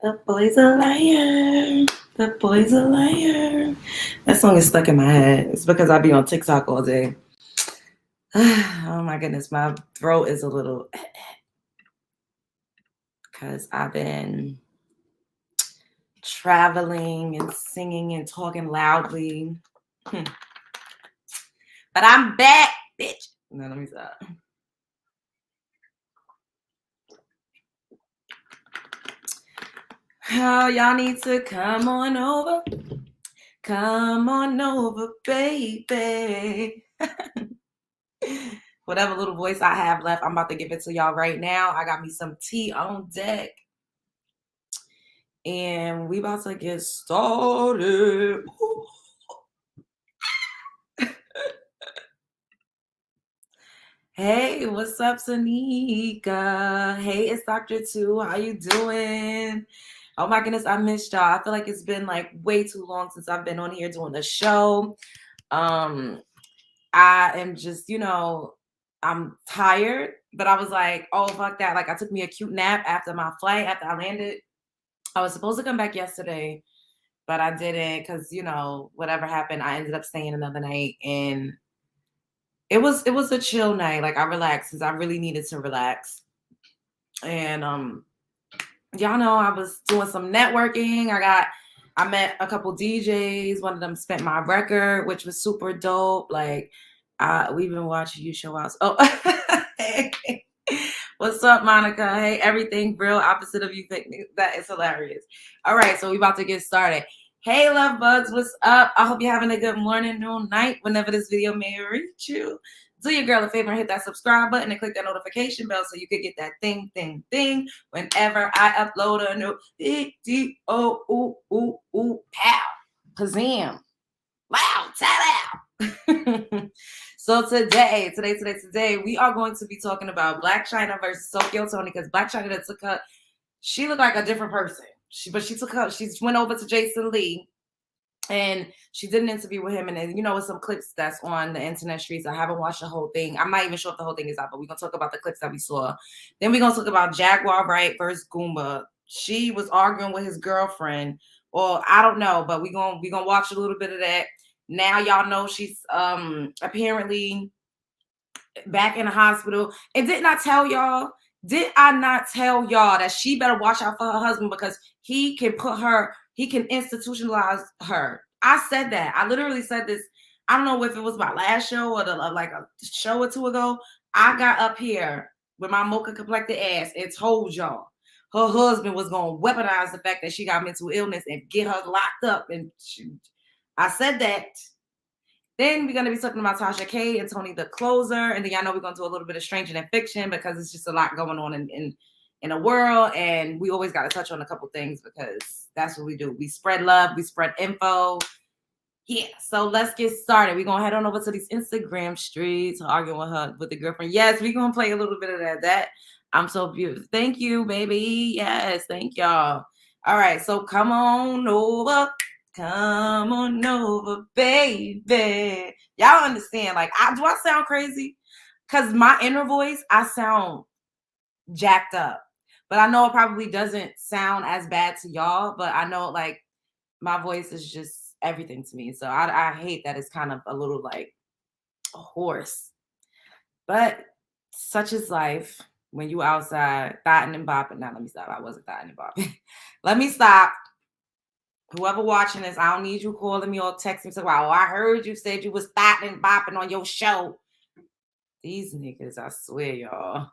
The boy's a liar. The boy's a liar. That song is stuck in my head. It's because I be on TikTok all day. Oh my goodness, my throat is a little because I've been traveling and singing and talking loudly. But I'm back, bitch. No, let me stop. Oh, y'all need to come on over. Come on over, baby. Whatever little voice I have left, I'm about to give it to y'all right now. I got me some tea on deck. And we about to get started. Hey, what's up, Tanika? Hey, it's Dr. Two. How you doing? Oh my goodness, I missed y'all. I feel like it's been like way too long since I've been on here doing the show. I am just, I'm tired, but I was like, oh, fuck that. Like, I took me a cute nap after my flight, after I landed. I was supposed to come back yesterday, but I didn't because, whatever happened, I ended up staying another night. And it was a chill night. Like, I relaxed because I really needed to relax. And y'all know I was doing some networking. I met a couple DJs. One of them spent my record, which was super dope. Like, we've been watching you show us. Oh, hey. What's up, Monica? Hey, everything real opposite of you think. That is hilarious. All right, so we about to get started. Hey, love bugs, what's up? I hope you're having a good morning, noon, night, whenever this video may reach you. Do your girl a favor and hit that subscribe button and click that notification bell so you can get that thing whenever I upload a new video. Pow. Kazam. Wow, ta-da. So today, we are going to be talking about Blac Chyna versus Tokyo Tony, because Blac Chyna took her, she looked like a different person. She went over to Jason Lee and she did an interview with him, and then, with some clips that's on the internet streets. I haven't watched the whole thing. I'm not even sure if the whole thing is out, but we're going to talk about the clips that we saw. Then we're going to talk about Jaguar Wright versus Goomba. She was arguing with his girlfriend, or I don't know, but we're going to watch a little bit of that. Now y'all know she's apparently back in the hospital. And did I not tell y'all that she better watch out for her husband, because he can institutionalize her. I said that. I literally said this. I don't know if it was my last show or like a show or two ago. I got up here with my mocha complected ass and told y'all her husband was going to weaponize the fact that she got mental illness and get her locked up. And I said that. Then we're going to be talking about Tasha K and Toni the closer. And then y'all know we're going to do a little bit of Stranger Than Fiction, because it's just a lot going on in the world. And we always got to touch on a couple things, because that's what we do. We spread love. We spread info. Yeah. So let's get started. We're going to head on over to these Instagram streets, arguing with the girlfriend. Yes, we're going to play a little bit of that. I'm so beautiful. Thank you, baby. Yes. Thank y'all. All right. So come on over. Come on over, baby. Y'all understand? Like, do I sound crazy? Because my inner voice, I sound jacked up. But I know it probably doesn't sound as bad to y'all. But I know, like, my voice is just everything to me. So I hate that it's kind of a little, like, hoarse. But such is life when you outside thotting and bopping. Now, let me stop. I wasn't thotting and bopping. Let me stop. Whoever watching this, I don't need you calling me or texting me. So, wow, I heard you said you was thotting and bopping on your show. These niggas, I swear, y'all.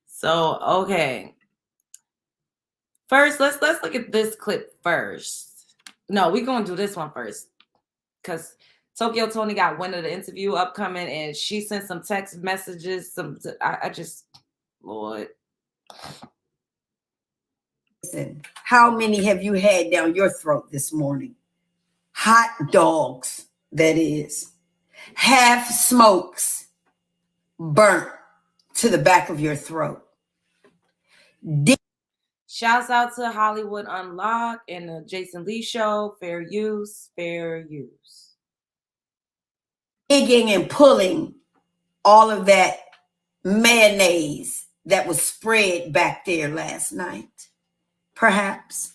So, okay. First, let's look at this clip first. No, we're going to do this one first, because Tokyo Tony got wind of the interview upcoming, and she sent some text messages. Lord. Listen, how many have you had down your throat this morning? Hot dogs, that is. Half smokes burnt to the back of your throat. Shouts out to Hollywood Unlocked and the Jason Lee show. Fair use, fair use. Digging and pulling all of that mayonnaise that was spread back there last night. Perhaps.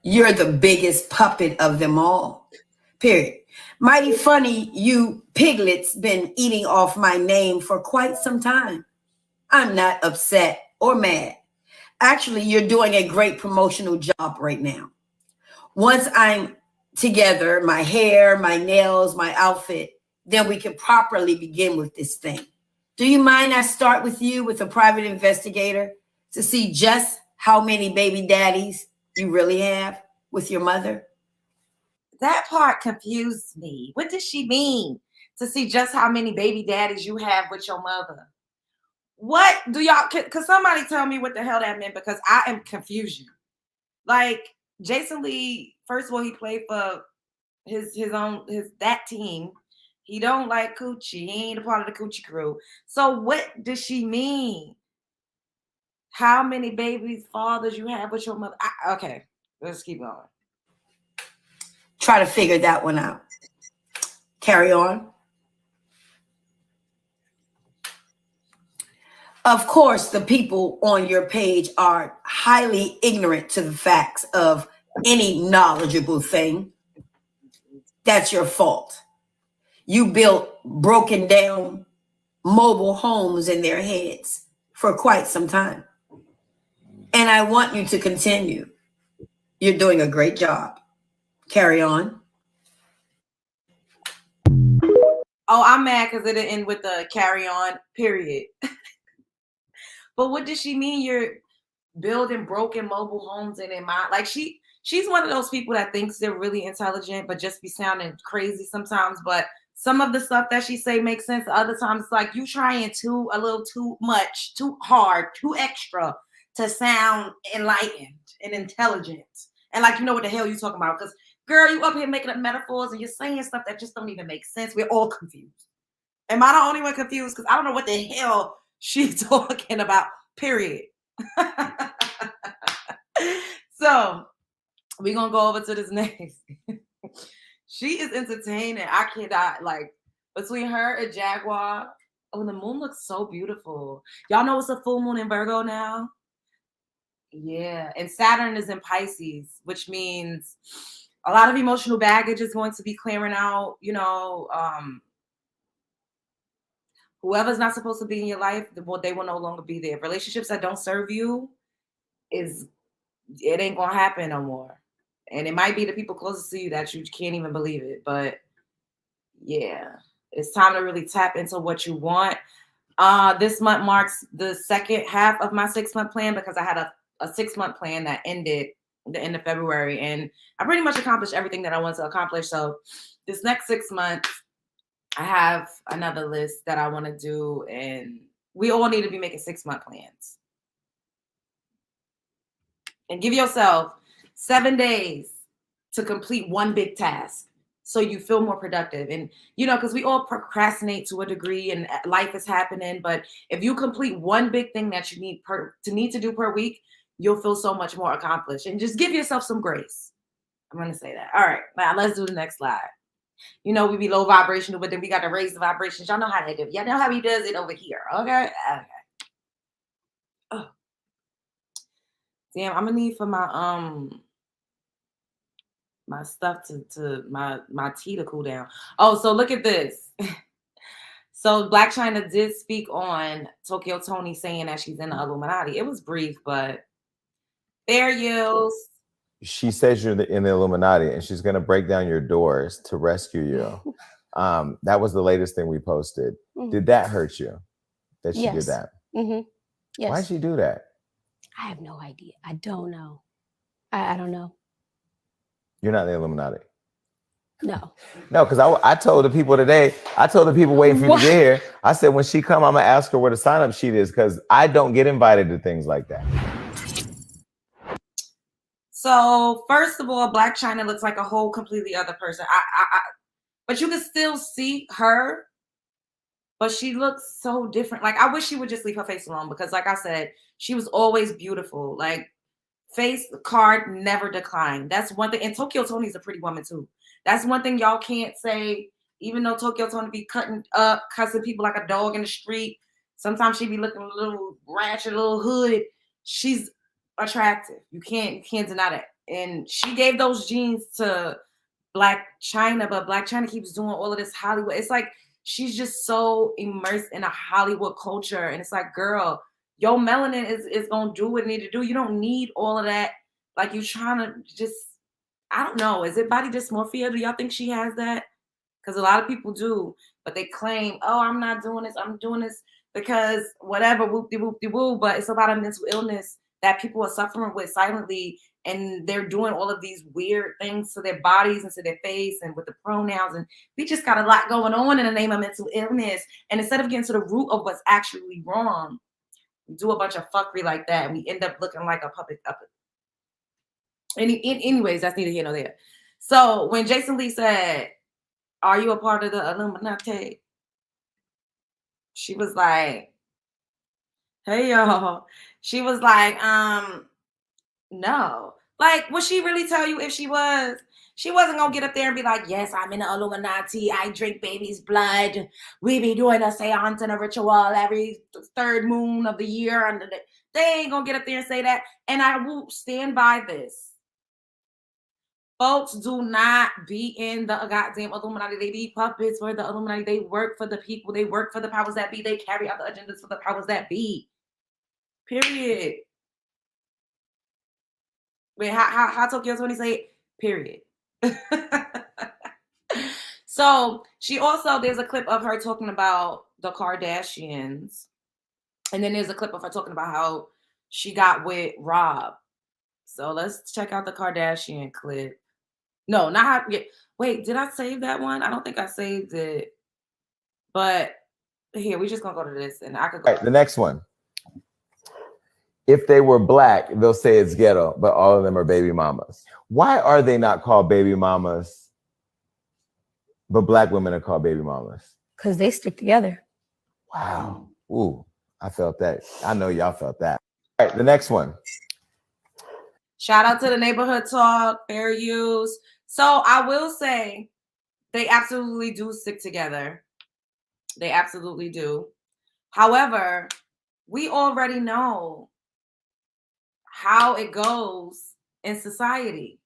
You're the biggest puppet of them all. Period. Mighty funny, you piglets been eating off my name for quite some time. I'm not upset or mad. Actually, you're doing a great promotional job right now. Once I'm together, my hair, my nails, my outfit, then we can properly begin with this thing. Do you mind I start with you with a private investigator to see just how many baby daddies you really have with your mother? That part confused me. What does she mean to see just how many baby daddies you have with your mother? What do y'all, could somebody tell me what the hell that meant? Because I am confusion. Like Jason Lee, first of all, he played for his that team. He don't like coochie. He ain't a part of the coochie crew. So what does she mean? How many babies, fathers you have with your mother? Okay, let's keep going. Try to figure that one out. Carry on. Of course, the people on your page are highly ignorant to the facts of any knowledgeable thing. That's your fault. You built broken down mobile homes in their heads for quite some time. And I want you to continue. You're doing a great job. Carry on. Oh, I'm mad because it didn't end with the carry on, period. But what does she mean you're building broken mobile homes in their mind? Like she's one of those people that thinks they're really intelligent, but just be sounding crazy sometimes. But some of the stuff that she say makes sense. Other times it's like you trying a little too much, too hard, too extra to sound enlightened and intelligent. And like, you know what the hell you talking about? Because girl, you up here making up metaphors and you're saying stuff that just don't even make sense. We're all confused. Am I the only one confused? Because I don't know what the hell she's talking about, period. So we're going to go over to this next. She is entertaining. I cannot, like, between her and Jaguar. Oh, the moon looks so beautiful. Y'all know it's a full moon in Virgo now? Yeah. And Saturn is in Pisces, which means a lot of emotional baggage is going to be clearing out, you know. Whoever's not supposed to be in your life, they will no longer be there. Relationships that don't serve you, it ain't gonna happen no more. And it might be the people closest to you that you can't even believe it. But yeah, it's time to really tap into what you want. This month marks the second half of my 6-month plan because I had a 6-month plan that ended the end of February, and I pretty much accomplished everything that I wanted to accomplish. So this next 6 months, I have another list that I want to do, and we all need to be making 6-month plans. And give yourself 7 days to complete one big task so you feel more productive. And, you know, because we all procrastinate to a degree and life is happening. But if you complete one big thing that you need to do per week, you'll feel so much more accomplished. And just give yourself some grace. I'm going to say that. All right, now let's do the next slide. You know, we be low vibrational, but then we got to raise the vibrations. Y'all know how they do. Y'all know how he does it over here. Okay. Oh. Damn, I'm gonna need for my my stuff to my tea to cool down. Oh, so look at this. So Blac Chyna did speak on Tokyo Tony saying that she's in the Illuminati. It was brief, but there you. She says you're in the Illuminati and she's going to break down your doors to rescue you. That was the latest thing we posted. Did that hurt you that she did that? Yes. Why'd she do that? I have no idea. I don't know. I don't know. You're not in the Illuminati. No. No, because I told the people today, I told the people waiting for you to get here, I said, when she come, I'm going to ask her where the sign-up sheet is because I don't get invited to things like that. So first of all, Blac Chyna looks like a whole completely other person. But you can still see her, but she looks so different. Like, I wish she would just leave her face alone because, like I said, she was always beautiful. Like, face card never declined. That's one thing. And Tokyo Tony's a pretty woman too. That's one thing y'all can't say. Even though Tokyo Tony be cussing people like a dog in the street, Sometimes she be looking a little ratchet, a little hood. She's attractive. You can't deny that. And she gave those genes to Blac Chyna, but Blac Chyna keeps doing all of this Hollywood. It's like she's just so immersed in a Hollywood culture. And it's like, girl, your melanin is gonna do what it need to do. You don't need all of that. Like, you trying to just, I don't know. Is it body dysmorphia? Do y'all think she has that? Because a lot of people do, but they claim, oh, I'm not doing this. I'm doing this because whatever, whoop-de-whoop-de-woo. But it's about a mental illness that people are suffering with silently. And they're doing all of these weird things to their bodies and to their face and with the pronouns. And we just got a lot going on in the name of mental illness. And instead of getting to the root of what's actually wrong, we do a bunch of fuckery like that. And we end up looking like a puppet. Anyways, that's neither here nor there. So when Jason Lee said, are you a part of the Illuminati? She was like, hey, y'all. She was like, no. Like, would she really tell you if she was? She wasn't going to get up there and be like, yes, I'm in the Illuminati. I drink baby's blood. We be doing a seance and a ritual every third moon of the year. They ain't going to get up there and say that. And I will stand by this. Folks do not be in the goddamn Illuminati. They be puppets for the Illuminati. They work for the people. They work for the powers that be. They carry out the agendas for the powers that be. Period. Wait, how Tokyo Tony say it? Period. So she also, there's a clip of her talking about the Kardashians. And then there's a clip of her talking about how she got with Rob. So let's check out the Kardashian clip. No, not how. Yeah, wait, did I save that one? I don't think I saved it. But here, we're just gonna go to this, and I could go. Right, the next one. If they were black, they'll say it's ghetto, but all of them are baby mamas. Why are they not called baby mamas, but black women are called baby mamas? Because they stick together. Wow. Ooh, I felt that. I know y'all felt that. All right, the next one. Shout out to the neighborhood talk, fair use. So I will say they absolutely do stick together. They absolutely do. However, we already know how it goes in society.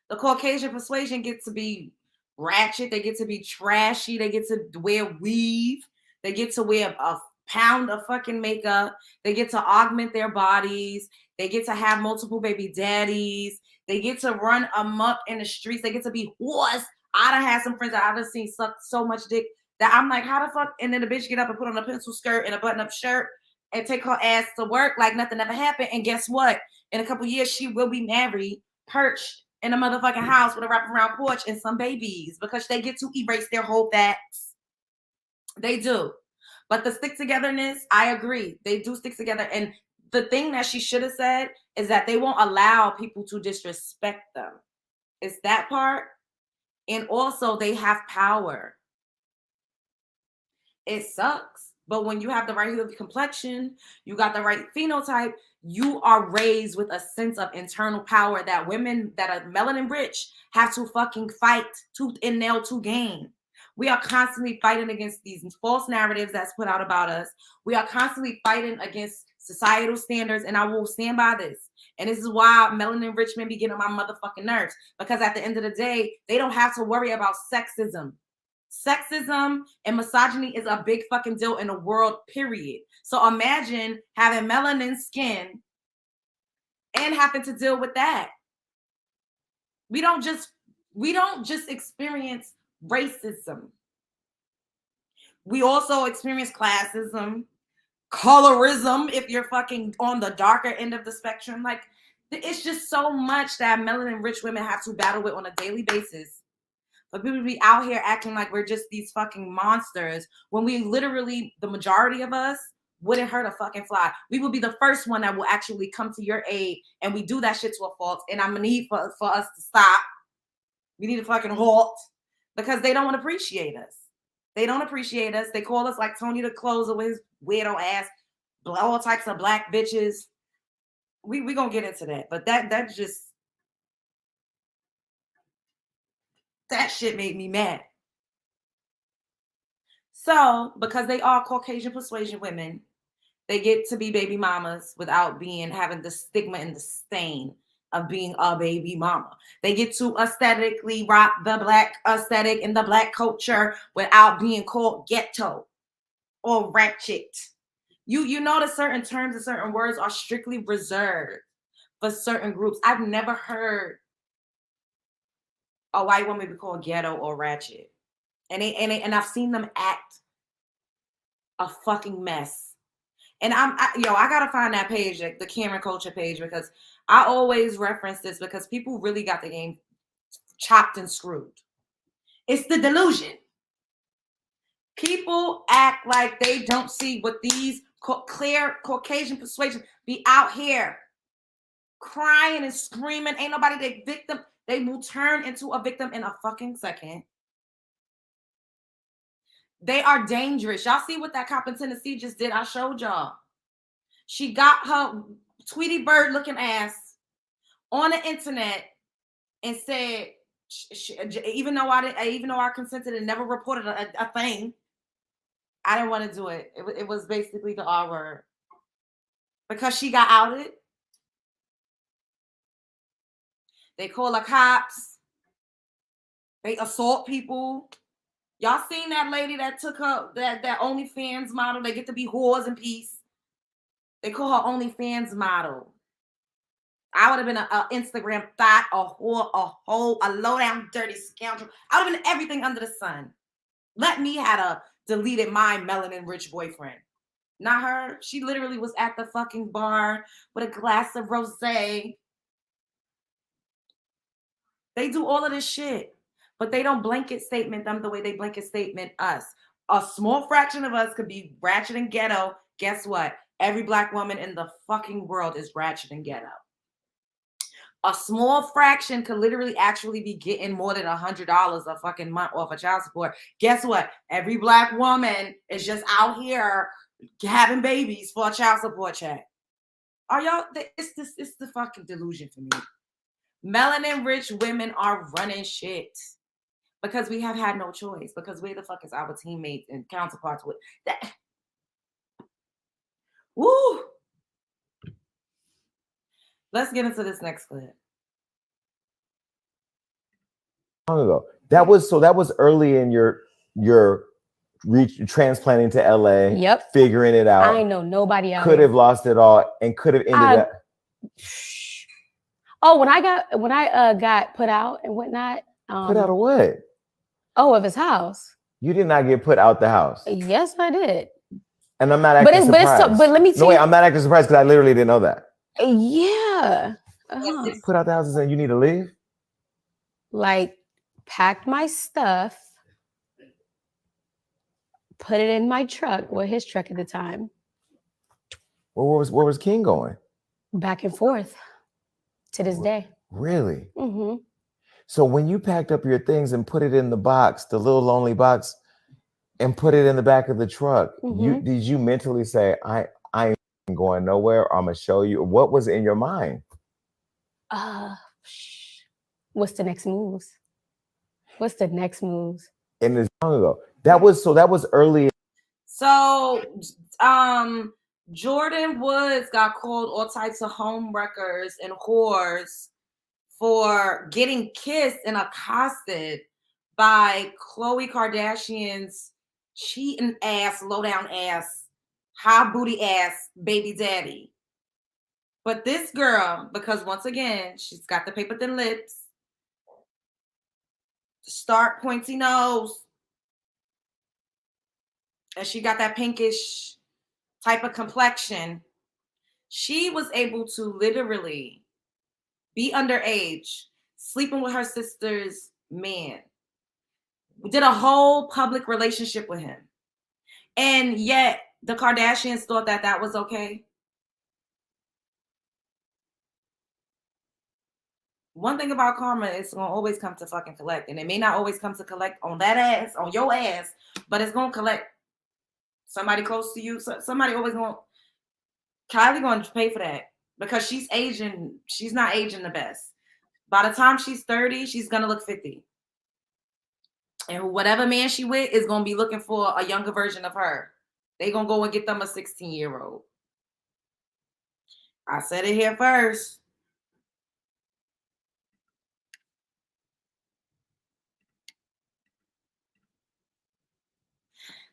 The Caucasian persuasion gets to be ratchet. They get to be trashy. They get to wear weave. They get to wear a pound of fucking makeup. They get to augment their bodies. They get to have multiple baby daddies. They get to run amok in the streets. They get to be whores. I done had some friends that I've just seen suck so much dick that I'm like, how the fuck? And then the bitch get up and put on a pencil skirt and a button-up shirt and take her ass to work like nothing ever happened. And guess what? In a couple years, she will be married, perched in a motherfucking house with a wraparound porch and some babies because they get to erase their whole facts. They do. But the stick togetherness, I agree. They do stick together. And the thing that she should have said is that they won't allow people to disrespect them. It's that part. And also they have power. It sucks. But when you have the right hue of complexion, you got the right phenotype, you are raised with a sense of internal power that women that are melanin rich have to fucking fight tooth and nail to gain. We are constantly fighting against these false narratives that's put out about us. We are constantly fighting against societal standards, and I will stand by this. And this is why melanin rich men be getting on my motherfucking nerves, because at the end of the day, they don't have to worry about sexism. Sexism and misogyny is a big fucking deal in the world, period. So imagine having melanin skin and having to deal with that. We don't just experience racism. We also experience classism, colorism, if you're fucking on the darker end of the spectrum. Like, it's just so much that melanin rich women have to battle with on a daily basis. But people be out here acting like we're just these fucking monsters when we literally, the majority of us, wouldn't hurt a fucking fly. We will be the first one that will actually come to your aid, and we do that shit to a fault. And I'm gonna need for us to stop. We need to fucking halt, because they don't want to appreciate us. They don't appreciate us. They call us like Toni the closer with his weirdo ass, all types of black bitches. We gonna get into that, but that shit made me mad. So, because they are Caucasian persuasion women, they get to be baby mamas without having the stigma and the stain of being a baby mama. They get to aesthetically rock the Black aesthetic and the Black culture without being called ghetto or ratchet. You notice certain terms and certain words are strictly reserved for certain groups. I've never heard a white woman be called ghetto or ratchet. And I've seen them act a fucking mess. And I gotta find that page, like the Cameron Culture page, because I always reference this because people really got the game chopped and screwed. It's the delusion. People act like they don't see what these clear Caucasian persuasion be out here crying and screaming. Ain't nobody their victim. They will turn into a victim in a fucking second. They are dangerous. Y'all see what that cop in Tennessee just did? I showed y'all. She got her Tweety Bird looking ass on the internet and said, even though I consented and never reported a thing, I didn't want to do it. It was basically the R word. Because she got outed. They call the cops. They assault people. Y'all seen that lady that took her, that OnlyFans model? They get to be whores in peace. They call her OnlyFans model. I would have been an Instagram thought, a whore, a hoe, a low-down dirty scoundrel. I would have been everything under the sun. Let me had a deleted my melanin-rich boyfriend. Not her. She literally was at the fucking bar with a glass of rosé. They do all of this shit, but they don't blanket statement them the way they blanket statement us. A small fraction of us could be ratchet and ghetto. Guess what? Every Black woman in the fucking world is ratchet and ghetto. A small fraction could literally actually be getting more than $100 a fucking month off of child support. Guess what? Every Black woman is just out here having babies for a child support check. Are y'all? It's the fucking delusion for me. Melanin rich women are running shit because we have had no choice. Because where the fuck is our teammates and counterparts with that? Woo! Let's get into this next clip. Long ago. That was early in your transplanting to LA. Yep. Figuring it out. I know nobody else. Could have lost it all and could have ended up. Oh, when I got put out and whatnot. Put out of what? Oh, of his house. You did not get put out the house. Yes, I did. And I'm not acting surprised. But let me tell you. No, wait, I'm not acting surprised because I literally didn't know that. Yeah. Put out the house and saying you need to leave? Like, packed my stuff, put it in my truck, well, his truck at the time. Where was King going? Back and forth to this day. Really? Mm-hmm. So when you packed up your things and put it in the box, the little lonely box, and put it in the back of the truck, did you mentally say, I ain't going nowhere, or I'm gonna show you? What was in your mind? What's the next moves? What's the next moves? And it's long ago. That was early. So Jordan Woods got called all types of home wreckers and whores for getting kissed and accosted by Khloe Kardashian's cheating ass, low down ass, high booty ass baby daddy. But this girl, because once again, she's got the paper thin lips, stark pointy nose, and she got that pinkish type of complexion, she was able to literally be underage, sleeping with her sister's man. We did a whole public relationship with him. And yet the Kardashians thought that was okay. One thing about karma, it's going to always come to fucking collect. And it may not always come to collect on that ass, on your ass, but it's going to collect somebody close to you. So somebody always going to, Kylie going to pay for that because she's aging. She's not aging the best. By the time she's 30, she's going to look 50. And whatever man she with is going to be looking for a younger version of her. They going to go and get them a 16-year-old. I said it here first.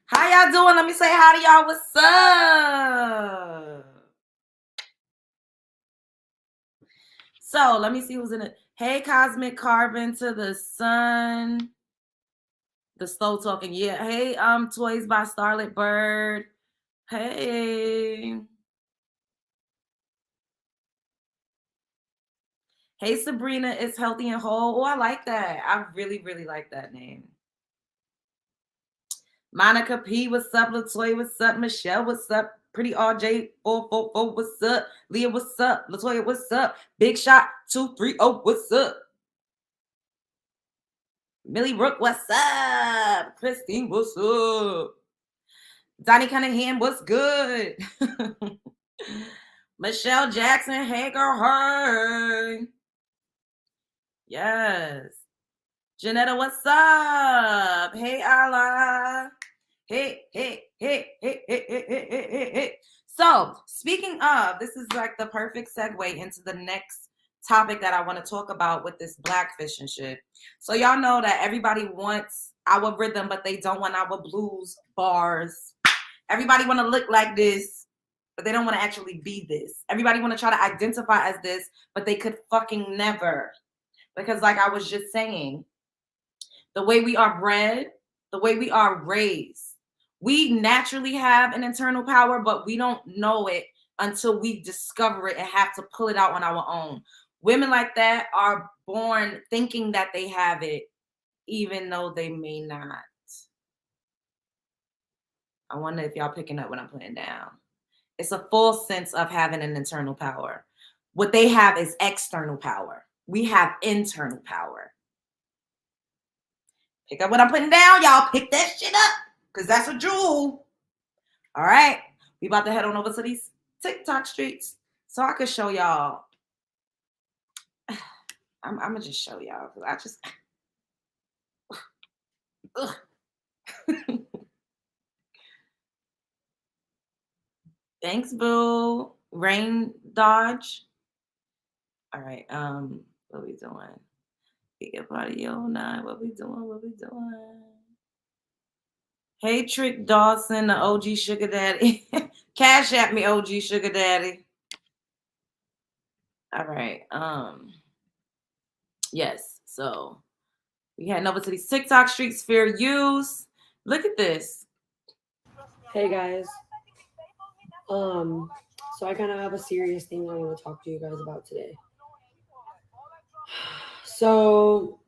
How y'all doing? Let me say hi to y'all. What's up? So let me see who's in it. Hey, Cosmic Carbon to the Sun. The slow talking. Yeah. Hey, Toys by Starlit Bird. Hey. Hey, Sabrina is healthy and whole. Oh, I like that. I really, really like that name. Monica P, what's up? Latoya, what's up? Michelle, what's up? Pretty RJ 444, what's up? Leah, what's up? Latoya, what's up? Big Shot 230, what's up? Millie Rook, what's up? Christine, what's up? Donnie Cunningham, what's good? Michelle Jackson, hey girl, hey. Yes. Janetta, what's up? Hey, Allah. Hey. So, speaking of, this is like the perfect segue into the next topic that I want to talk about with this blackfishing shit. So, y'all know that everybody wants our rhythm, but they don't want our blues bars. Everybody want to look like this, but they don't want to actually be this. Everybody want to try to identify as this, but they could fucking never. Because like I was just saying, the way we are bred, the way we are raised, we naturally have an internal power, but we don't know it until we discover it and have to pull it out on our own. Women like that are born thinking that they have it, even though they may not. I wonder if y'all picking up what I'm putting down. It's a false sense of having an internal power. What they have is external power. We have internal power. Pick up what I'm putting down, y'all. Pick that shit up, because that's a jewel. All right. We about to head on over to these TikTok streets so I could show y'all. I'm going to just show y'all, because I just... Thanks, boo. Rain dodge. All right. What we doing? Get party all night. What we doing? Hey, Trick Dawson, the OG Sugar Daddy. Cash at me, OG Sugar Daddy. All right. Yes. So we heading over to these TikTok streets, fair use. Look at this. Hey guys. So I kind of have a serious thing I want to talk to you guys about today. So,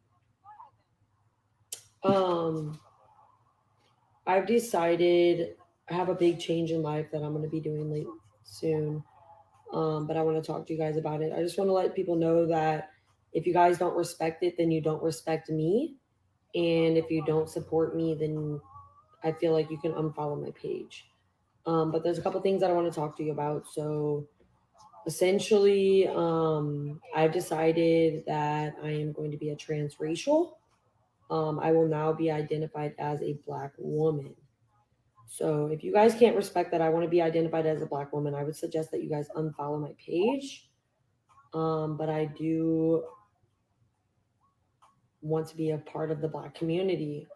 I've decided I have a big change in life that I'm going to be doing soon. But I want to talk to you guys about it. I just want to let people know that if you guys don't respect it, then you don't respect me. And if you don't support me, then I feel like you can unfollow my page. But there's a couple things that I want to talk to you about. So essentially, I've decided that I am going to be a transracial. I will now be identified as a Black woman. So if you guys can't respect that I want to be identified as a Black woman, I would suggest that you guys unfollow my page. But I do want to be a part of the Black community.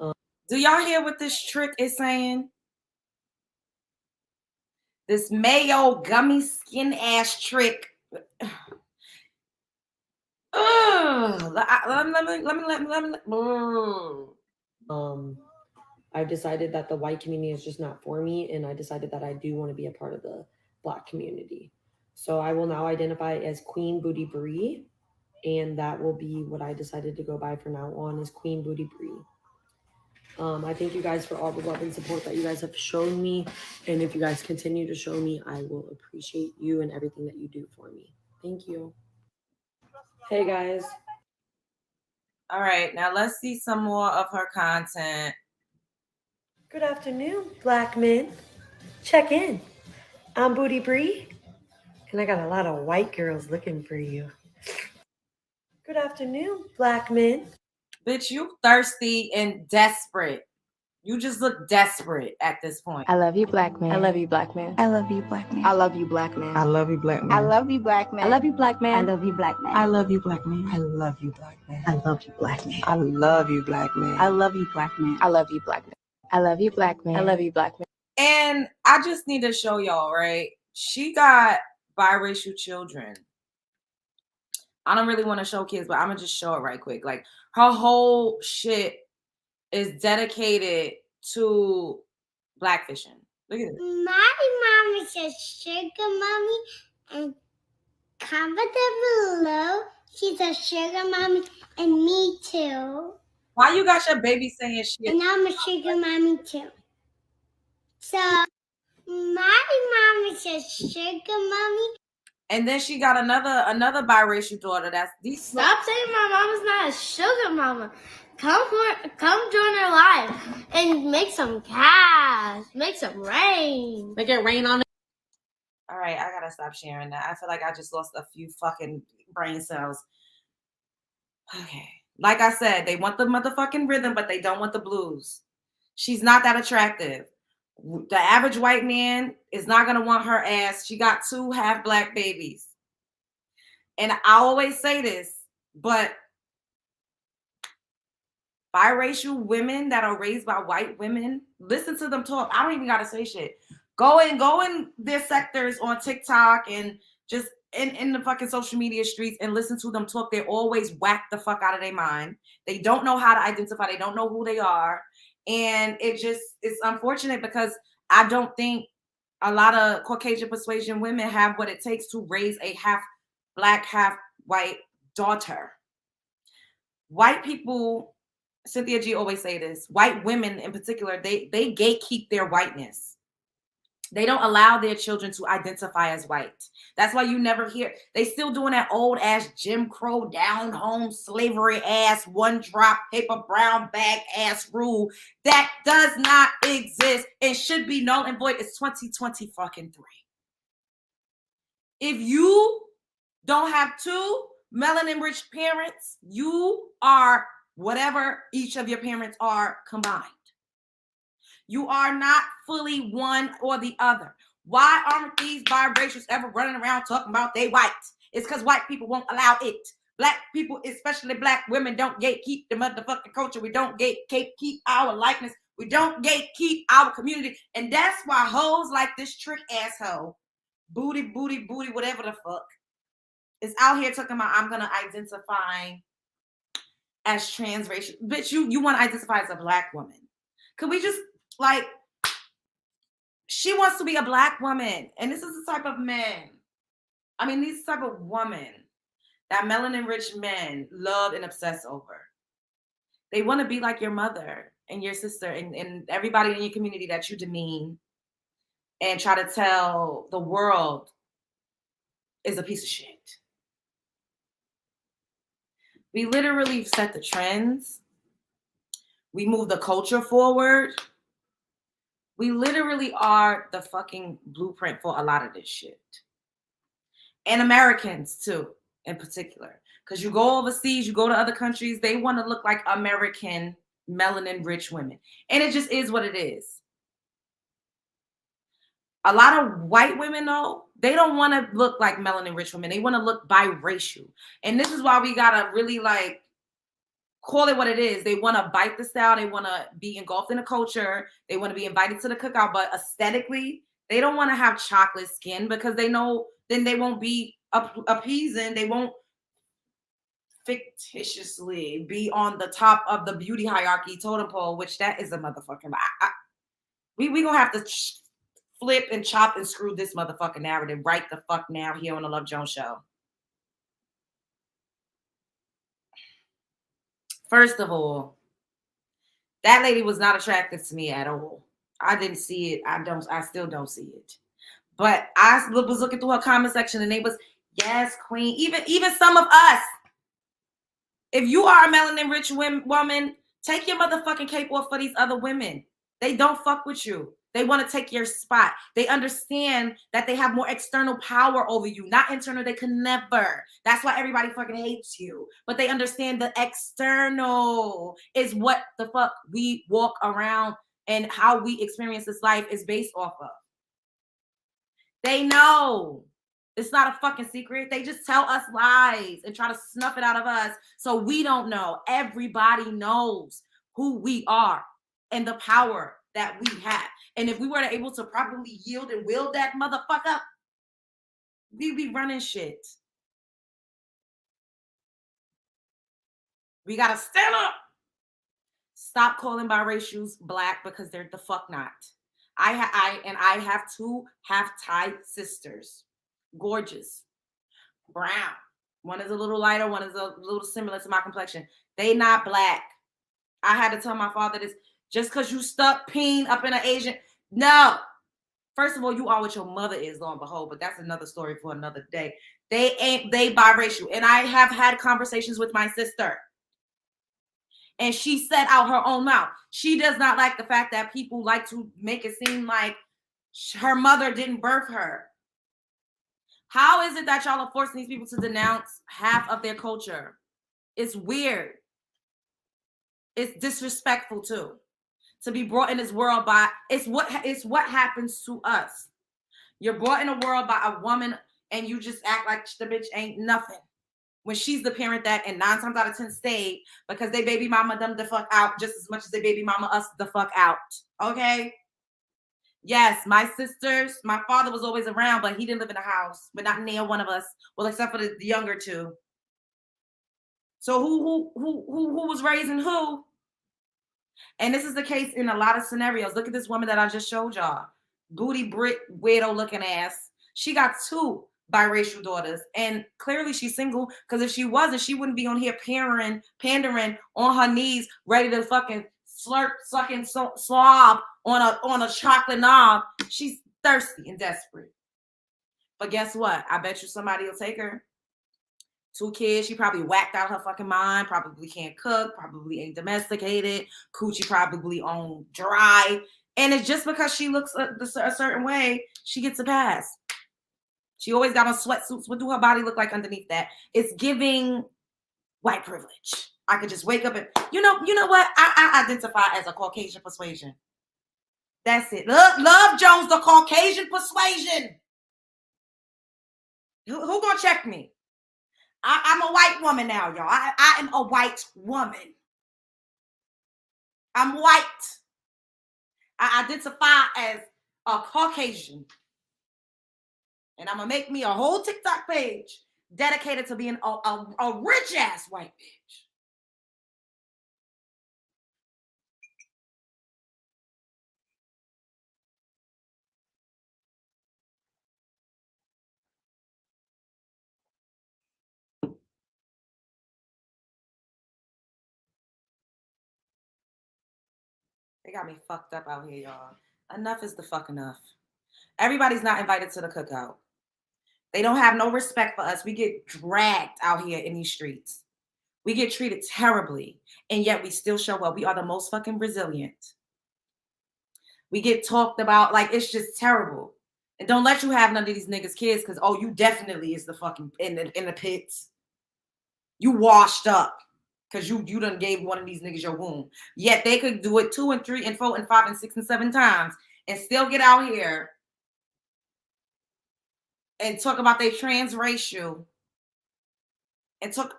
Do y'all hear what this trick is saying? This mayo gummy skin ass trick. I've decided that the white community is just not for me, and I decided that I do want to be a part of the Black community. So I will now identify as Queen Booty Bree, and that will be what I decided to go by from now on, is Queen Booty Bree. I thank you guys for all the love and support that you guys have shown me, and if you guys continue to show me, I will appreciate you and everything that you do for me. Thank you. Hey guys. All right, now let's see some more of her content. Good afternoon, Black men. Check in. I'm Booty Bree, and I got a lot of white girls looking for you. Good afternoon, Black men. Bitch, you thirsty and desperate. You just look desperate at this point. I love you, black man. I love you, black man. I love you, black man. I love you, black man. I love you, black man. I love you, black man. I love you, black man. I love you, black man. I love you, black man. I love you, black man. I love you, black man. I love you, black man. I love you, black man. I love you, black man. I love you, black man. I love you, black man. And I just need to show y'all, right? She got biracial children. I don't really want to show kids, but I'm gonna just show it right quick. Like her whole shit is dedicated to blackfishing. Look at it. My mom is a sugar mommy, and comment down below. She's a sugar mommy, and me too. Why you got your baby saying shit? And I'm a sugar mommy too. So my mom is a sugar mommy. And then she got another biracial daughter. That's these. Stop saying my mom is not a sugar mama. Come join her life and make some cash, make some rain. Make it rain on it. All right, I gotta stop sharing that. I feel like I just lost a few fucking brain cells. Okay. Like I said, they want the motherfucking rhythm, but they don't want the blues. She's not that attractive. The average white man is not going to want her ass. She got 2 half black babies. And I always say this, but biracial women that are raised by white women, listen to them talk. I don't even got to say shit. Go in their sectors on TikTok and just in the fucking social media streets and listen to them talk. They always whack the fuck out of their mind. They don't know how to identify. They don't know who they are. And it's unfortunate because I don't think a lot of Caucasian persuasion women have what it takes to raise a half black, half white daughter. White people, Cynthia G always say this, white women in particular, they gatekeep their whiteness. They don't allow their children to identify as white. That's why you never hear, they still doing that old ass Jim Crow down home slavery ass one drop paper brown bag ass rule that does not exist and should be null and void. It's 2020 fucking 3. If you don't have 2 melanin rich parents, you are whatever each of your parents are combined. You are not fully one or the other. Why aren't these biracials ever running around talking about they white? It's because white people won't allow it. Black people, especially black women, don't gatekeep the motherfucking culture. We don't gatekeep our likeness. We don't gatekeep our community. And that's why hoes like this trick asshole, booty, whatever the fuck, is out here talking about I'm gonna identify as transracial. Bitch, you want to identify as a black woman. Could we just like, she wants to be a black woman. And this is the type of men, I mean, these type of women that melanin rich men love and obsess over. They want to be like your mother and your sister and everybody in your community that you demean and try to tell the world is a piece of shit. We literally set the trends. We move the culture forward. We literally are the fucking blueprint for a lot of this shit. And Americans too, in particular. Because you go overseas, you go to other countries, they want to look like American melanin rich women. And it just is what it is. A lot of white women, though, they don't want to look like melanin rich women. They want to look biracial. And this is why we got to really like call it what it is. They want to bite the style. They want to be engulfed in the culture. They want to be invited to the cookout. But aesthetically, they don't want to have chocolate skin because they know then they won't be appeasing. They won't fictitiously be on the top of the beauty hierarchy totem pole, which that is a motherfucking. We going to have to flip and chop and screw this motherfucking narrative right the fuck now here on the Love Jones Show. First of all, that lady was not attractive to me at all. I didn't see it. I still don't see it. But I was looking through her comment section and they was, yes, queen. Even some of us. If you are a melanin rich woman, take your motherfucking cape off for these other women. They don't fuck with you. They want to take your spot. They understand that they have more external power over you, not internal. They can never. That's why everybody fucking hates you. But they understand the external is what the fuck we walk around and how we experience this life is based off of. They know. It's not a fucking secret. They just tell us lies and try to snuff it out of us so we don't know. Everybody knows who we are and the power that we have. And if we were able to properly yield and wield that motherfucker, we'd be running shit. We gotta stand up. Stop calling biracials black because they're the fuck not. I have two half-Thai sisters. Gorgeous. Brown. One is a little lighter, one is a little similar to my complexion. They not black. I had to tell my father this. Just because you stuck peen up in an Asian. No. First of all, you are what your mother is, lo and behold, but that's another story for another day. They biracial. And I have had conversations with my sister. And she said out her own mouth, she does not like the fact that people like to make it seem like her mother didn't birth her. How is it that y'all are forcing these people to denounce half of their culture? It's weird. It's disrespectful too. To be brought in this world by, it's what happens to us. You're brought in a world by a woman and you just act like the bitch ain't nothing. When she's the parent that, and 9 times out of 10 stayed because they baby mama them the fuck out just as much as they baby mama us the fuck out. Okay? Yes, my sisters, my father was always around, but he didn't live in a house, but not near one of us. Well, except for the younger two. So who was raising who? And this is the case in a lot of scenarios. Look at this woman that I just showed y'all. Booty brick weirdo looking ass. She got 2 biracial daughters, and clearly she's single, because if she wasn't, she wouldn't be on here pandering on her knees, ready to fucking sucking slob on a chocolate knob. She's thirsty and desperate. But guess what? I bet you somebody will take her. 2 kids, she probably whacked out her fucking mind, probably can't cook, probably ain't domesticated, coochie probably on dry. And it's just because she looks a certain way, she gets a pass. She always got on sweatsuits. What do her body look like underneath that? It's giving white privilege. I could just wake up and, you know what? I identify as a Caucasian persuasion. That's it. Love Jones, the Caucasian persuasion. Who gonna check me? I'm a white woman now, y'all. I am a white woman. I'm white. I identify as a Caucasian. And I'm going to make me a whole TikTok page dedicated to being a rich-ass white bitch. They got me fucked up out here, y'all. Enough is the fuck enough. Everybody's not invited to the cookout. They don't have no respect for us. We get dragged out here in these streets. We get treated terribly, and yet we still show up. We are the most fucking resilient. We get talked about like it's just terrible. And don't let you have none of these niggas' kids, because you definitely is the fucking in the pits. You washed up because you done gave one of these niggas your womb. Yet they could do it 2 and 3 and 4 and 5 and 6 and 7 times and still get out here and talk about they transracial and talk.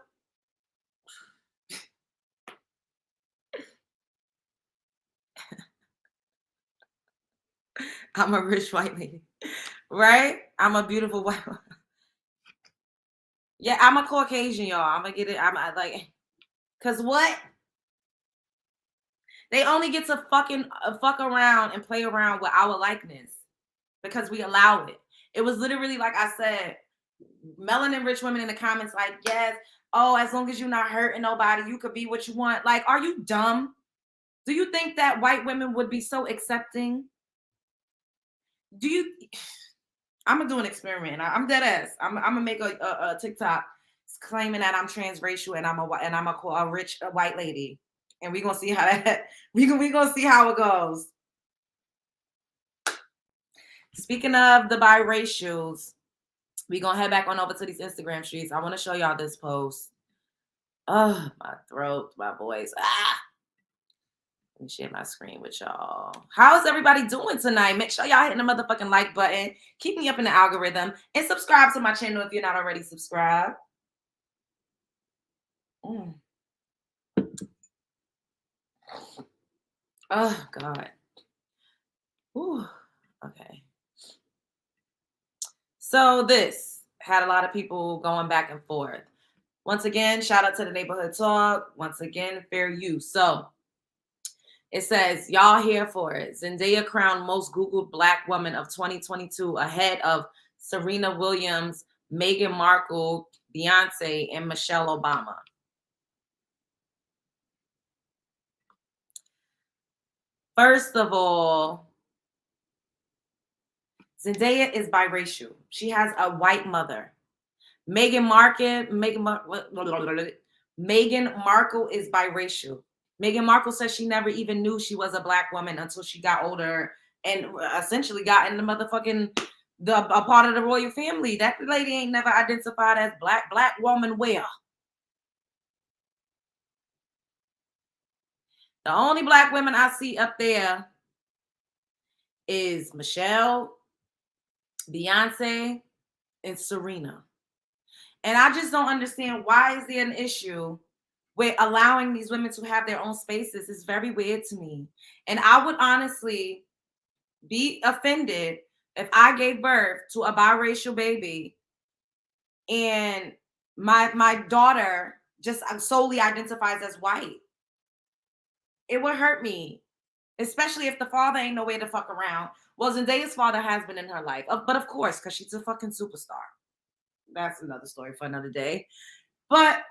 I'm a rich white lady, right? I'm a beautiful white woman. Yeah, I'm a Caucasian, y'all. I'm gonna get it. I'm like, cause what? They only get to fucking fuck around and play around with our likeness because we allow it. It was literally like I said, melanin rich women in the comments like, yes, as long as you're not hurting nobody, you could be what you want. Like, are you dumb? Do you think that white women would be so accepting? I'm gonna do an experiment. I'm dead ass. I'm gonna make a TikTok claiming that I'm transracial and I'm a rich white lady, and we're gonna see how that we gonna see how it goes. Speaking of the biracials, we gonna head back on over to these Instagram streets. I want to show y'all this post. Oh, my throat, my voice. Let me share my screen with y'all. How is everybody doing tonight? Make sure y'all hitting the motherfucking like button. Keep me up in the algorithm. And subscribe to my channel if you're not already subscribed. Oh, God. Whew. Okay. So this had a lot of people going back and forth. Once again, shout out to the Neighborhood Talk. Once again, fair use. So it says, y'all here for it. Zendaya crowned most Googled Black woman of 2022 ahead of Serena Williams, Meghan Markle, Beyonce, and Michelle Obama. First of all, Zendaya is biracial. She has a white mother. Meghan Markle is biracial. Meghan Markle says she never even knew she was a Black woman until she got older and essentially got in the motherfucking a part of the royal family. That lady ain't never identified as Black. Black woman where? The only Black women I see up there is Michelle, Beyonce, and Serena. And I just don't understand, why is there an issue with allowing these women to have their own spaces? It's very weird to me. And I would honestly be offended if I gave birth to a biracial baby and my daughter just solely identifies as white. It would hurt me, especially if the father ain't no way to fuck around. Well, Zendaya's father has been in her life, but of course, because she's a fucking superstar. That's another story for another day. But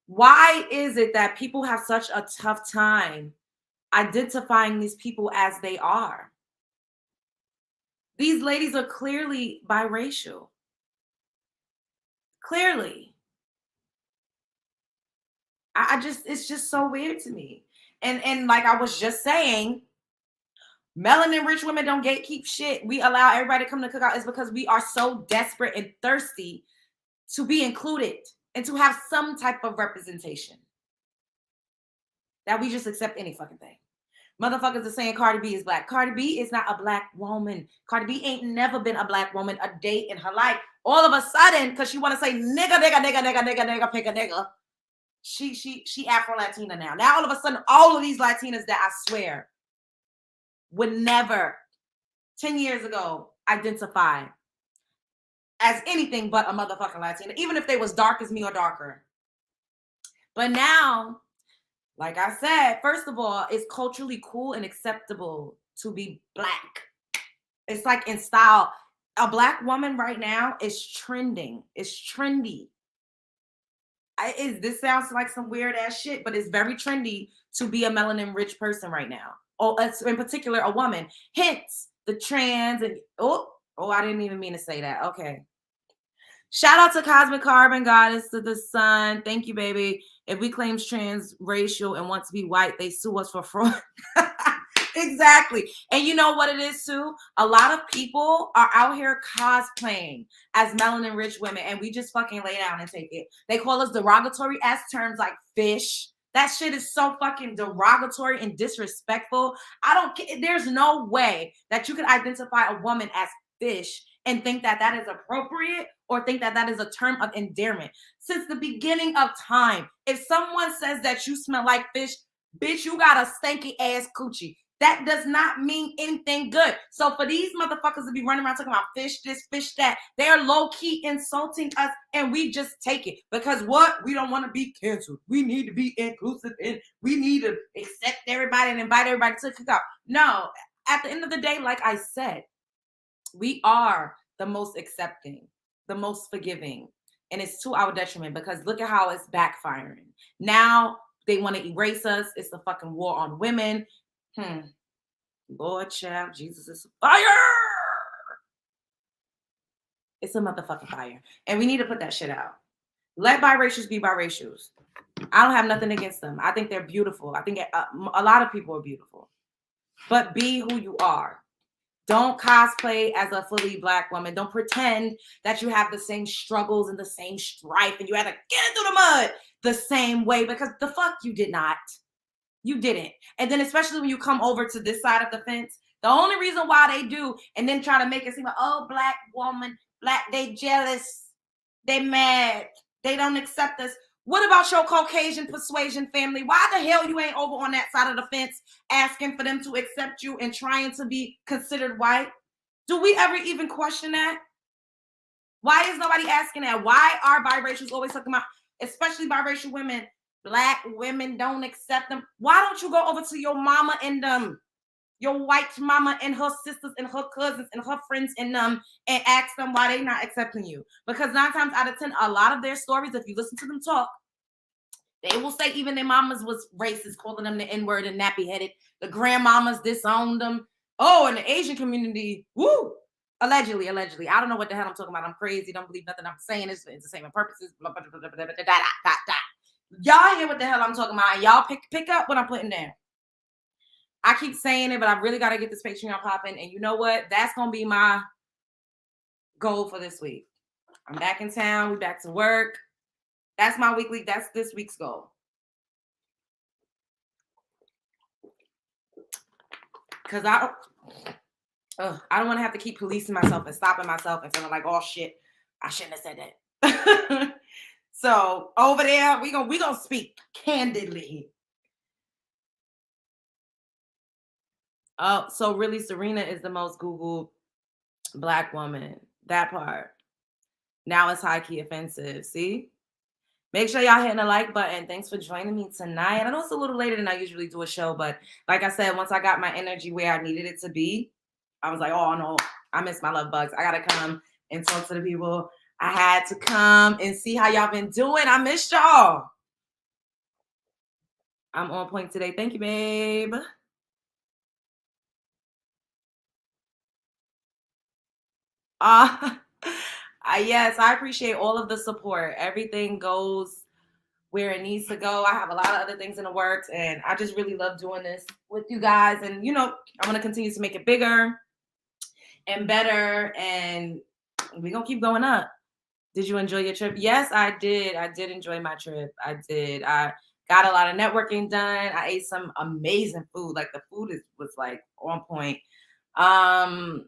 why is it that people have such a tough time identifying these people as they are? These ladies are clearly biracial. Clearly. It's just so weird to me. And like I was just saying, melanin rich women don't gatekeep shit. We allow everybody to come to cookout is because we are so desperate and thirsty to be included and to have some type of representation that we just accept any fucking thing. Motherfuckers are saying Cardi B is Black. Cardi B is not a Black woman. Cardi B ain't never been a Black woman a day in her life. All of a sudden, because she want to say nigga, pick a nigga. She Afro-Latina now. Now all of a sudden, all of these Latinas that I swear would never 10 years ago identify as anything but a motherfucking Latina, even if they was dark as me or darker. But now, like I said, first of all, it's culturally cool and acceptable to be Black. It's like in style. A Black woman right now is trending. It's trendy. This sounds like some weird ass shit, but it's very trendy to be a melanin rich person right now. Oh, in particular, a woman. Hence the trans and I didn't even mean to say that. Okay. Shout out to Cosmic Carbon, Goddess to the Sun. Thank you, baby. If we claim transracial and want to be white, they sue us for fraud. Exactly. And you know what it is too? A lot of people are out here cosplaying as melanin rich women, and we just fucking lay down and take it. They call us derogatory ass terms like fish. That shit is so fucking derogatory and disrespectful. There's no way that you can identify a woman as fish and think that that is appropriate or think that that is a term of endearment. Since the beginning of time, if someone says that you smell like fish, bitch, you got a stanky ass coochie. That does not mean anything good. So for these motherfuckers to be running around talking about fish this, fish that, they are low-key insulting us, and we just take it. Because what? We don't want to be canceled. We need to be inclusive, and we need to accept everybody and invite everybody to cook out. No, at the end of the day, like I said, we are the most accepting, the most forgiving, and it's to our detriment because look at how it's backfiring. Now they want to erase us. It's the fucking war on women. Lord, child, Jesus is fire. It's a motherfucking fire. And we need to put that shit out. Let biracials be biracials. I don't have nothing against them. I think they're beautiful. I think a lot of people are beautiful. But be who you are. Don't cosplay as a fully Black woman. Don't pretend that you have the same struggles and the same strife and you had to get through the mud the same way, because the fuck you did not. You didn't. And then especially when you come over to this side of the fence, the only reason why they do and then try to make it seem like, oh, Black woman, Black, they jealous, they mad, they don't accept us. What about your Caucasian persuasion family? Why the hell you ain't over on that side of the fence asking for them to accept you and trying to be considered white? Do we ever even question that? Why is nobody asking that? Why are biracials always talking about, especially biracial women, Black women don't accept them? Why don't you go over to your mama and your white mama and her sisters and her cousins and her friends and and ask them why they not accepting you? Because 9 times out of 10, a lot of their stories, if you listen to them talk, they will say even their mamas was racist, calling them the N-word and nappy-headed. The grandmamas disowned them. Oh, in the Asian community, woo! Allegedly. I don't know what the hell I'm talking about. I'm crazy. Don't believe nothing I'm saying. It's entertainment purposes. Blah, blah, blah, blah, blah, blah, blah, blah, blah. Y'all hear what the hell I'm talking about. And y'all pick up what I'm putting down. I keep saying it, but I really got to get this Patreon popping. And you know what? That's going to be my goal for this week. I'm back in town. We back to work. That's my weekly. That's this week's goal. Because I don't want to have to keep policing myself and stopping myself and feeling like, oh shit, I shouldn't have said that. So over there, we gonna speak candidly. Oh, so really, Serena is the most Googled Black woman. That part. Now it's high-key offensive. See? Make sure y'all hitting the like button. Thanks for joining me tonight. I know it's a little later than I usually do a show, but like I said, once I got my energy where I needed it to be, I was like, oh no, I miss my love bugs. I gotta come and talk to the people. I had to come and see how y'all been doing. I missed y'all. I'm on point today. Thank you, babe. Yes, I appreciate all of the support. Everything goes where it needs to go. I have a lot of other things in the works, and I just really love doing this with you guys. And, you know, I want to continue to make it bigger and better, and we're going to keep going up. Did you enjoy your trip? Yes, I did. I did enjoy my trip. I did. I got a lot of networking done. I ate some amazing food. Like, the food was like on point. I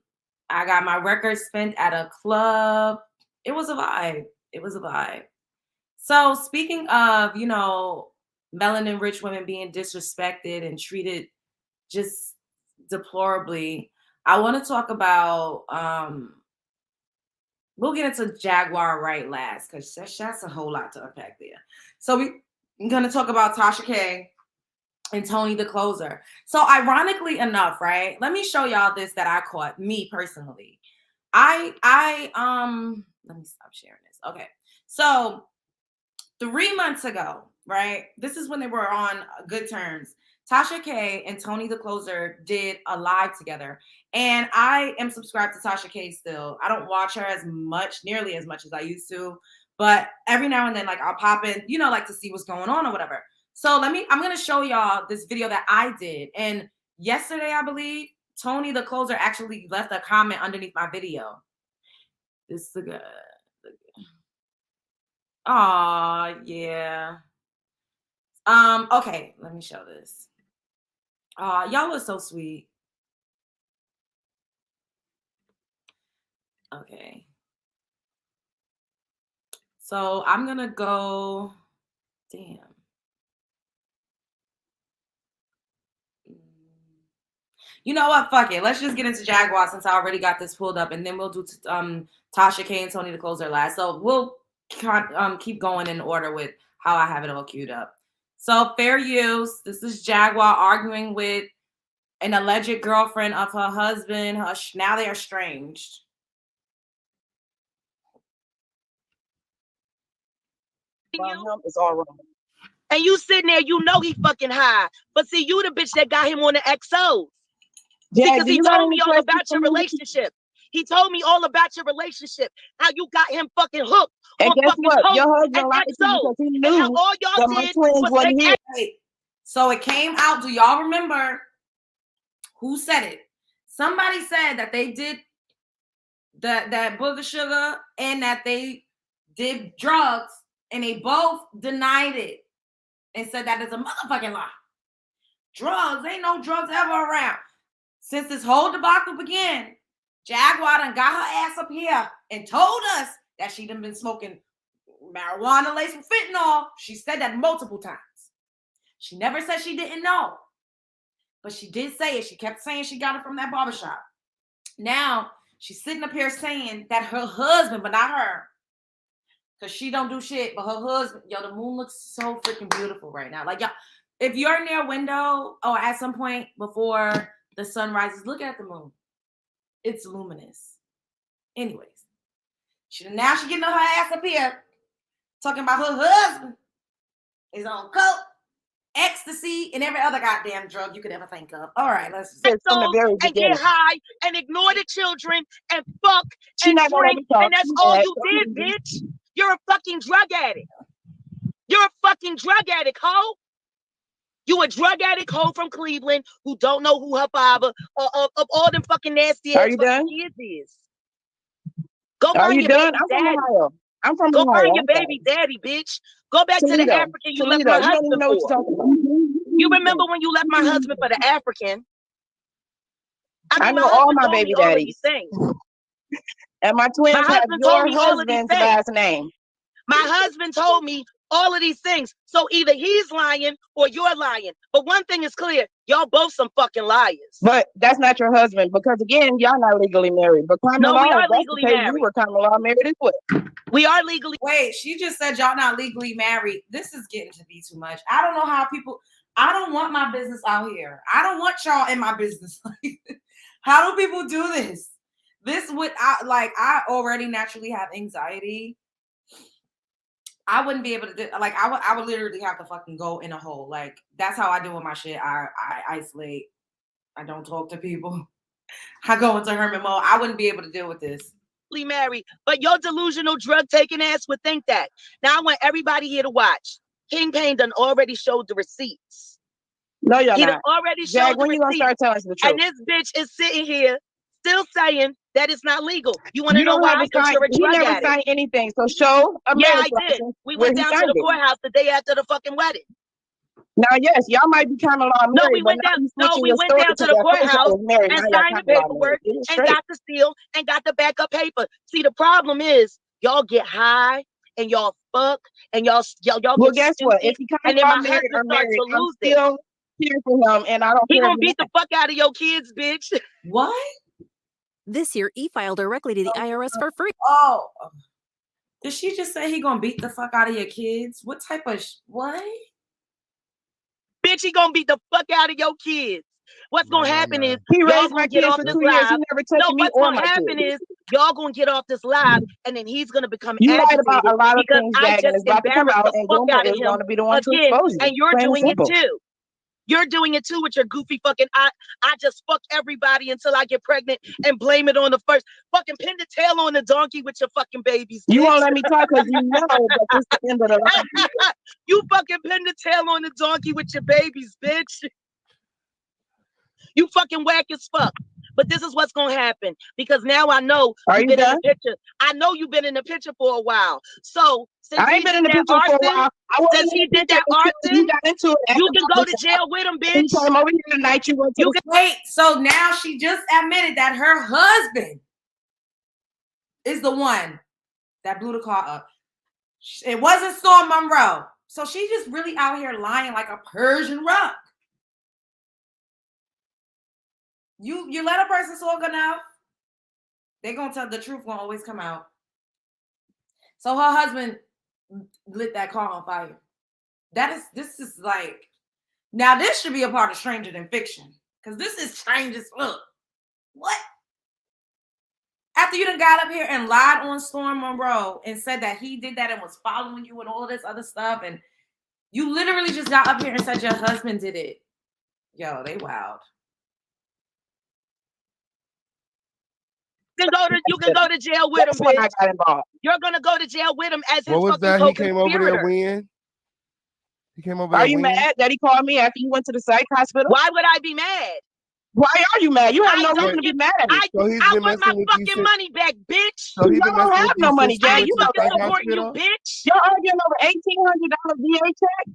got my record spent at a club. It was a vibe. It was a vibe. So speaking of, you know, melanin rich women being disrespected and treated just deplorably, I want to talk about, we'll get into Jaguar Wright last, because that's a whole lot to unpack there. So we're going to talk about Tasha K and Toni the Closer. So ironically enough, right? Let me show y'all this that I caught, me personally. Let me stop sharing this. Okay. So 3 months ago, right? This is when they were on good terms. Tasha K and Toni the Closer did a live together. And I am subscribed to Tasha K still. I don't watch her as much, nearly as much as I used to. But every now and then, like, I'll pop in, you know, like to see what's going on or whatever. So I'm going to show y'all this video that I did. And yesterday, I believe, Toni the Closer actually left a comment underneath my video. This is the good. Oh, yeah. Okay, let me show this. Y'all are so sweet. Okay. So I'm gonna go, damn. You know what? Fuck it. Let's just get into Jaguar since I already got this pulled up, and then we'll do Tasha K and Toni the Closer last. So we'll keep going in order with how I have it all queued up. So fair use. This is Jaguar arguing with an alleged girlfriend of her husband. Now they are estranged. It's all wrong. And you sitting there, you know he fucking high. But see, you the bitch that got him on the XO. Because he told me all about your relationship. He told me all about your relationship. How you got him fucking hooked. And guess what? Your husband lied to you because he knew all y'all my did twins was wasn't here. So it came out. Do y'all remember who said it? Somebody said that they did that booger sugar and that they did drugs, and they both denied it and said that is a motherfucking lie. Drugs, ain't no drugs ever around. Since this whole debacle began, Jaguar done got her ass up here and told us that she done been smoking marijuana laced with fentanyl. She said that multiple times. She never said she didn't know, but she did say it. She kept saying she got it from that barbershop. Now she's sitting up here saying that her husband, but not her, because she don't do shit, but her husband, yo, the moon looks so freaking beautiful right now. Like, y'all, if you're near a window or at some point before the sun rises, look at the moon. It's luminous. Anyways, now she getting her ass up here talking about her husband is on coke, ecstasy, and every other goddamn drug you could ever think of. All right, let's just and get high and ignore the children and fuck and drink, and that's all you did, bitch. You're a fucking drug addict. You're a fucking drug addict, hoe. You a drug addict hoe from Cleveland who don't know who her father of all them fucking nasty ass kids is. Go find your baby daddy. I'm from Go Ohio. find your baby daddy, bitch. Go back to the African you left my husband for. You remember when you left my husband for the African? I know all my baby daddies. And my twins have your husband's last name. My husband told me all of these things. So either he's lying or you're lying. But one thing is clear. Y'all both some fucking liars. But that's not your husband, because again, y'all not legally married. But common law, we are legally married. We were common law married as well. We are legally. Wait, she just said y'all not legally married. This is getting to be too much. I don't know how people. I don't want my business out here. I don't want y'all in my business. How do people do this? This would I already naturally have anxiety. I wouldn't be able to do, like, I would literally have to fucking go in a hole. Like, that's how I do with my shit. I isolate. I don't talk to people. I go into hermit mode. I wouldn't be able to deal with this. Married, but your delusional drug taking ass would think that. Now I want everybody here to watch. King Payne done already showed the receipts. No, y'all he not. Already Jag, showed when the you gonna start telling us the truth? And this bitch is sitting here still saying that it's not legal. You want to know why? Because you're a drug never addict. signed anything. So show a marriage I did. license. We went down to the courthouse the day after the fucking wedding. Now, yes, y'all might be common law married. No, we went down. To the courthouse and signed the paperwork and got the seal and got the backup paper. See, the problem is y'all get high and y'all fuck and y'all well, guess what? If he comes law married or married, I'm still here for him, and I don't care. He gonna beat the fuck out of your kids, bitch. What? This year, e-file directly to the IRS for free. Oh, did she just say he gonna beat the fuck out of your kids? What type of what? Bitch, he gonna beat the fuck out of your kids. What's gonna happen is he y'all raised my gonna get kids off for this 2 years. live. He never touched me what's or gonna my happen kids. is y'all gonna get off this live, and then he's gonna become you agitated lied about a lot of because things, I Jag, and just it's about to come embarrassed out, the and fuck Goomba out of is him going to be the one to again, expose you. and you're Plain and doing it simple. too. You're doing it too with your goofy fucking I just fuck everybody until I get pregnant and blame it on the first. Fucking pin the tail on the donkey with your fucking babies. You bitch. won't let me talk because you know that this is the end of the line. You fucking pin the tail on the donkey with your babies, bitch. You fucking whack as fuck. But this is what's gonna happen because now I know you've been in the picture. I know you've been in the picture for a while. So since I ain't been in the picture for a while. Since he did that arson, he got into it. You can go to jail with him, bitch. He came over here tonight. You went to Wait, so now she just admitted that her husband is the one that blew the car up. It wasn't Storm Monroe. So she just really out here lying like a Persian rug. You let a person talk enough, they're gonna tell the truth gonna always come out. So her husband lit that car on fire. This is like, now this should be a part of Stranger Than Fiction. Because this is strange as fuck. What? After you done got up here and lied on Storm Monroe and said that he did that and was following you and all this other stuff, and you literally just got up here and said your husband did it. Yo, they wild. You can go to jail with him, bitch. I got involved. You're gonna go to jail with him as his what was fucking that? He came over there co-conspirator. when? He came over Are there you when? mad that he called me after you went to the psych hospital? Why would I be mad? Why are you mad? You have I no don't reason to be give- mad at me. So he's I been want my messing with you fucking since. money back, bitch. So he's You been don't messing have with no you money, since Jay. I you ain't went to the fucking psych supporting you, hospital. bitch. You're arguing over $1,800 VA check.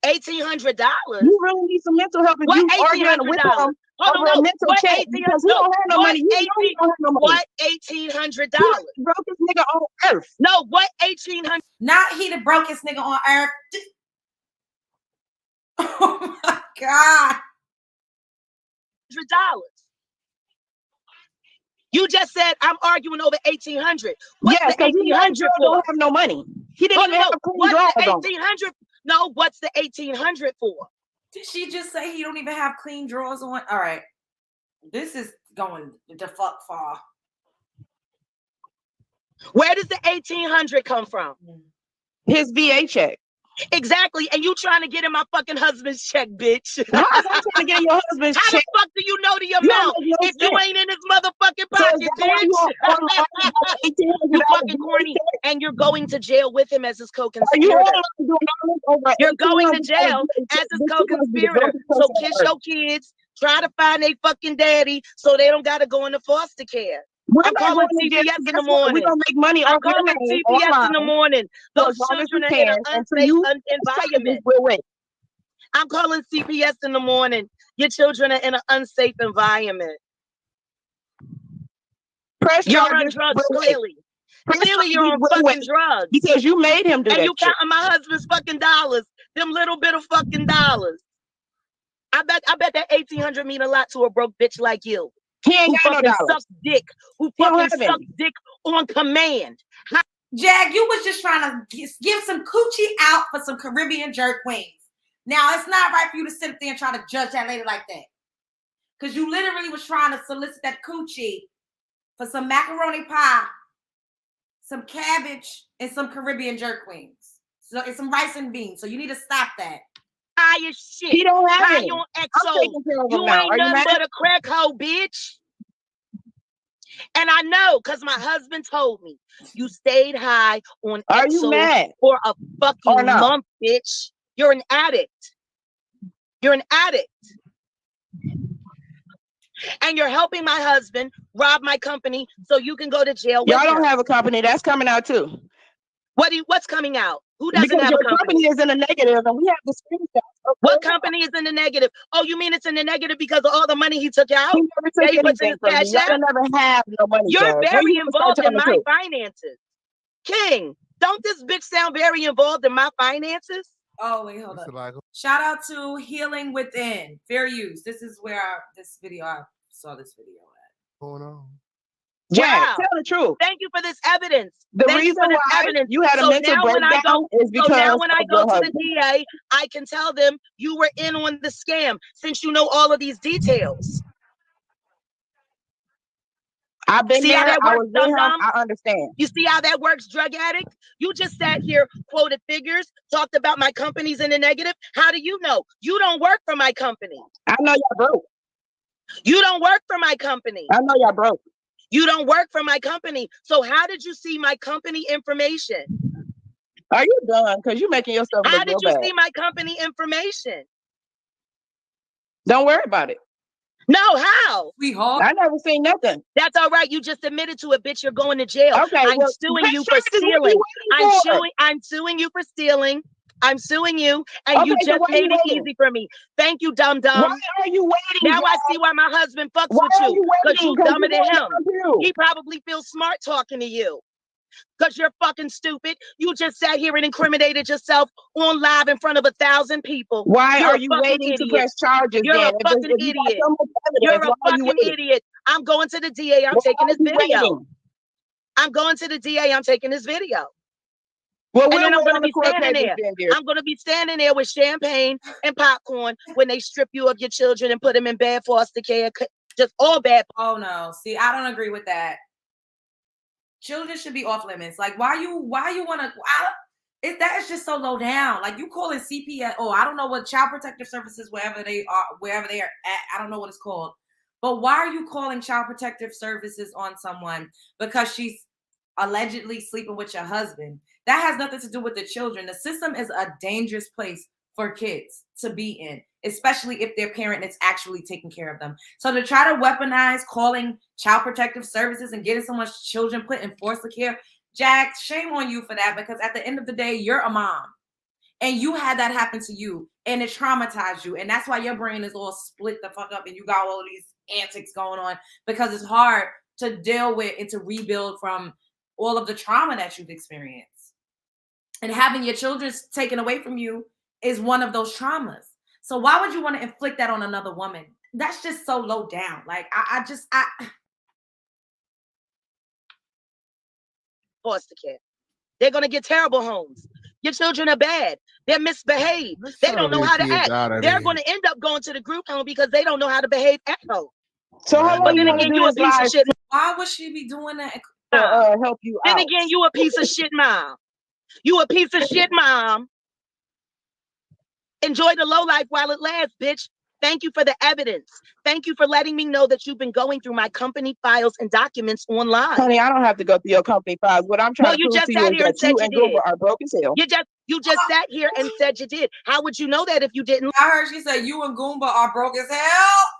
$1,800. You really need some mental help if What you arguing with $1,800? him Hold over on, a no. mental What check 1,800? because he don't have no What money. You know he 18? don't have no money. What $1,800? He the brokest nigga on earth. No, what 1,800? Not he the brokest nigga on earth. Oh my God. You just said I'm arguing over 1,800. What's Yes, the because you know 1,800 for? don't have no money. He didn't Hold even on, have no. clean What's drawers the on. 1,800? No, what's the 1,800 for? Did she just say he don't even have clean drawers on? All right. This is going the fuck far. Where does the 1,800 come from? His VA check. Exactly. And you trying to get in my fucking husband's check, bitch. How am I trying to get in your husband's How check? the fuck do you know the You amount don't make no if you sense. ain't in his motherfucking So pocket, is that why you bitch? You fucking corny, and you're going to jail with him as his co-conspirator. You're going to jail as his co-conspirator. So kiss your kids, try to find a fucking daddy so they don't gotta go into foster care. I'm calling CPS in the morning. We don't make money I'm off your calling name CPS in the online. morning. So Those as long as children we are in an can, until unsafe you environment. we'll wait. I'm calling CPS in the morning. Your children are in an unsafe environment. Press You're on charges, drugs, we'll wait. clearly. Press Clearly, you're on charges, we'll fucking wait. drugs. Because you made him do And that you shit. counting my husband's fucking dollars. Them little bit of fucking dollars. I bet that 1,800 mean a lot to a broke bitch like you. He ain't who got no fucking dollars. sucks dick. Who He don't fucking have any. sucks dick on command. Jag, you was just trying to give some coochie out for some Caribbean jerk wings. Now, it's not right for you to sit there and try to judge that lady like that. Because you literally was trying to solicit that coochie for some macaroni pie, some cabbage, and some Caribbean jerk wings. So it's some rice and beans. So you need to stop that. High as shit. He don't have High any. on I'm XO. taking care of him You now. ain't Are you nothing mad? but a crack hoe, bitch. And I know, because my husband told me, you stayed high on Are you XO mad? for a fucking Or no? month, bitch. You're an addict. You're an addict. And you're helping my husband rob my company so you can go to jail with Y'all don't him. have a company. That's coming out too. What's coming out? Who doesn't Because have your a company? company is in the negative and we have the screenshots. What company is in the negative? Oh, you mean it's in the negative because of all the money he took out? He never That took he puts in anything his from me. cash Y'all app? never have no money. You're Judge. When very you gonna start involved in telling the my truth? finances. King, don't this bitch sound very involved in my finances? Oh, wait, hold up. Shout out to Healing Within. Fair use. This is where I saw this video at. Going on. Jack, Wow. tell the truth. Thank you for this evidence. The Thank you reason for this why evidence. you had a So mental now when I breakdown go, is because so now when I of go your to the husband. DA, I can tell them you were in on the scam since you know all of these details. I've been See how there. that I works, was with him. dum-dum? I understand. You see how that works, drug addict? You just sat here, quoted figures, talked about my companies in the negative. How do you know? You don't work for my company. I know y'all broke. You don't work for my company. I know y'all broke. You don't work for my company. So how did you see my company information? Are you done? Because you're making yourself How look did real you bad. see my company information? Don't worry about it. No, how? I never seen nothing. That's all right. You just admitted to it, bitch. You're going to jail. Okay, I'm well, suing press you for charges. What are you stealing. waiting for? I'm suing you for stealing. I'm suing you, and you Okay, so just why made you it waiting? easy for me. Thank you, dum dum. Why are you waiting? Now I Jack? see why my husband fucks Why with are you, you because waiting? you 'Cause dumber you than want him. him to. He probably feels smart talking to you. Because you're fucking stupid. You just sat here and incriminated yourself on live in front of 1,000 people. Why You're are a you fucking waiting to idiot. press charges You're then? a fucking If you got idiot. so much evidence, You're a why are you fucking waiting? idiot. I'm going to the DA. I'm Why taking are this you video. waiting? I'm going to the DA. I'm taking this video. Well, And we'll then I'm wait going to on the be court standing papers there. then, dear. I'm going to be standing there with champagne and popcorn when they strip you of your children and put them in bad foster care. Just all bad. Oh no. See, I don't agree with that. Children should be off limits. Like, why you want to? That is just so low down. Like, you calling CPS? Oh, I don't know what Child Protective Services, wherever they are at. I don't know what it's called. But why are you calling Child Protective Services on someone because she's allegedly sleeping with your husband? That has nothing to do with the children. The system is a dangerous place for kids to be in. especially if their parent is actually taking care of them. So to try to weaponize calling child protective services and getting someone's children put in foster care, Jack, shame on you for that, because at the end of the day, you're a mom. And you had that happen to you, and it traumatized you. And that's why your brain is all split the fuck up, and you got all of these antics going on, because it's hard to deal with and to rebuild from all of the trauma that you've experienced. And having your children taken away from you is one of those traumas. So why would you want to inflict that on another woman? That's just so low down. Like, I foster care. They're going to get terrible homes. Your children are bad. They're misbehaved. They don't know how to act. They're going to end up going to the group home because they don't know how to behave at home. So how long you again, you a piece of shit. Why would she be doing that? Help you out. Then again, you a piece of shit mom. You a piece of shit mom. Enjoy the low life while it lasts, bitch. Thank you for the evidence. Thank you for letting me know that you've been going through my company files and documents online. Honey, I don't have to go through your company files. What I'm trying to prove to you is that you and Goomba are broke as hell. You just sat here and said you did. How would you know that if you didn't? I heard she said you and Goomba are broke as hell.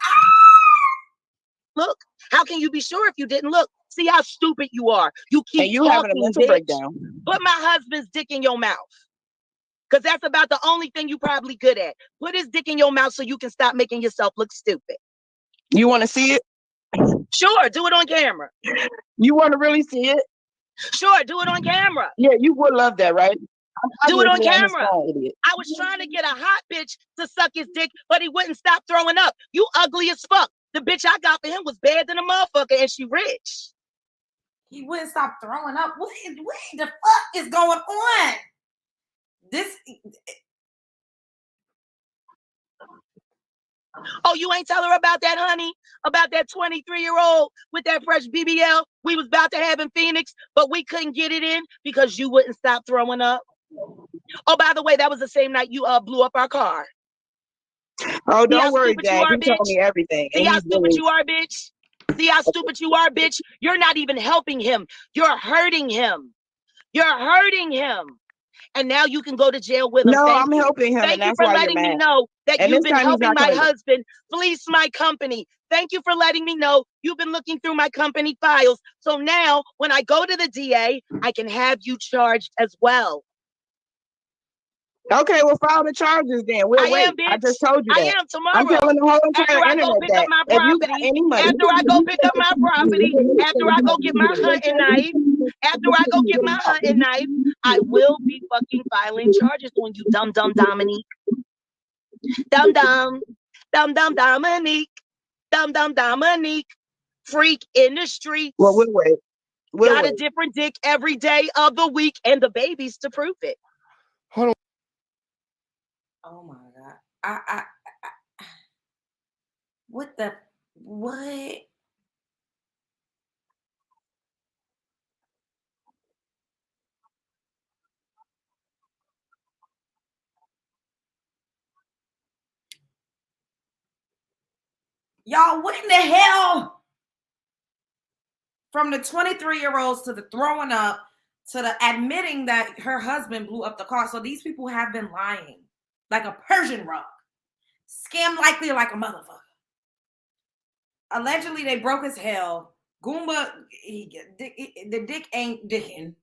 Look, how can you be sure if you didn't look? See how stupid you are. You keep and you having a mental breakdown. Put my husband's dick in your mouth. Because that's about the only thing you probably good at. Put his dick in your mouth so you can stop making yourself look stupid. You want to see it? Sure, do it on camera. You want to really see it? Sure, do it on camera. Yeah, you would love that, right? Do it on camera. I was trying to get a hot bitch to suck his dick, but he wouldn't stop throwing up. You ugly as fuck. The bitch I got for him was bad than a motherfucker, and she rich. He wouldn't stop throwing up. What the fuck is going on? Oh, you ain't tell her about that, honey? About that 23-year-old with that fresh BBL we was about to have in Phoenix, but we couldn't get it in because you wouldn't stop throwing up? Oh, by the way, that was the same night you blew up our car. Oh, don't worry, Dad. You told me everything. See how stupid you are, bitch? See how stupid you are, bitch? You're not even helping him. You're hurting him. You're hurting him. And now you can go to jail with him. No, I'm helping him. Thank you for letting me know that you've been helping my husband fleece my company. Thank you for letting me know you've been looking through my company files. So now when I go to the DA, I can have you charged as well. Okay, well, file the charges then. We'll wait. I just told you that. I am tomorrow. I'm telling the whole entire internet that if you got any money. After I go pick up my property, after I go get my hunting knife, I will be fucking filing charges on you, dumb Dominique. Dumb Dominique. Dumb Dominique. Freak in the streets. Well, we'll wait. Got a different dick every day of the week and the babies to prove it. Hold on. Oh my God. What? Y'all, what in the hell? From the 23-year-olds to the throwing up to the admitting that her husband blew up the car. So these people have been lying like a Persian rug. Scam likely like a motherfucker. Allegedly, they broke as hell. Goomba, the dick ain't dicking.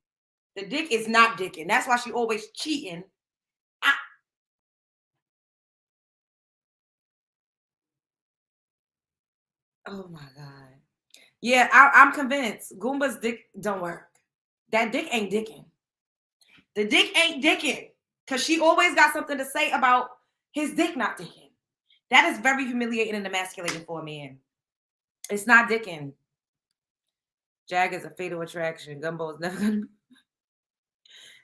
The dick is not dicking. That's why she always cheating. Oh my God. Yeah, I'm convinced Goomba's dick don't work. That dick ain't dicking. The dick ain't dicking. Because she always got something to say about his dick not dicking. That is very humiliating and emasculating for a man. It's not dicking. Jag is a fatal attraction. Gumbo is never gonna.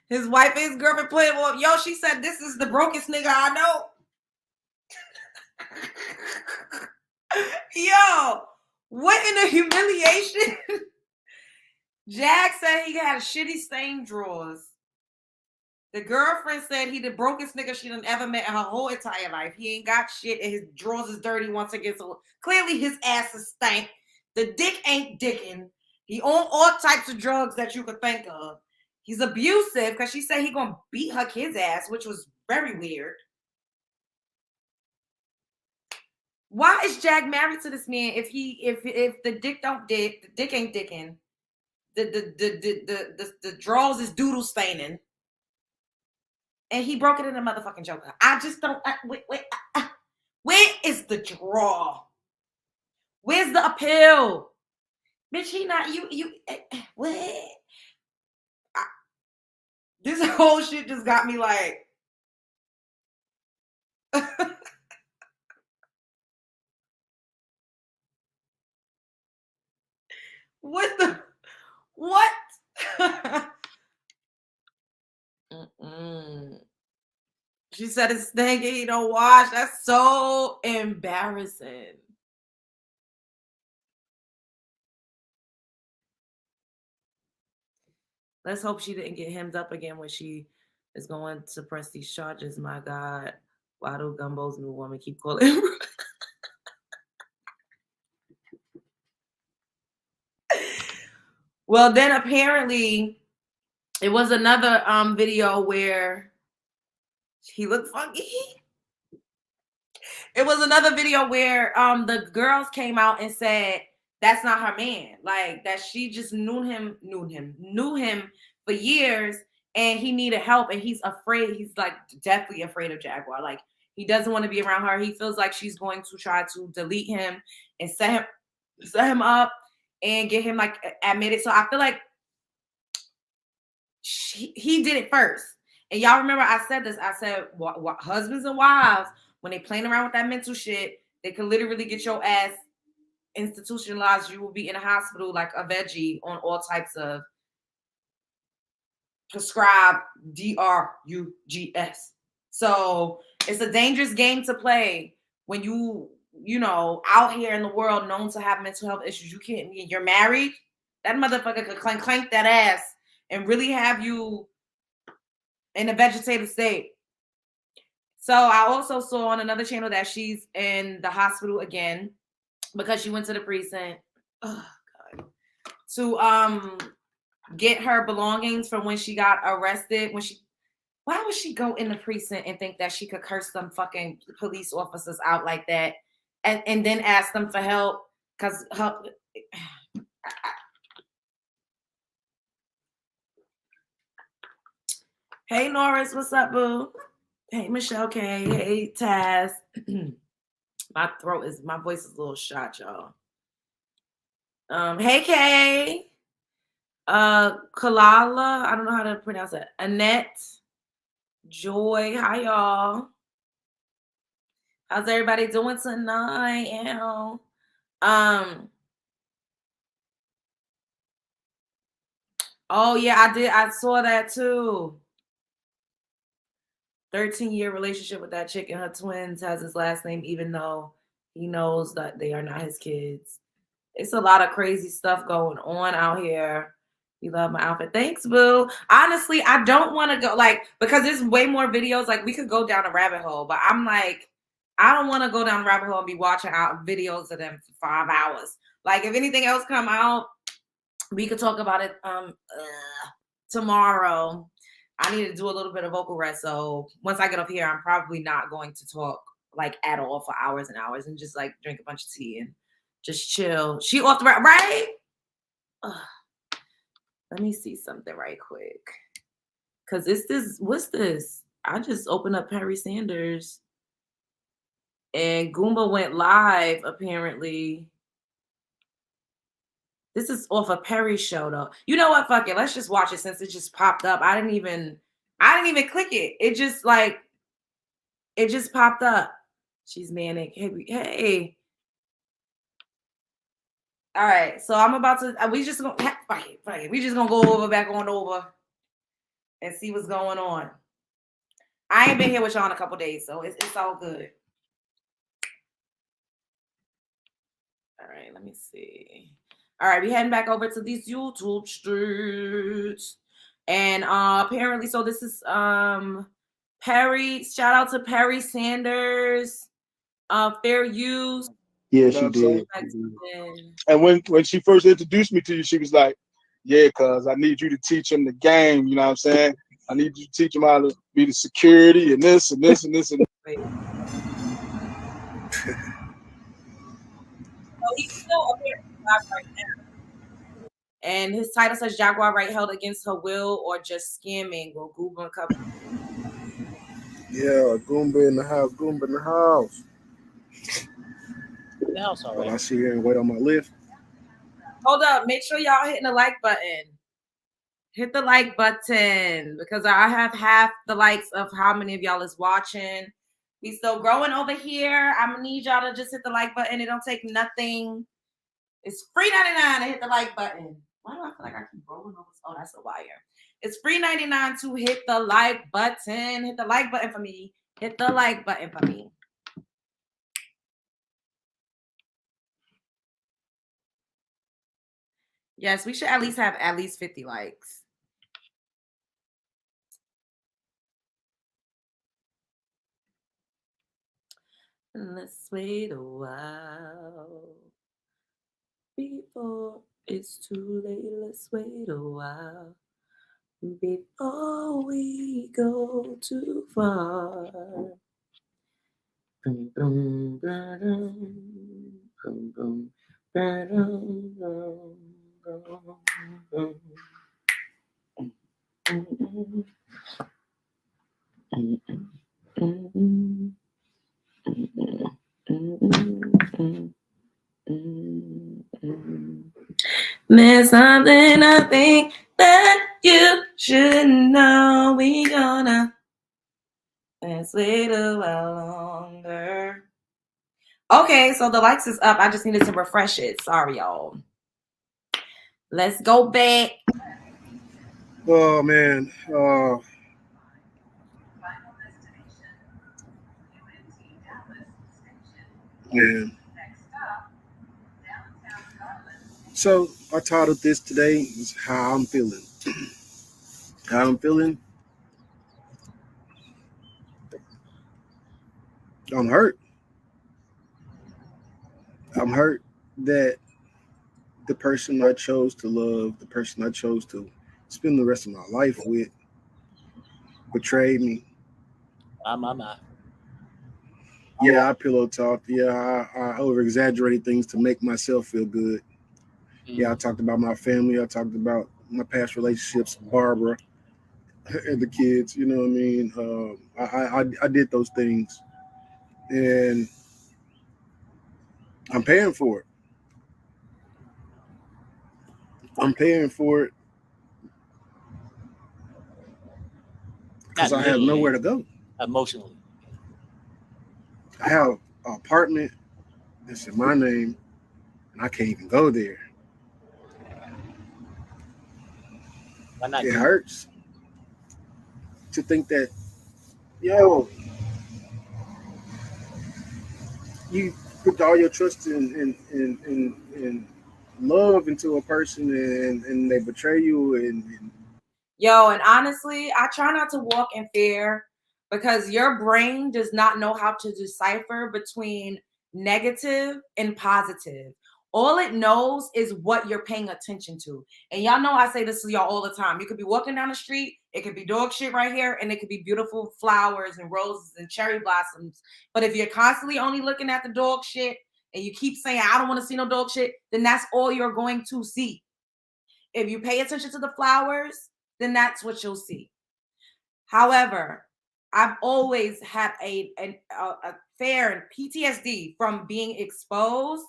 His wife and his girlfriend put him up. Yo, she said this is the brokest nigga I know. Yo, what in the humiliation? Jag said he had a shitty stained drawers. The girlfriend said he the brokest nigga she done ever met in her whole entire life. He ain't got shit and his drawers is dirty once again. So clearly his ass is stank. The dick ain't dicking. He on all types of drugs that you could think of. He's abusive because she said he gonna beat her kid's ass, which was very weird. Why is Jag married to this man if the dick ain't dicking, the drawers is doodle staining, and he broke it in a motherfucking Joker? I just don't. Where is the draw? Where's the appeal? Bitch, he not you. What? This whole shit just got me like. What the? What? She said it's stinky, he don't wash. That's so embarrassing. Let's hope she didn't get hemmed up again when she is going to press these charges. My God. Why do Gumbo's new woman keep calling him? Well, then apparently it was another video where he looked funky. It was another video where the girls came out and said that's not her man. Like that she just knew him for years and he needed help and he's afraid. He's like deathly afraid of Jaguar. Like he doesn't want to be around her. He feels like she's going to try to delete him and set him up and get him like admitted. So I feel like he did it first. And y'all remember I said this. I said husbands and wives, when they playing around with that mental shit, they could literally get your ass institutionalized. You will be in a hospital like a veggie on all types of prescribed drugs. So it's a dangerous game to play when you know out here in the world known to have mental health issues. You're married. That motherfucker could clank that ass and really have you in a vegetative state. So I also saw on another channel that she's in the hospital again because she went to the precinct to get her belongings from when she got arrested. Why would she go in the precinct and think that she could curse some fucking police officers out like that and then ask them for help? Because hey Norris, what's up, boo? Hey Michelle K. Hey Taz. My voice is a little shot, y'all. Hey Kay. Kalala, I don't know how to pronounce it. Annette. Joy, hi y'all. How's everybody doing tonight? Oh yeah, I saw that too. 13-year relationship with that chick and her twins, has his last name, even though he knows that they are not his kids. It's a lot of crazy stuff going on out here. You love my outfit. Thanks, boo. Honestly, I don't want to go because there's way more videos. Like we could go down a rabbit hole, but I'm like, I don't want to go down a rabbit hole and be watching out videos of them for 5 hours. Like if anything else come out, we could talk about it tomorrow. I need to do a little bit of vocal rest. So once I get up here, I'm probably not going to talk like at all for hours and hours and just like drink a bunch of tea and just chill. She off the right? Let me see something right quick. Cause what's this? I just opened up Perry Sanders and Goomba went live apparently. This is off a Perry show though. You know what? Fuck it. Let's just watch it since it just popped up. I didn't even click it. It just popped up. She's manic. Hey. All right. So I'm about to, we just gonna fuck it. We just gonna go back over and see what's going on. I ain't been here with y'all in a couple days, so it's all good. All right, let me see. All right, we heading back over to these YouTube streets. And apparently, so this is Perry. Shout out to Perry Sanders. Fair use. Yeah, she did. And when she first introduced me to you, she was like, yeah, cuz I need you to teach him the game. You know what I'm saying? I need you to teach him how to be the security and this and this and this and he's still appearing live right now. And his title says Jaguar Wright held against her will or just scamming or Goomba cover. Yeah, Goomba in the house. Goomba in the house. The house, all right. I sit here and wait on my lift. Hold up. Make sure y'all hitting the like button. Hit the like button because I have half the likes of how many of y'all is watching. We still growing over here. I'm gonna need y'all to just hit the like button. It don't take nothing. It's free $99 to hit the like button. Why do I feel like I keep rolling over? Oh, that's a wire. It's free $99 to hit the like button. Hit the like button for me. Hit the like button for me. Yes, we should at least have at least 50 likes. Let's wait a while before it's too late. Let's wait a while before we go too far. Boom, boom, ba-dum, boom, boom, ba-dum, boom, boom, boom. There's something I think that you should know. We gonna let's wait a while longer. Okay, so the likes is up. I just needed to refresh it. Sorry, y'all. Let's go back. Oh man. Man. So I titled this today is How I'm Feeling. How I'm feeling. I'm hurt. I'm hurt that the person I chose to love, the person I chose to spend the rest of my life with, betrayed me. My. Yeah, I pillow talked. Yeah, I over exaggerated things to make myself feel good. Yeah, I talked about my family. I talked about my past relationships, Barbara, and the kids. You know what I mean? I did those things, and I'm paying for it. I'm paying for it because I have nowhere to go. Emotionally. I have an apartment that's in my name, and I can't even go there. Why not? It hurts to think that, yo, you put all your trust in love into a person, and they betray you. And Yo, and honestly, I try not to walk in fear because your brain does not know how to decipher between negative and positive. All it knows is what you're paying attention to. And y'all know I say this to y'all all the time. You could be walking down the street, it could be dog shit right here, and it could be beautiful flowers and roses and cherry blossoms. But if you're constantly only looking at the dog shit and you keep saying, I don't want to see no dog shit, then that's all you're going to see. If you pay attention to the flowers, then that's what you'll see. However, I've always had a fear and PTSD from being exposed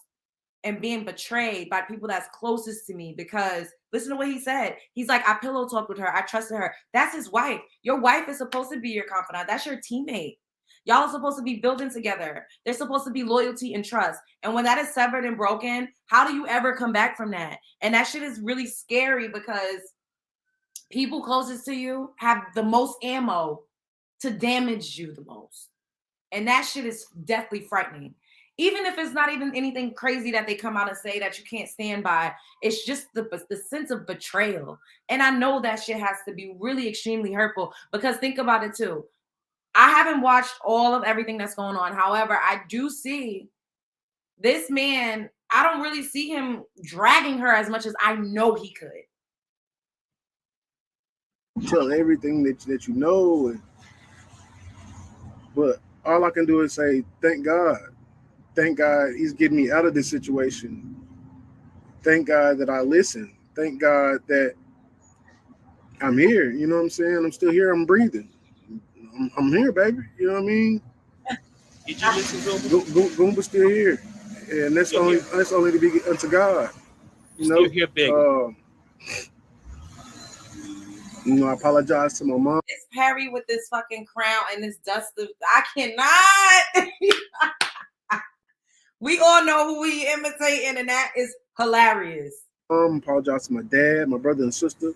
and being betrayed by people that's closest to me because listen to what he said. He's like, I pillow talked with her. I trusted her. That's his wife. Your wife is supposed to be your confidant. That's your teammate. Y'all are supposed to be building together. There's supposed to be loyalty and trust. And when that is severed and broken, how do you ever come back from that? And that shit is really scary because people closest to you have the most ammo to damage you the most. And that shit is deathly frightening. Even if it's not even anything crazy that they come out and say that you can't stand by, it's just the sense of betrayal. And I know that shit has to be really extremely hurtful because think about it too. I haven't watched all of everything that's going on. However, I do see this man, I don't really see him dragging her as much as I know he could. tell everything that you know, but all I can do is say, thank God. Thank God he's getting me out of this situation. Thank God that I listen. Thank God that I'm here. You know what I'm saying? I'm still here. I'm breathing. I'm here, baby. You know what I mean? Did you listen, Goomba? Goomba's still here, and that's Still only here. that's only to be unto God. You Still know. here, big. I apologize to my mom. It's Perry with this fucking crown and this dust of, I cannot. We all know who we imitating, and that is hilarious. Apologize to my dad, my brother and sister.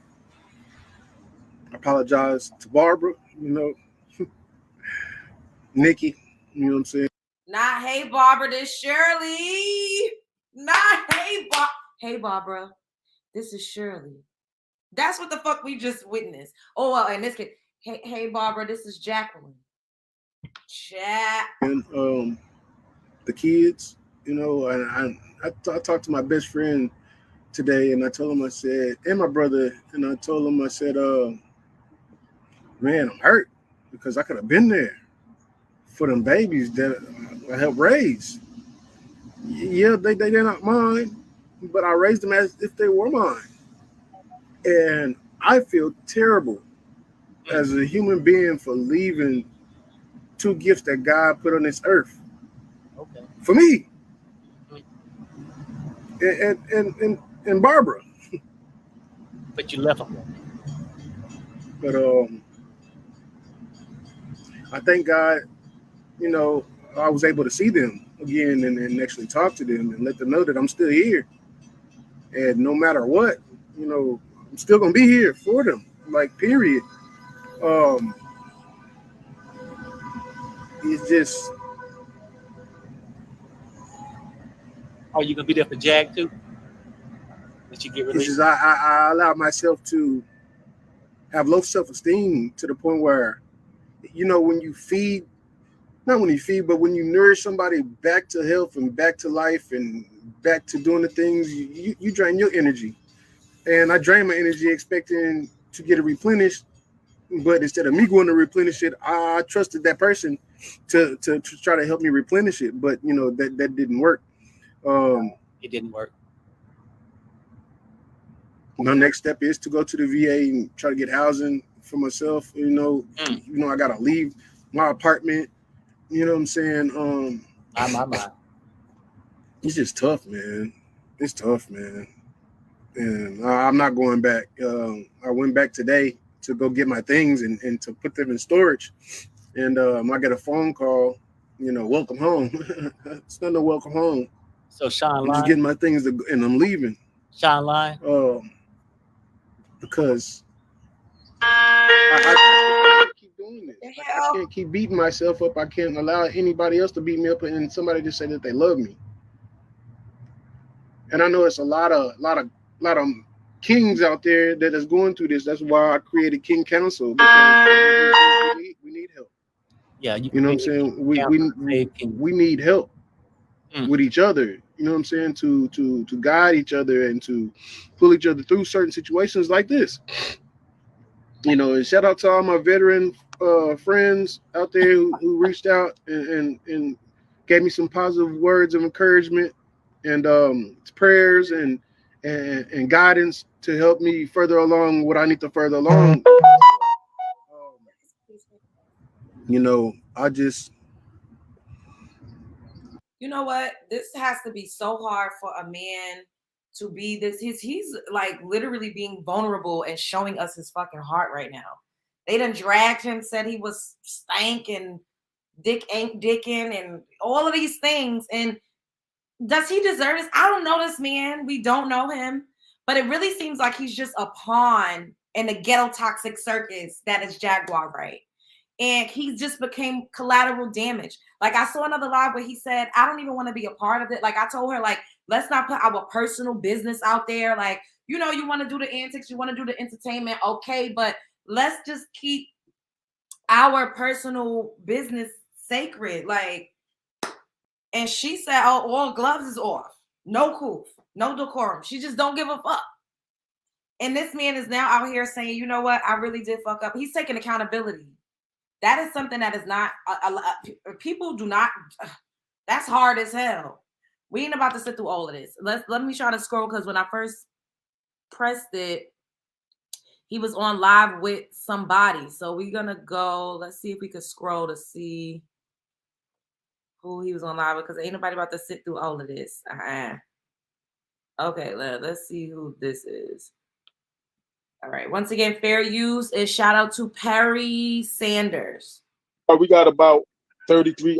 I apologize to Barbara, Nikki, you know what I'm saying? Not hey Barbara, this Shirley. Not hey Barbara, this is Shirley. That's what the fuck we just witnessed. Oh well, in this case, hey Barbara, this is Jacqueline. And the kids, and I talked to my best friend today, and I told him, I said, and my brother, and I told him, I said, man, I'm hurt because I could have been there for them babies that I helped raise. Yeah, they're not mine, but I raised them as if they were mine. And I feel terrible as a human being for leaving two gifts that God put on this earth. Okay. For me. And Barbara. But you left them. But I thank God, I was able to see them again and actually talk to them and let them know that I'm still here. And no matter what, I'm still gonna be here for them. Like, period. It's just. Are you gonna be there for Jag too? Did you get released? It's just I allow myself to have low self-esteem to the point where, when you feed, not when you feed, but when you nourish somebody back to health and back to life and back to doing the things, you drain your energy. And I drain my energy expecting to get it replenished. But instead of me going to replenish it, I trusted that person to try to help me replenish it. But, that didn't work. It didn't work. My next step is to go to the VA and try to get housing for myself. I got to leave my apartment. You know what I'm saying? My. It's just tough, man. It's tough, man. And I'm not going back. I went back today to go get my things and to put them in storage. And I get a phone call, welcome home. It's not no welcome home. So Sean I'm just getting my things and I'm leaving. Sean lying? Because I can't keep doing this. I can't keep beating myself up. I can't allow anybody else to beat me up and somebody to say that they love me. And I know it's a lot of kings out there that is going through this. That's why I created King Council. We need help. Yeah, you know what I'm saying. We need help with each other. You know what I'm saying, to guide each other and to pull each other through certain situations like this. And shout out to all my veteran friends out there who reached out and gave me some positive words of encouragement and prayers and guidance to help me further along what I need to further along. I just. You know what? This has to be so hard for a man to be this. He's like literally being vulnerable and showing us his fucking heart right now. They done dragged him, said he was stank and dick ain't dicking and all of these things. And does he deserve this? I don't know this man. We don't know him. But it really seems like he's just a pawn in the ghetto toxic circus that is Jaguar Wright. And he just became collateral damage. Like, I saw another live where he said, I don't even want to be a part of it. Like, I told her, like, let's not put our personal business out there. Like, you want to do the antics, you want to do the entertainment, okay, but let's just keep our personal business sacred. Like, and she said, oh, all gloves is off. No coof, no decorum. She just don't give a fuck. And this man is now out here saying, you know what? I really did fuck up. He's taking accountability. That is something that is not people do not. That's hard as hell. We ain't about to sit through all of this. Let me try to scroll, because when I first pressed it, he was on live with somebody. So we're gonna go. Let's see if we could scroll to see who he was on live with, because ain't nobody about to sit through all of this. Okay, let's see who this is. All right. Once again, fair use is shout out to Perry Sanders. We got about 33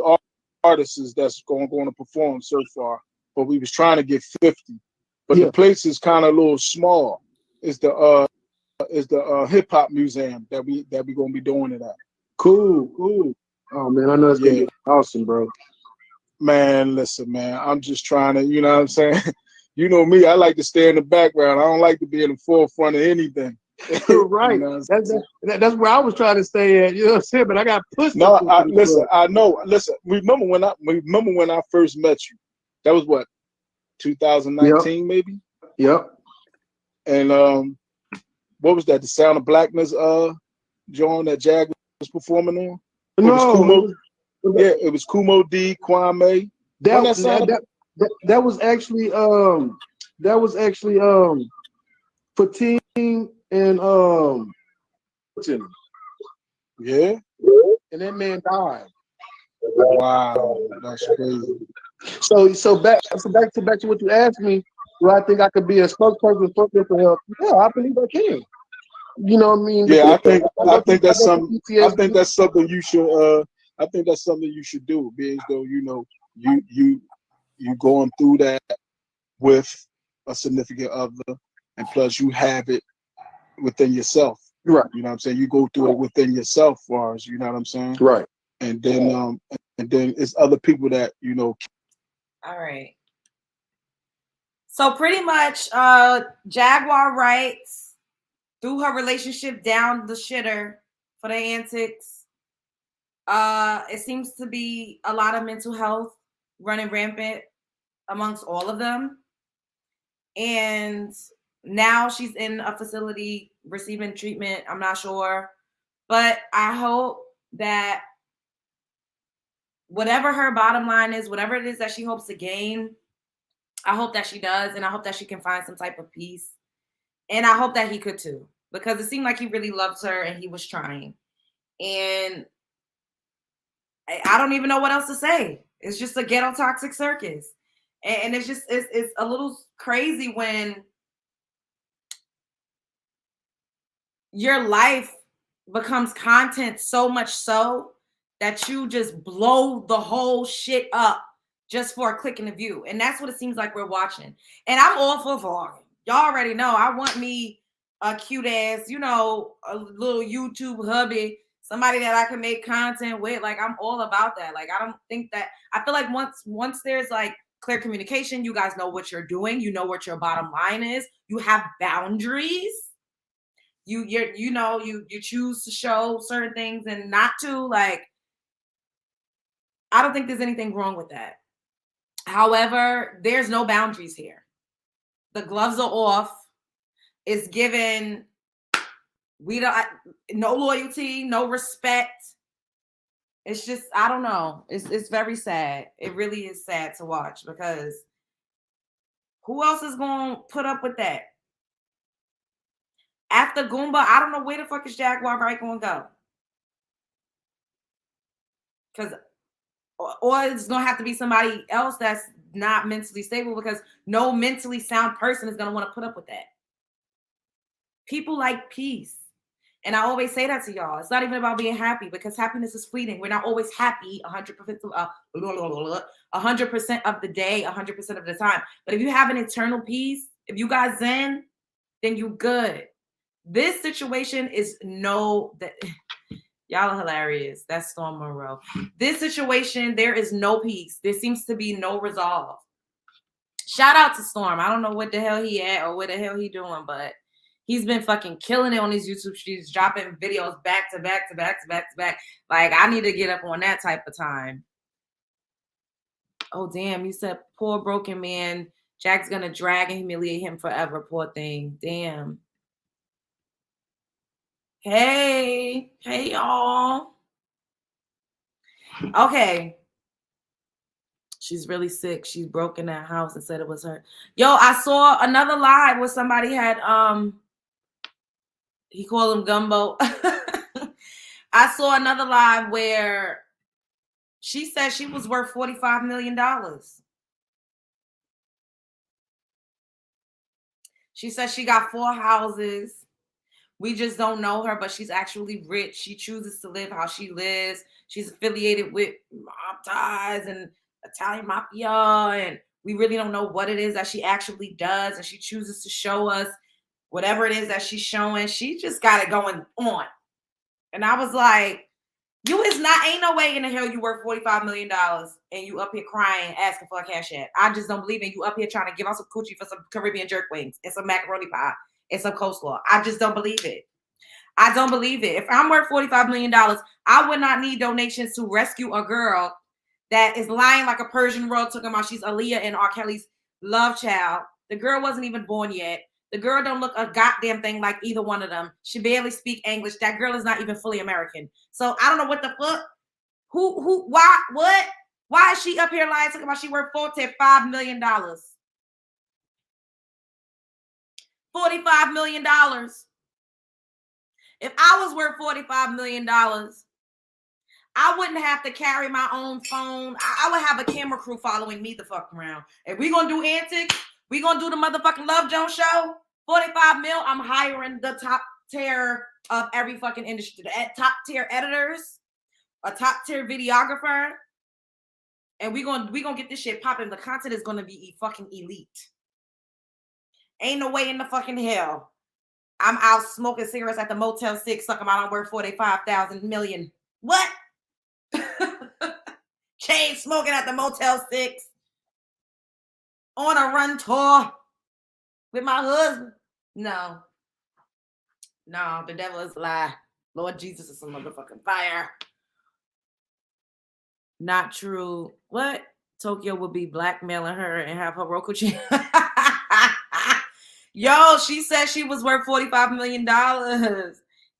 artists that's going to perform so far, but we was trying to get 50. But the place is kind of a little small. It's the hip hop museum that we gonna be doing it at. Cool. Oh man, I know it's gonna be awesome, bro. Man, listen, man. I'm just trying to, you know what I'm saying? You know me, I like to stay in the background. I don't like to be in the forefront of anything. Right. You know that's where I was trying to stay at. You know what I'm saying? But I got pushed. No, I know. Listen, remember when I first met you? That was what, 2019, maybe? Yep. And what was that? The Sound of Blackness John that Jag was performing on? No. It was Kumo D, Kwame. That was actually Fatim and yeah. And that man died. Wow, that's crazy. So back to what you asked me. Do I think I could be a spokesperson for help? Yeah, I believe I can. You know what I mean? Yeah, I think that's something you should I think that's something you should do, because though you going through that with a significant other, and plus you have it within yourself. Right. You know what I'm saying? You go through it within yourself, far as you know what I'm saying? Right. And then it's other people that, All right. So pretty much Jaguar Wright threw her relationship down the shitter for the antics. It seems to be a lot of mental health running rampant amongst all of them. And now she's in a facility receiving treatment. I'm not sure. But I hope that whatever her bottom line is, whatever it is that she hopes to gain, I hope that she does. And I hope that she can find some type of peace. And I hope that he could too, because it seemed like he really loves her and he was trying. And I don't even know what else to say. It's just a ghetto toxic circus. And it's just, it's a little crazy when your life becomes content so much so that you just blow the whole shit up just for a click and a view. And that's what it seems like we're watching. And I'm all for vlogging. Y'all already know I want me a cute ass, a little YouTube hubby, somebody that I can make content with. Like, I'm all about that. Like, I don't think that, I feel like once there's like clear communication, you guys know what you're doing, you know what your bottom line is, you have boundaries. You choose to show certain things and not to. Like, I don't think there's anything wrong with that. However, there's no boundaries here. The gloves are off. It's given. No loyalty, no respect. It's just, I don't know. It's very sad. It really is sad to watch, because who else is going to put up with that? After Goomba, I don't know where the fuck is Jaguar Wright going to go. Because, or it's going to have to be somebody else that's not mentally stable, because no mentally sound person is going to want to put up with that. People like peace. And I always say that to y'all. It's not even about being happy, because happiness is fleeting. We're not always happy 100% of the day, 100% of the time. But if you have an internal peace, if you got Zen, then you good. This situation is y'all are hilarious. That's Storm Monroe. This situation, there is no peace. There seems to be no resolve. Shout out to Storm. I don't know what the hell he at or what the hell he doing, but he's been fucking killing it on these YouTube streams, dropping videos back to back to back to back to back. Like, I need to get up on that type of time. Oh, damn. You said poor broken man. Jack's going to drag and humiliate him forever. Poor thing. Damn. Hey, y'all. Okay. She's really sick. She's broke in that house and said it was her. Yo, I saw another live where somebody had he called him Gumbo. I saw another live where she said she was worth $45 million. She said she got 4 houses. We just don't know her, but she's actually rich. She chooses to live how she lives. She's affiliated with mob ties and Italian mafia, and we really don't know what it is that she actually does, and she chooses to show us whatever it is that she's showing. She just got it going on. And I was like, you is not, ain't no way in the hell you worth $45 million and you up here crying, asking for a cash app. I just don't believe it. You up here trying to give out some coochie for some Caribbean jerk wings and some macaroni pie and some coleslaw. I just don't believe it. I don't believe it. If I'm worth $45 million, I would not need donations to rescue a girl that is lying like a Persian rug, talking about she's Aaliyah and R. Kelly's love child. The girl wasn't even born yet. The girl don't look a goddamn thing like either one of them. She barely speak English. That girl is not even fully American. So I don't know what the fuck. Why, what? Why is she up here lying, talking about she worth $45 million? $45 million. If I was worth $45 million, I wouldn't have to carry my own phone. I would have a camera crew following me the fuck around. If we gonna do antics, we gonna do the motherfucking Love Jones show. 45 mil, I'm hiring the top tier of every fucking industry. The top tier editors, a top tier videographer, and we gonna get this shit popping. The content is gonna be fucking elite. Ain't no way in the fucking hell I'm out smoking cigarettes at the Motel 6, sucking my own worth 45,000 million. What? Chain smoking at the Motel 6 on a run tour with my husband. No, the devil is a lie. Lord Jesus is some motherfucking fire. Not true. What? Tokyo would be blackmailing her and have her Roku channel. Yo, she said she was worth $45 million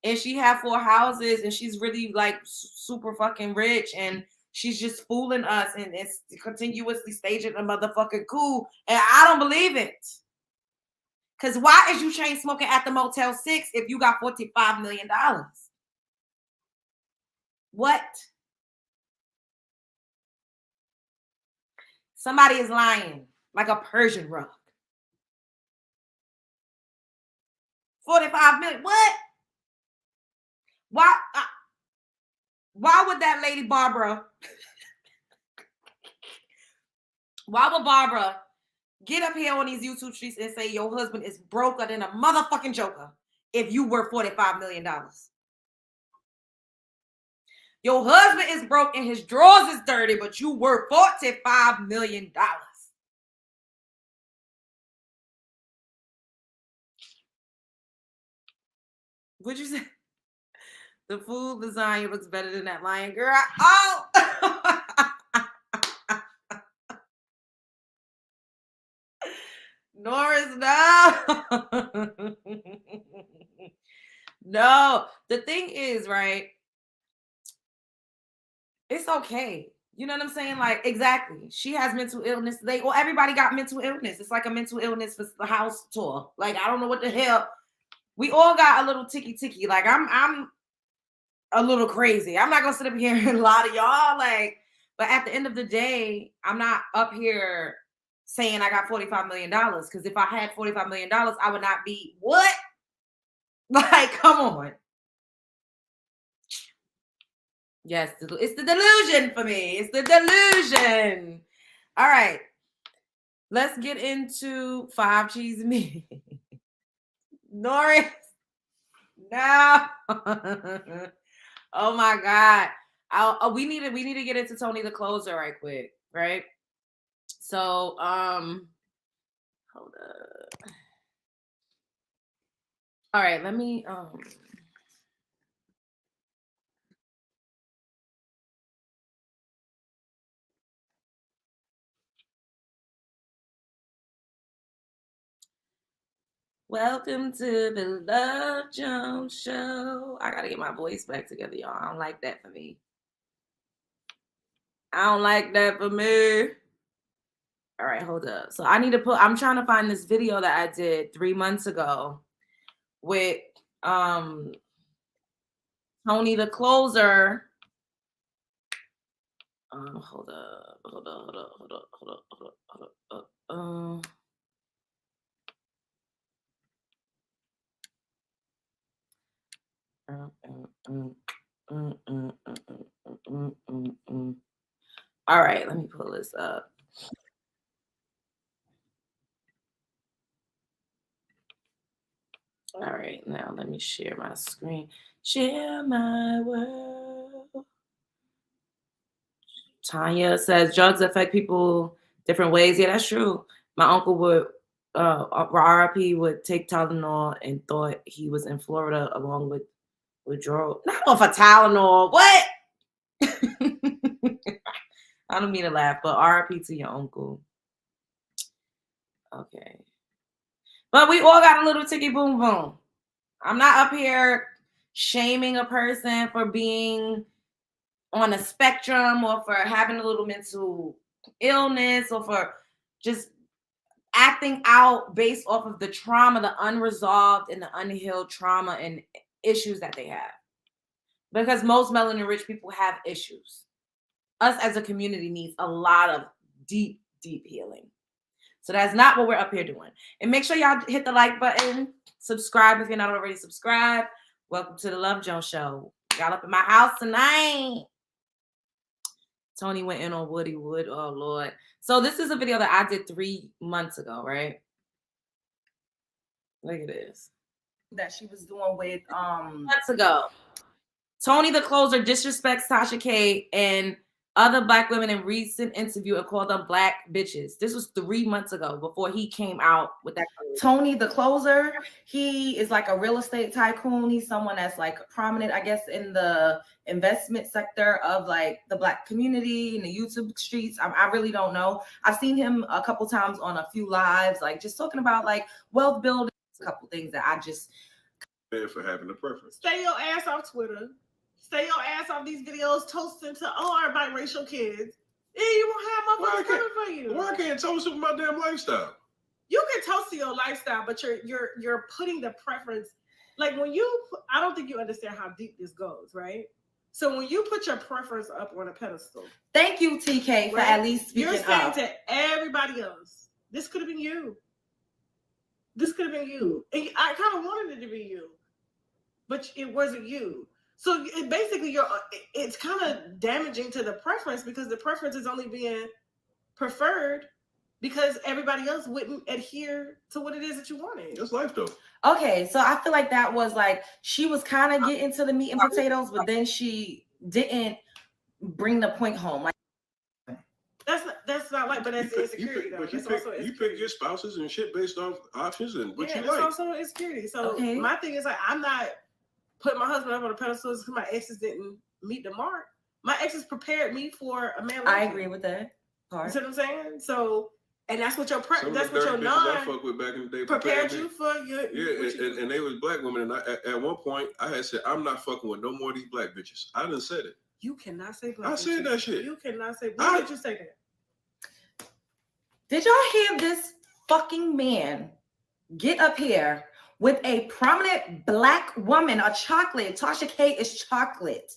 and she had 4 houses and she's really like super fucking rich and she's just fooling us and it's continuously staging a motherfucking coup. And I don't believe it. Because why is you chain smoking at the Motel 6 if you got $45 million? What? Somebody is lying like a Persian rug. 45 million. What? Why would that lady Barbara? Why would Barbara get up here on these YouTube streets and say your husband is broker than a motherfucking joker if you were $45 million? Your husband is broke and his drawers is dirty, but you were $45 million. What'd you say? The food lasagna looks better than that lion girl. Oh! Norris, no. No. The thing is, right? It's okay. You know what I'm saying? Like, exactly. She has mental illness. Everybody got mental illness. It's like a mental illness for the house tour. Like, I don't know what the hell. We all got a little ticky. Like, I'm a little crazy. I'm not gonna sit up here and lie to y'all. Like, but at the end of the day, I'm not up here saying I got $45 million. Because if I had $45 million, I would not be what? Like, come on. Yes, it's the delusion for me. It's the delusion. All right. Let's get into 5 cheese meat. Norris. No. Oh my God. We need to get into Toni the closer right quick, right? So hold up. All right, let me welcome to the Love Jones Show. I gotta get my voice back together, y'all. I don't like that for me. I don't like that for me. All right, hold up. So I need to put, I'm trying to find this video that I did 3 months ago with Toni the closer. Hold up. All right, let me pull this up. All right, now let me share my screen. Share my world. Tanya says drugs affect people different ways. Yeah, that's true. My uncle would, RIP, would take Tylenol and thought he was in Florida along with withdrawal. Not off of Tylenol. What? I don't mean to laugh, but RIP to your uncle. Okay. But we all got a little ticky boom boom. I'm not up here shaming a person for being on a spectrum or for having a little mental illness or for just acting out based off of the trauma, the unresolved and the unhealed trauma and issues that they have. Because most melanin rich people have issues. Us as a community needs a lot of deep, deep healing. So that's not what we're up here doing. And make sure y'all hit the like button, subscribe if you're not already subscribed. Welcome to the Love Jones Show. Y'all up in my house tonight. Toni went in on Woody Wood. Oh, Lord. So this is a video that I did 3 months ago, right? Look at this. That she was doing with months ago. Toni the closer disrespects Tasha K and other Black women in recent interview and called them black bitches. This was 3 months ago before he came out with that. Toni the closer, he is like a real estate tycoon. He's someone that's like prominent, I guess, in the investment sector of like the Black community in the YouTube streets. I really don't know. I've seen him a couple times on a few lives, like just talking about like wealth building, a couple things that I just for having a preference. Stay your ass off Twitter. Stay your ass off these videos toasting to all our biracial kids. Yeah, you won't have motherfuckers coming for you. Why I can't toast with my damn lifestyle? You can toast to your lifestyle, but you're putting the preference. Like when you, I don't think you understand how deep this goes, right? So when you put your preference up on a pedestal. Thank you, TK, for at least speaking You're saying up. to everybody else, this could have been you. This could have been you. And I kind of wanted it to be you, but it wasn't you. So basically, it's kind of damaging to the preference because the preference is only being preferred because everybody else wouldn't adhere to what it is that you wanted. That's life, though. Okay, so I feel like that was like she was kind of getting to the meat and potatoes, but then she didn't bring the point home. Like that's not like, but that's insecurity though. You pick your spouses and shit based off options and what you that's like. Also insecurity. So my thing is like I'm not putting my husband up on a pedestal because my exes didn't meet the mark. My exes prepared me for a man. I agree with that. You see what I'm saying? So, and that's what your that's what your non I fuck with back in the day prepared you for your. And they was Black women, and at one point I had said I'm not fucking with no more of these black bitches. I done said it. You cannot say black. I said that shit. You cannot say. Why did you say that? Did y'all hear this fucking man get up here with a prominent Black woman, a chocolate? Tasha K is chocolate.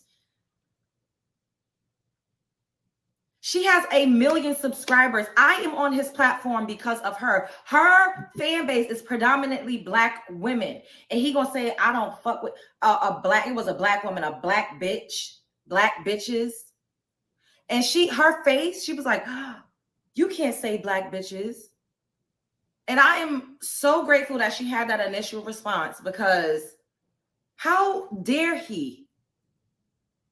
She has 1 million subscribers. I am on his platform because of her. Her fan base is predominantly Black women. And he gonna say, I don't fuck with it was a Black woman, a Black bitch, Black bitches. And her face, she was like, you can't say Black bitches. And I am so grateful that she had that initial response because how dare he?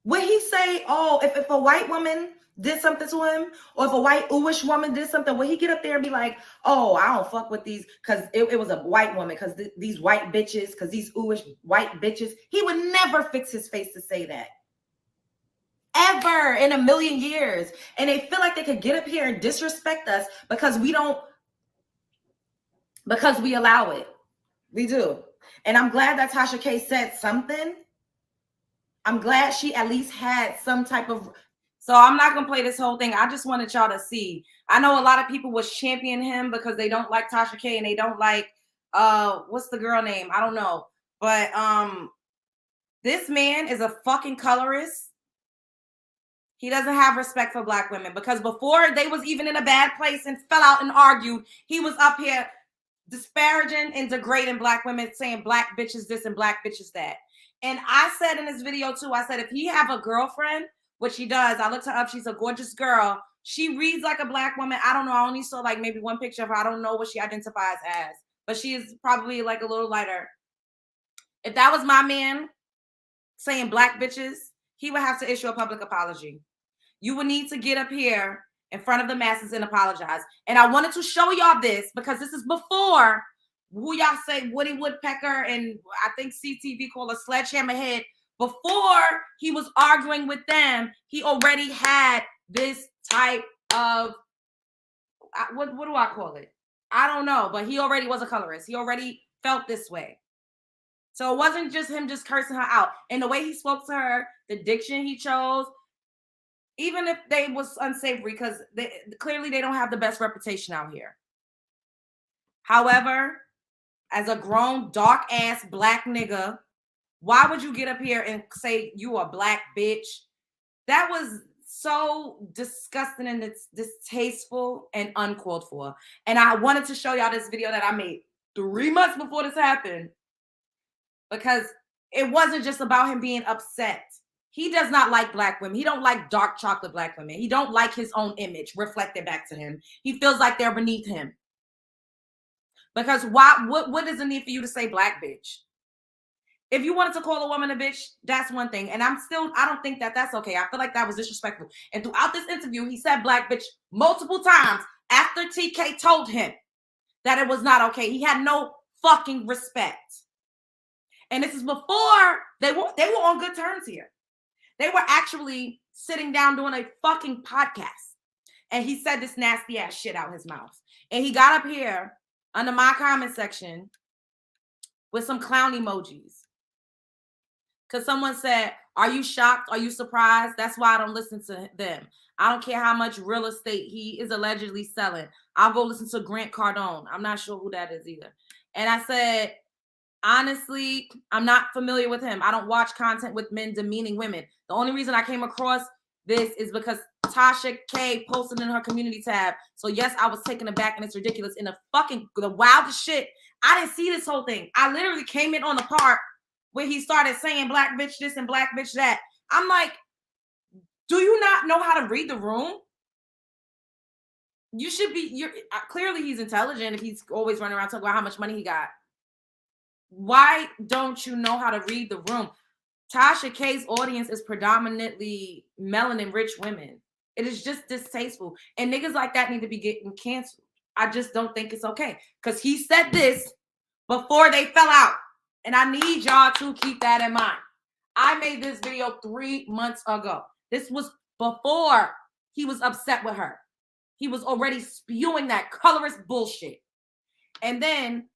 Would he say, oh, if a white woman did something to him, or if a white Jewish woman did something, would he get up there and be like, oh, I don't fuck with these because it was a white woman, because these white bitches, because these Jewish white bitches? He would never fix his face to say that. Ever in 1 million years. And they feel like they could get up here and disrespect us because we allow it. We do. And I'm glad that Tasha K said something. I'm glad she at least had some type of So I'm not gonna play this whole thing. I just wanted y'all to see. I know a lot of people was championing him because they don't like Tasha K and they don't like what's the girl name? I don't know. But this man is a fucking colorist. He doesn't have respect for black women because before they was even in a bad place and fell out and argued, he was up here disparaging and degrading black women, saying black bitches this and black bitches that. And I said in this video too, I said if he have a girlfriend, which he does, I looked her up, she's a gorgeous girl. She reads like a black woman. I don't know, I only saw like maybe one picture of her. I don't know what she identifies as, but she is probably like a little lighter. If that was my man saying black bitches, he would have to issue a public apology. You would need to get up here in front of the masses and apologize. And I wanted to show y'all this because this is before who y'all say Woody Woodpecker and I think CTV called a sledgehammer head. Before he was arguing with them, he already had this type of, what do I call it? I don't know, but he already was a colorist. He already felt this way. So it wasn't just him just cursing her out. And the way he spoke to her, the diction he chose, even if they was unsavory, because clearly they don't have the best reputation out here. However, as a grown, dark-ass black nigga, why would you get up here and say you a black bitch? That was so disgusting and it's distasteful and uncalled for. And I wanted to show y'all this video that I made 3 months before this happened because it wasn't just about him being upset. He does not like black women. He don't like dark chocolate black women. He don't like his own image reflected back to him. He feels like they're beneath him. Because what is the need for you to say black bitch? If you wanted to call a woman a bitch, that's one thing. And I don't think that that's okay. I feel like that was disrespectful. And throughout this interview, he said black bitch multiple times after TK told him that it was not okay. He had no fucking respect. And this is before they were on good terms here. They were actually sitting down doing a fucking podcast. And he said this nasty ass shit out his mouth. And he got up here under my comment section with some clown emojis. Because someone said, are you shocked? Are you surprised? That's why I don't listen to them. I don't care how much real estate he is allegedly selling. I'll go listen to Grant Cardone. I'm not sure who that is either. And I said, honestly, I'm not familiar with him. I don't watch content with men demeaning women. The only reason I came across this is because Tasha K posted in her community tab. So yes, I was taken aback and it's ridiculous. In the wildest shit. I didn't see this whole thing. I literally came in on the part where he started saying black bitch this and black bitch that. I'm like, do you not know how to read the room? You should be, clearly he's intelligent if he's always running around talking about how much money he got. Why don't you know how to read the room? Tasha K's audience is predominantly melanin rich women. It is just distasteful. And niggas like that need to be getting canceled. I just don't think it's okay. Because he said this before they fell out. And I need y'all to keep that in mind. I made this video 3 months ago. This was before he was upset with her. He was already spewing that colorist bullshit. And then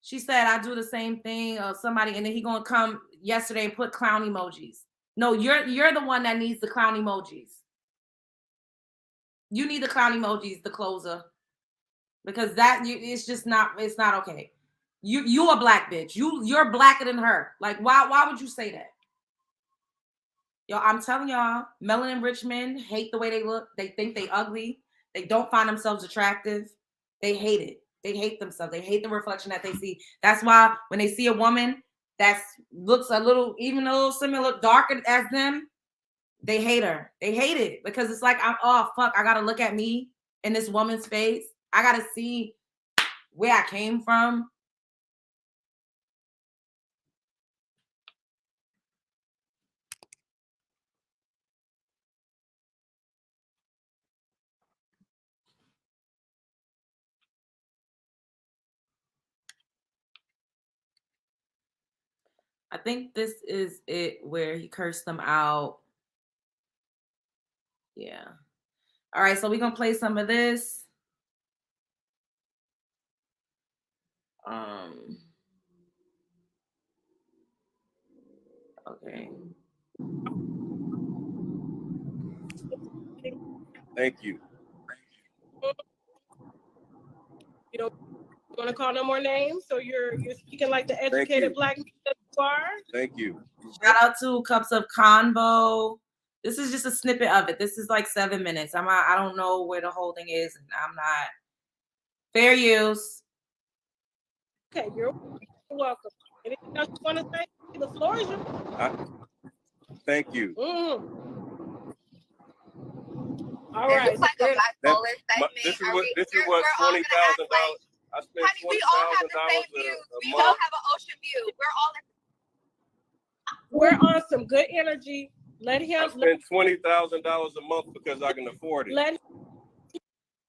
she said, I do the same thing or somebody, and then he gonna come yesterday and put clown emojis. No, you're the one that needs the clown emojis. You need the clown emojis, the closer. Because it's just not, it's not okay. You a black bitch. You're blacker than her. Like, why would you say that? Yo, I'm telling y'all, melanin rich men hate the way they look. They think they ugly. They don't find themselves attractive. They hate it. They hate themselves. They hate the reflection that they see. That's why when they see a woman that looks even a little similar, darker as them, they hate her. They hate it because it's like, oh, fuck, I got to look at me in this woman's face. I got to see where I came from. I think this is it where he cursed them out. Yeah. All right, so we're going to play some of this. Okay. Thank you. You don't want to call no more names, so you're speaking like the educated Black man that you are. Thank you. Shout out to Cups of Convo. This is just a snippet of it. This is like 7 minutes. I don't know where the whole thing is, and I'm not. Fair use. Okay, you're welcome. Anything else you want to say? The floor is yours. Thank you. All right. This is what $20,000. I spent Honey, we all have the same views. We all have an ocean view. We're on some good energy. Let him. I spend $20,000 a month because I can afford it.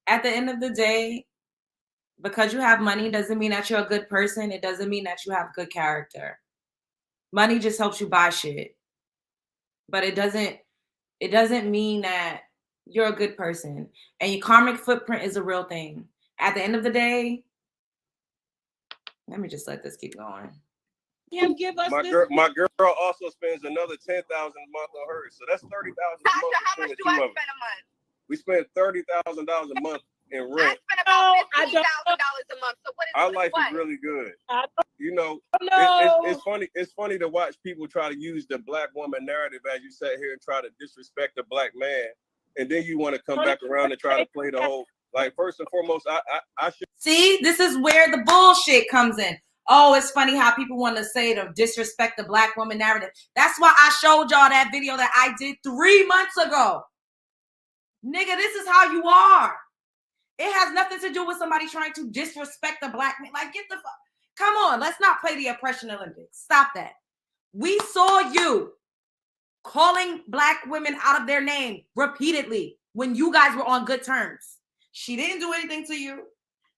At the end of the day, because you have money doesn't mean that you're a good person. It doesn't mean that you have good character. Money just helps you buy shit. But it doesn't mean that you're a good person. And your karmic footprint is a real thing. At the end of the day, let me just let this keep going. Yeah, give us my girl also spends another $10,000 a month on hers, so that's $30,000 a month. How much do I spend a month? We spend $30,000 a month in rent. I spend about $15,000 a month. So what is Our life is really good. You know, it's funny. It's funny to watch people try to use the Black woman narrative as you sat here and try to disrespect the Black man, and then you want to come back around and try to play the whole. Like, first and foremost, I should see. This is where the bullshit comes in. Oh, it's funny how people want to say to disrespect the Black woman narrative. That's why I showed y'all that video that I did 3 months ago. Nigga, this is how you are. It has nothing to do with somebody trying to disrespect the Black man. Like, get the fuck. Come on, let's not play the oppression Olympics. Stop that. We saw you calling Black women out of their name repeatedly when you guys were on good terms. She didn't do anything to you.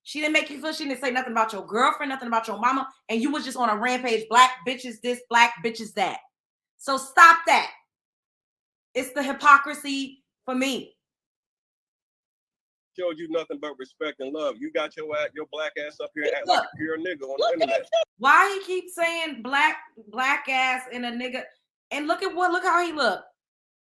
She didn't make you feel, she didn't say nothing about your girlfriend, nothing about your mama, and you was just on a rampage. Black bitches this, Black bitches that. So stop that. It's the hypocrisy for me. Showed you nothing but respect and love. You got your Black ass up here acting like a pure nigga on the internet. Why he keeps saying black ass and a nigga? And look how he look.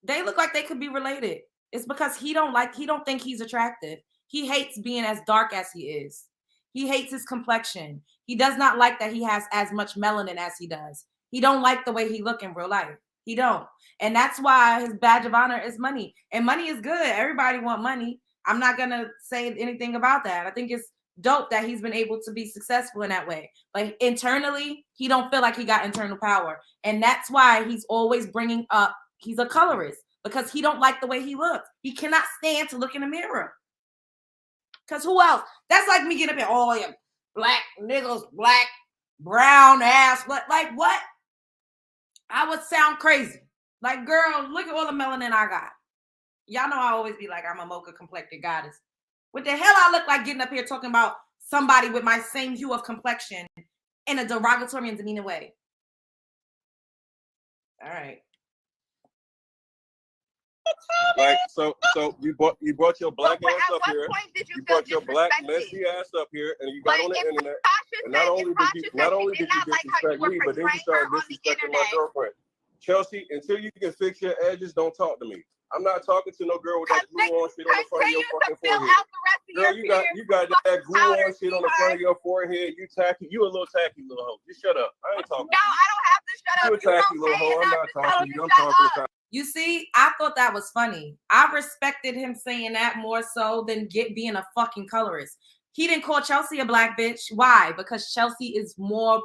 They look like they could be related. It's because he don't think he's attractive. He hates being as dark as he is. He hates his complexion. He does not like that he has as much melanin as he does. He don't like the way he look in real life. He don't. And that's why his badge of honor is money. And money is good. Everybody want money. I'm not going to say anything about that. I think it's dope that he's been able to be successful in that way. But internally, he don't feel like he got internal power. And that's why he's always bringing up, he's a colorist, because he don't like the way he looks. He cannot stand to look in the mirror. Because who else? That's like me getting up here, all you Black niggas, Black, brown ass. Like what? I would sound crazy. Like, girl, look at all the melanin I got. Y'all know I always be like, I'm a mocha complected goddess. What the hell I look like getting up here talking about somebody with my same hue of complexion in a derogatory and demeaning way? All right. Like, so you brought your Black ass up here. You brought your Black messy ass up here, and you got on the internet. And not only did you disrespect me, but then you started disrespecting my girlfriend. Chelsea, until you can fix your edges, don't talk to me. I'm not talking to no girl with that glue on shit on the front of your fucking forehead. Girl, you got that glue on shit on the front of your forehead. You tacky. You a little tacky little hoe. Just shut up. I ain't talking. No, I don't have to shut up. You a tacky little hoe. I'm not talking to you. I'm talking to you. See, I thought that was funny. I respected him saying that more so than being a fucking colorist. He didn't call Chelsea a Black bitch. Why? Because Chelsea is more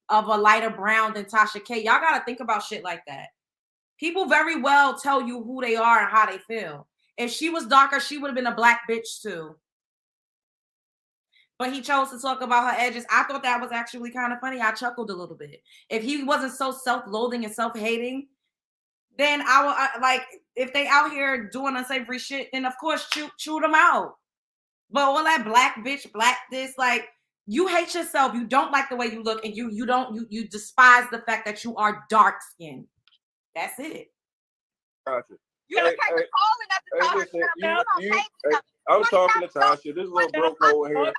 of a lighter brown than Tasha K. Y'all got to think about shit like that. People very well tell you who they are and how they feel. If she was darker, she would have been a Black bitch too. But he chose to talk about her edges. I thought that was actually kind of funny. I chuckled a little bit. If he wasn't so self-loathing and self-hating, then I would like, if they out here doing unsavory shit, then of course chew them out. But all that Black bitch, Black this, like, you hate yourself. You don't like the way you look, and you despise the fact that you are dark skinned. That's it. Gotcha. I'm talking to Tasha. This little broke over here.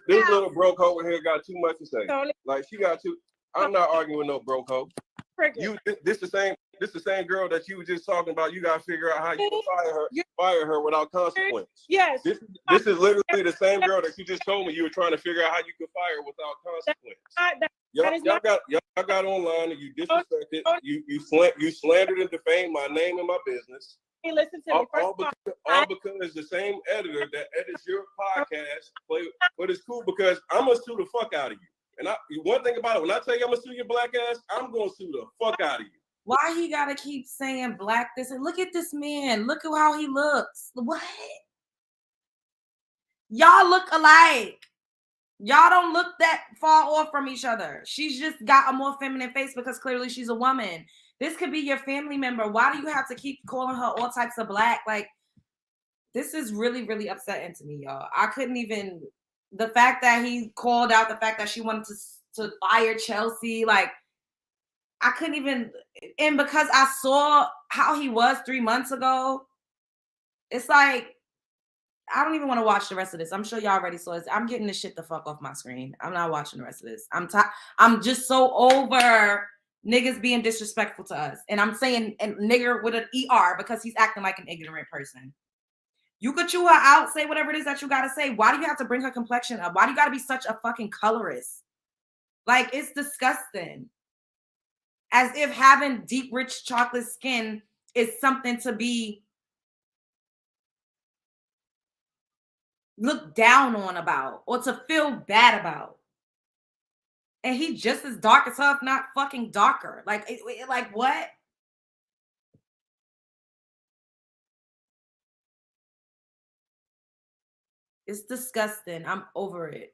This little broke over here got too much to say. Like, she got too. I'm not arguing with no broke hoe. This the This is the same girl that you were just talking about. You gotta figure out how you can fire her without consequence. Yes. This is literally the same girl that you just told me you were trying to figure out how you can fire without consequence. Y'all got online and you disrespected. You slandered and defamed my name and my business. Hey, listen to me. All because the same editor that edits your podcast. But it's cool because I'm gonna sue the fuck out of you. And one thing about it, when I tell you I'm gonna sue your black ass, I'm gonna sue the fuck out of you. Why he gotta keep saying black this? And look at this man. Look at how he looks. What? Y'all look alike. Y'all don't look that far off from each other. She's just got a more feminine face because clearly she's a woman. This could be your family member. Why do you have to keep calling her all types of black? Like, this is really, really upsetting to me, y'all. I couldn't even, the fact that he called out the fact that she wanted to fire Chelsea, like, I couldn't even, and because I saw how he was 3 months ago, it's like, I don't even want to watch the rest of this. I'm sure y'all already saw this. I'm getting this shit the fuck off my screen. I'm not watching the rest of this. I'm just so over niggas being disrespectful to us. And I'm saying a nigger with an ER because he's acting like an ignorant person. You could chew her out, say whatever it is that you got to say. Why do you have to bring her complexion up? Why do you got to be such a fucking colorist? Like, it's disgusting. As if having deep, rich chocolate skin is something to be looked down on about or to feel bad about. And he just as dark as her, if not fucking darker. Like, like what? It's disgusting. I'm over it.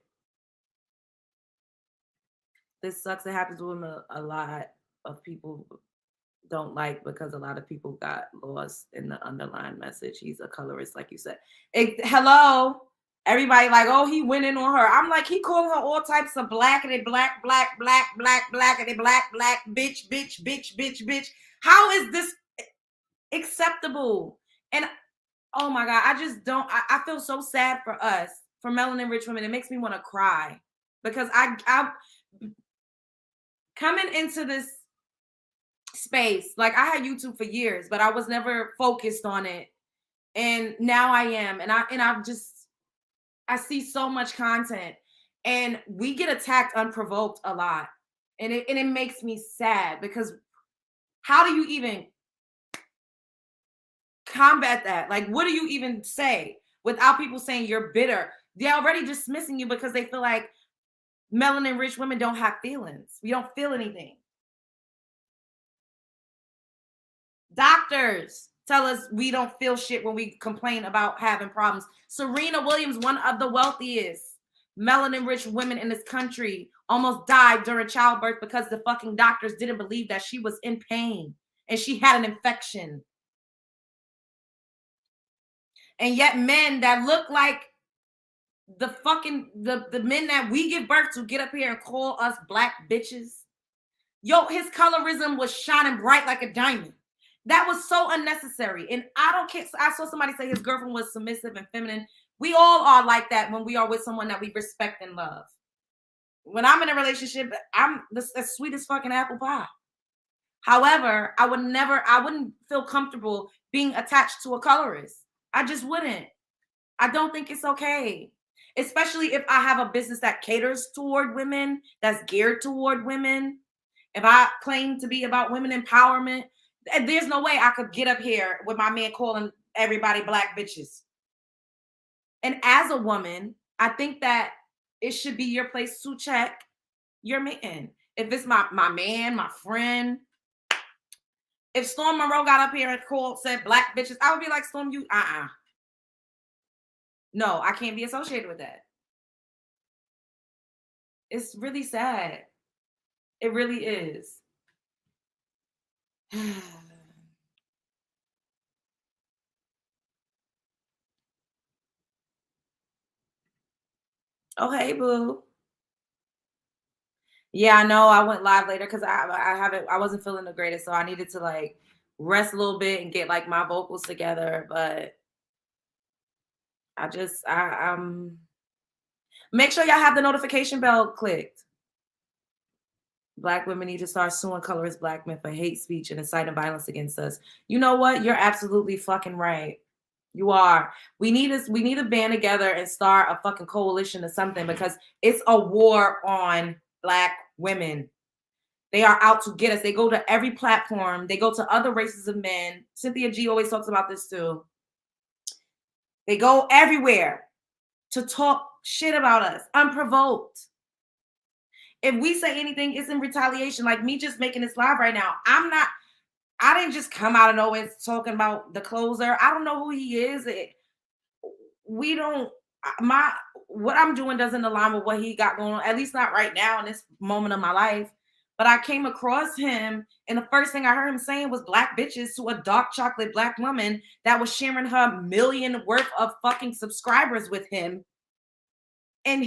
This sucks. It happens with a lot of people don't like because a lot of people got lost in the underlying message. He's a colorist, like you said. Hello? Everybody like, oh, he went in on her. I'm like, he calling her all types of black and they black, and they black, bitch. How is this acceptable? And oh my God, I just don't, I feel so sad for us, for melanin rich women. It makes me want to cry because I coming into this space, like I had YouTube for years, but I was never focused on it. And now I am. And I see so much content and we get attacked unprovoked a lot. And it makes me sad because how do you even combat that? Like, what do you even say without people saying you're bitter? They're already dismissing you because they feel like melanin rich women don't have feelings. We don't feel anything. Doctors tell us we don't feel shit when we complain about having problems. Serena Williams, one of the wealthiest melanin rich women in this country, almost died during childbirth because the fucking doctors didn't believe that she was in pain and she had an infection. And yet men that look like the fucking the men that we give birth to get up here and call us black bitches. Yo, his colorism was shining bright like a diamond. That was so unnecessary. And I don't care. I saw somebody say his girlfriend was submissive and feminine. We all are like that when we are with someone that we respect and love. When I'm in a relationship, I'm the sweetest fucking apple pie. However, I wouldn't feel comfortable being attached to a colorist. I just wouldn't. I don't think it's okay. Especially if I have a business that caters toward women, that's geared toward women. If I claim to be about women empowerment, there's no way I could get up here with my man calling everybody black bitches. And as a woman, I think that it should be your place to check your man. If it's my man, my friend. If Storm Monroe got up here and said black bitches, I would be like, Storm, you, no, I can't be associated with that. It's really sad. It really is. Oh, hey, boo. Yeah, I know. I went live later because I wasn't feeling the greatest, so I needed to like rest a little bit and get like my vocals together. But make sure y'all have the notification bell clicked. Black women need to start suing colorist black men for hate speech and inciting violence against us. You know what? You're absolutely fucking right. You are. We need to band together and start a fucking coalition or something, because it's a war on black women. They are out to get us. They go to every platform. They go to other races of men. Cynthia G always talks about this too. They go everywhere to talk shit about us, unprovoked. If we say anything, it's in retaliation. Like me just making this live right now. I didn't just come out of nowhere talking about the closer. I don't know who he is. What I'm doing doesn't align with what he got going on, at least not right now in this moment of my life. But I came across him, and the first thing I heard him saying was black bitches to a dark chocolate black woman that was sharing her million worth of fucking subscribers with him. And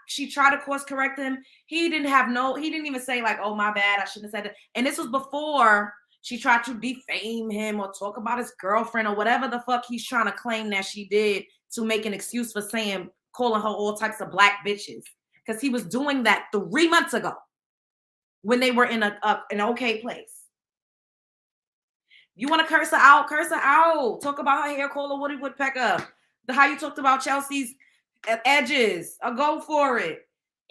she tried to course correct him. He didn't even say like, oh, my bad, I shouldn't have said it. And this was before she tried to defame him or talk about his girlfriend or whatever the fuck he's trying to claim that she did to make an excuse for calling her all types of black bitches. Because he was doing that 3 months ago when they were in an okay place. You want to curse her out? Curse her out. Talk about her hair, call her Woody Woodpecker. How you talked about Chelsea's edges. I'll go for it.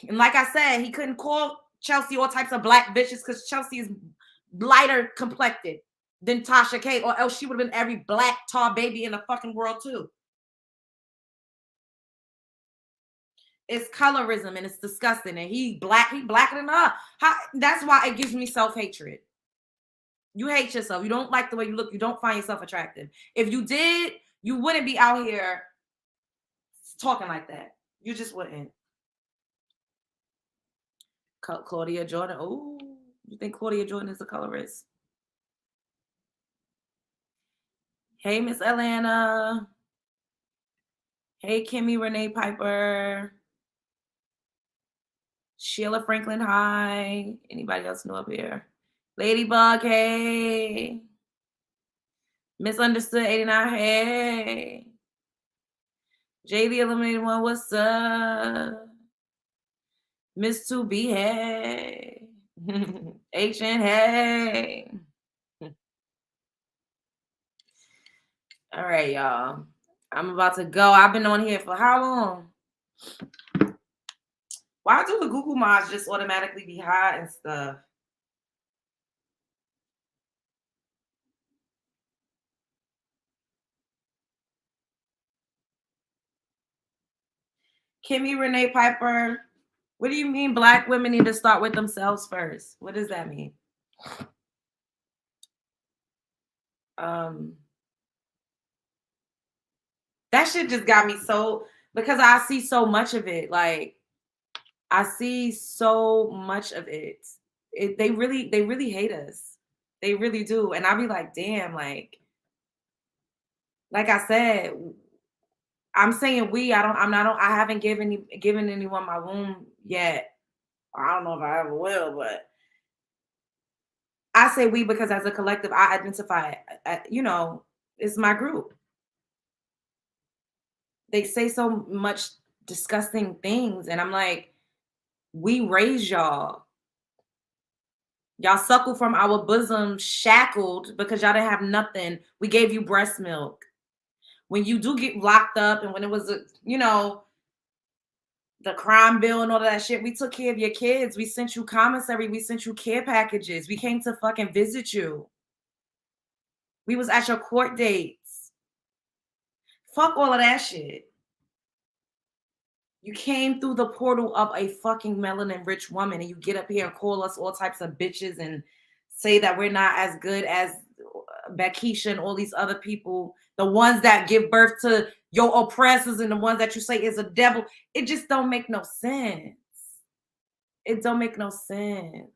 And like I said, he couldn't call Chelsea all types of black bitches because Chelsea is lighter complected than Tasha K, or else she would have been every black tar baby in the fucking world too. It's colorism and it's disgusting. And he blacker than her. That's why it gives me self-hatred. You hate yourself. You don't like the way you look. You don't find yourself attractive. If you did, you wouldn't be out here talking like that. You just wouldn't. Claudia Jordan. Oh, you think Claudia Jordan is a colorist? Hey, Miss Atlanta. Hey, Kimmy Renee Piper. Sheila Franklin, hi. Anybody else new up here? Ladybug, hey. Misunderstood 89, hey. JD Eliminated One, what's up? Miss 2B, hey. HN, hey. All right, y'all. I'm about to go. I've been on here for how long? Why do the Google mods just automatically be hot and stuff? Kimmy Renee Piper, what do you mean black women need to start with themselves first? What does that mean? That shit just got me so, because I see so much of it. Like, I see so much of it. They really hate us. They really do. And I'll be like, damn, like I said, I'm saying I haven't given anyone my womb yet. I don't know if I ever will, but I say we because as a collective, I identify, it's my group. They say so much disgusting things, and I'm like, we raised y'all. Y'all suckle from our bosom shackled because y'all didn't have nothing. We gave you breast milk. When you do get locked up and when it was, the crime bill and all of that shit, we took care of your kids. We sent you commissary. We sent you care packages. We came to fucking visit you. We was at your court dates. Fuck all of that shit. You came through the portal of a fucking melanin rich woman and you get up here and call us all types of bitches and say that we're not as good as Blac Chyna and all these other people, the ones that give birth to your oppressors and the ones that you say is a devil. It just don't make no sense. It don't make no sense.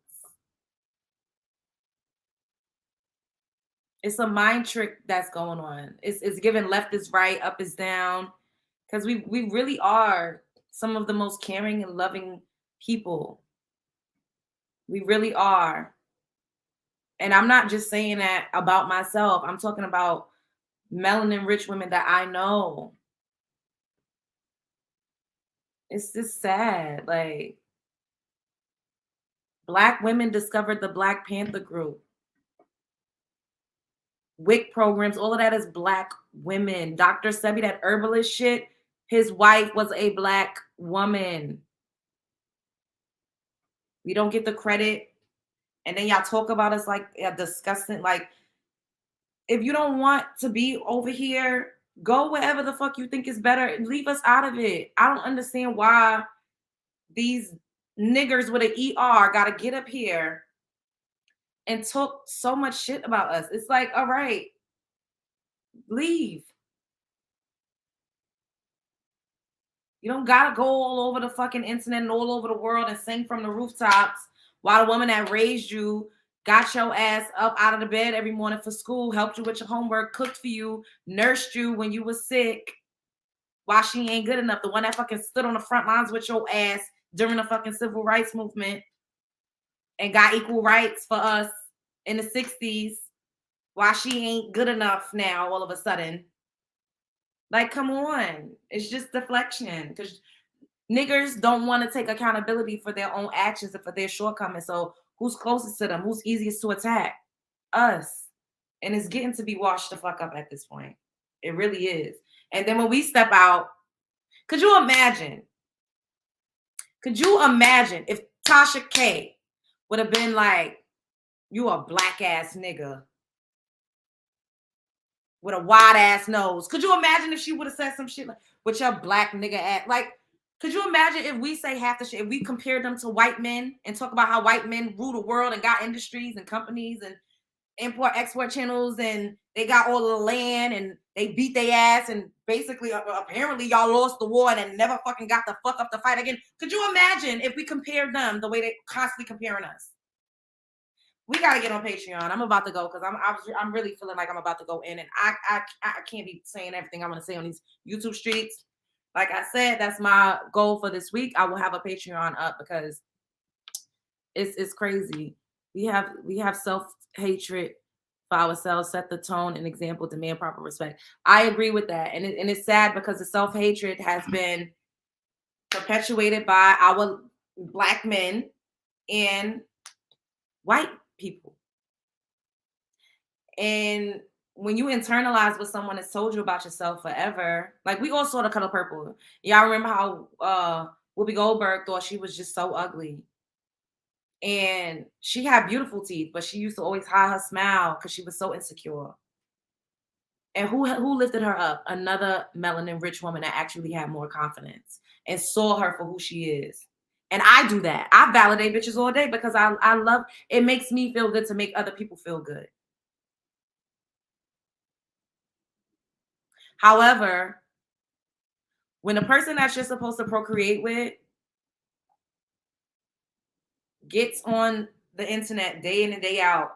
It's a mind trick that's going on. It's given left is right, up is down. Because we really are some of the most caring and loving people. We really are. And I'm not just saying that about myself. I'm talking about melanin rich women that I know. It's just sad. Like, Black women discovered the Black Panther group. WIC programs, all of that is Black women. Dr. Sebi, that herbalist shit, his wife was a Black woman. We don't get the credit. And then y'all talk about us like disgusting. Like, if you don't want to be over here, go wherever the fuck you think is better. Leave us out of it. I don't understand why these niggers with an ER got to get up here and talk so much shit about us. It's like, all right, leave. You don't got to go all over the fucking internet and all over the world and sing from the rooftops while the woman that raised you got your ass up out of the bed every morning for school, helped you with your homework, cooked for you, nursed you when you were sick. Why she ain't good enough? The one that fucking stood on the front lines with your ass during the fucking civil rights movement and got equal rights for us in the 60s. Why she ain't good enough now all of a sudden? Like, come on. It's just deflection. Because niggers don't want to take accountability for their own actions and for their shortcomings. So who's closest to them? Who's easiest to attack? Us. And it's getting to be washed the fuck up at this point. It really is. And then when we step out, could you imagine if Tasha K would have been like, you a black ass nigga with a wide ass nose? Could you imagine if she would have said some shit like, with your black nigga ass? Like, could you imagine if we say half the shit, if we compared them to white men and talk about how white men rule the world and got industries and companies and import-export channels and they got all of the land and they beat their ass and basically apparently y'all lost the war and then never fucking got the fuck up to fight again. Could you imagine if we compared them the way they constantly comparing us? We gotta get on Patreon. I'm about to go because I'm really feeling like I'm about to go in and I can't be saying everything I want to say on these YouTube streets. Like I said, that's my goal for this week. I will have a Patreon up because it's crazy. We have self-hatred for ourselves, set the tone and example, demand proper respect. I agree with that. And it's sad because the self-hatred has been perpetuated by our black men and white people. And when you internalize what someone has told you about yourself forever, like we all saw The Color Purple. Y'all remember how Whoopi Goldberg thought she was just so ugly. And she had beautiful teeth, but she used to always hide her smile because she was so insecure. And who lifted her up? Another melanin rich woman that actually had more confidence and saw her for who she is. And I do that. I validate bitches all day because I love, it makes me feel good to make other people feel good. However, when the person that you're supposed to procreate with gets on the internet day in and day out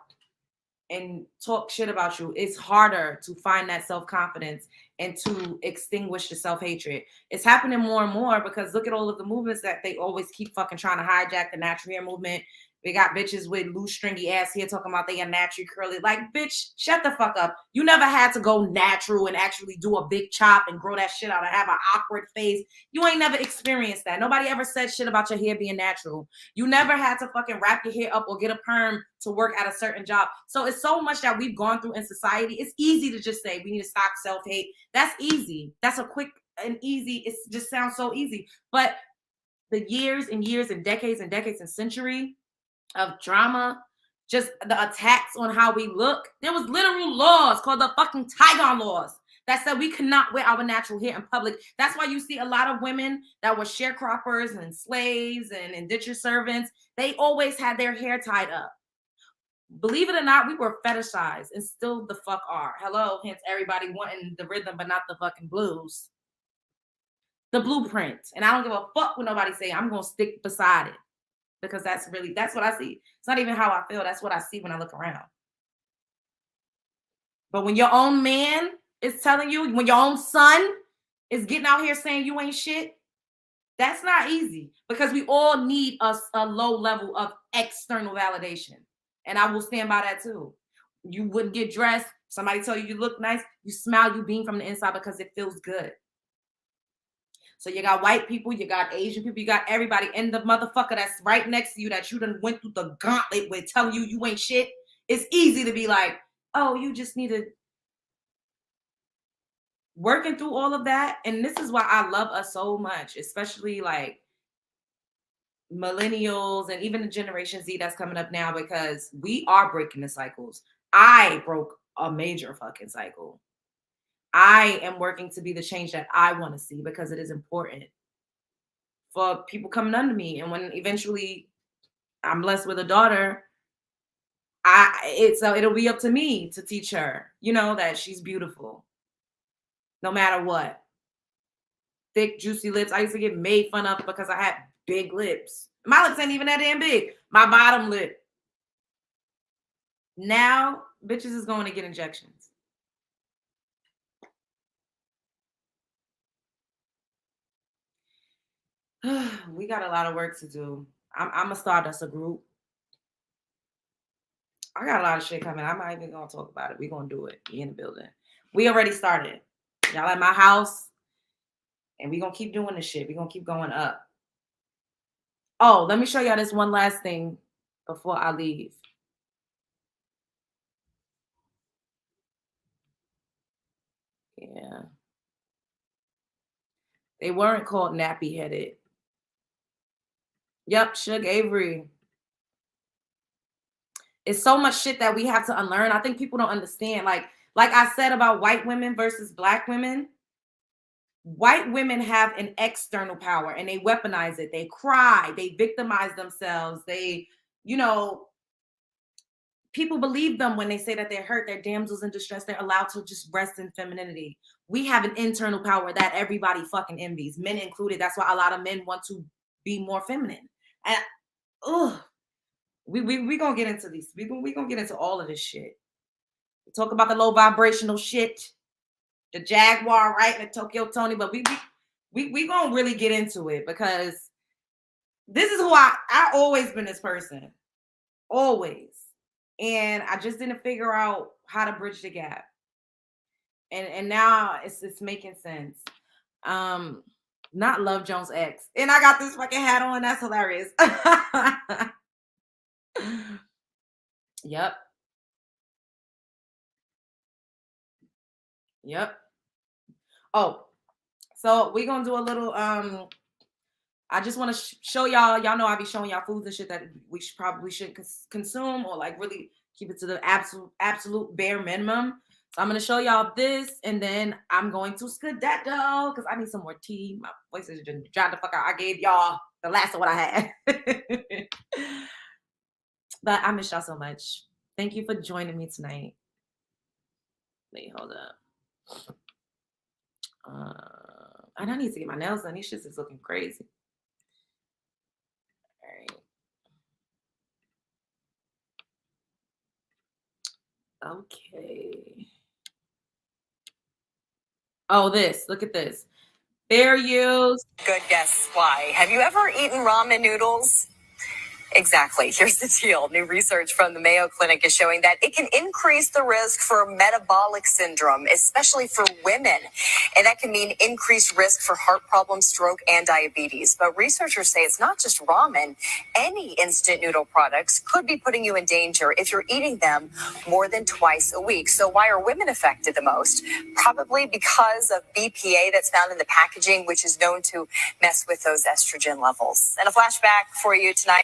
and talk shit about you, it's harder to find that self-confidence and to extinguish the self-hatred. It's happening more and more because look at all of the movements that they always keep fucking trying to hijack. The natural hair movement. We got bitches with loose stringy ass hair talking about they are naturally curly. Like, bitch, shut the fuck up. You never had to go natural and actually do a big chop and grow that shit out and have an awkward face. You ain't never experienced that. Nobody ever said shit about your hair being natural. You never had to fucking wrap your hair up or get a perm to work at a certain job. So it's so much that we've gone through in society. It's easy to just say we need to stop self-hate. That's easy. That's a quick and easy. It just sounds so easy. But the years and years and decades and century of drama, just the attacks on how we look. There was literal laws called the fucking Tygon laws that said we could not wear our natural hair in public. That's why you see a lot of women that were sharecroppers and slaves and indentured servants. They always had their hair tied up. Believe it or not, we were fetishized and still the fuck are. Hello, hence everybody wanting the rhythm but not the fucking blues. The blueprint. And I don't give a fuck what nobody say. I'm going to stick beside it. Because that's what I see. It's not even how I feel. That's what I see when I look around. But when your own man is telling you, when your own son is getting out here saying you ain't shit, that's not easy. Because we all need a low level of external validation. And I will stand by that too. You wouldn't get dressed. Somebody tell you you look nice. You smile, you beam from the inside because it feels good. So you got white people, you got Asian people, you got everybody, and the motherfucker that's right next to you that you done went through the gauntlet with telling you ain't shit. It's easy to be like, oh, you just need to working through all of that. And this is why I love us so much, especially like millennials and even the Generation Z that's coming up now, because we are breaking the cycles. I broke a major fucking cycle. I am working to be the change that I want to see, because it is important for people coming under me. And when eventually I'm blessed with a daughter, it'll be up to me to teach her, that she's beautiful no matter what. Thick, juicy lips. I used to get made fun of because I had big lips. My lips ain't even that damn big. My bottom lip. Now, bitches is going to get injections. We got a lot of work to do. I'm going to start us a group. I got a lot of shit coming. I'm not even going to talk about it. We're going to do it. We in the building. We already started. Y'all at my house. And we're going to keep doing this shit. We're going to keep going up. Oh, let me show y'all this one last thing before I leave. Yeah. They weren't called nappy-headed. Yep, Suge Avery. It's so much shit that we have to unlearn. I think people don't understand. Like I said about white women versus black women, white women have an external power and they weaponize it. They cry, they victimize themselves. They, people believe them when they say that they're hurt, they're damsels in distress, they're allowed to just rest in femininity. We have an internal power that everybody fucking envies, men included. That's why a lot of men want to be more feminine. And we gonna get into these. We gonna get into all of this shit. We talk about the low vibrational shit, the Jaguar Wright and the Tokyo Tony, but we gonna really get into it, because this is who I always been this person. Always. And I just didn't figure out how to bridge the gap. And now it's making sense. Not Love Jones X. And I got this fucking hat on. That's hilarious. Yep. Oh, so we're gonna do a little I just want to show y'all know I be showing y'all foods and shit that we probably shouldn't consume, or like really keep it to the absolute bare minimum. So I'm gonna show y'all this, and then I'm going to skedaddle because I need some more tea. My voice is just dried the fuck out. I gave y'all the last of what I had. But I miss y'all so much. Thank you for joining me tonight. Wait, hold up. And I need to get my nails done. These shits is looking crazy. All right. Okay. Oh, look at this. Fair use. Good guess why. Have you ever eaten ramen noodles? Exactly. Here's the deal. New research from the Mayo Clinic is showing that it can increase the risk for metabolic syndrome, especially for women. And that can mean increased risk for heart problems, stroke, and diabetes. But researchers say it's not just ramen. Any instant noodle products could be putting you in danger if you're eating them more than twice a week. So why are women affected the most? Probably because of BPA that's found in the packaging, which is known to mess with those estrogen levels. And a flashback for you tonight.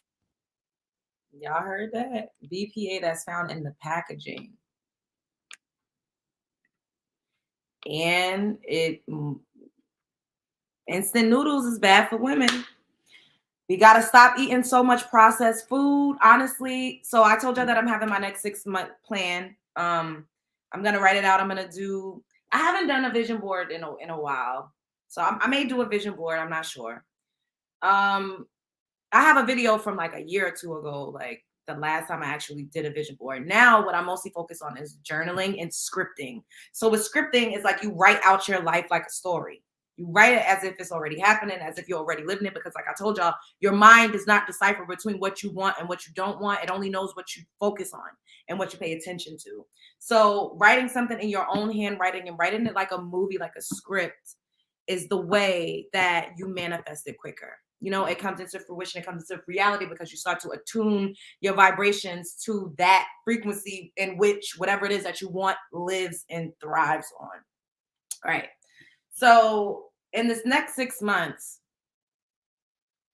Y'all heard that? BPA that's found in the packaging. And instant noodles is bad for women. We got to stop eating so much processed food, honestly. So I told y'all that I'm having my next 6-month plan. I'm going to write it out. I haven't done a vision board in a while. So I may do a vision board. I'm not sure. I have a video from like a year or two ago, like the last time I actually did a vision board. Now what I'm mostly focused on is journaling and scripting. So with scripting, it's like you write out your life like a story. You write it as if it's already happening, as if you're already living it, because like I told y'all, your mind does not decipher between what you want and what you don't want. It only knows what you focus on and what you pay attention to. So writing something in your own handwriting and writing it like a movie, like a script, is the way that you manifest it quicker. You know, it comes into fruition, it comes into reality because you start to attune your vibrations to that frequency in which whatever it is that you want lives and thrives on. All right. So in this next 6 months,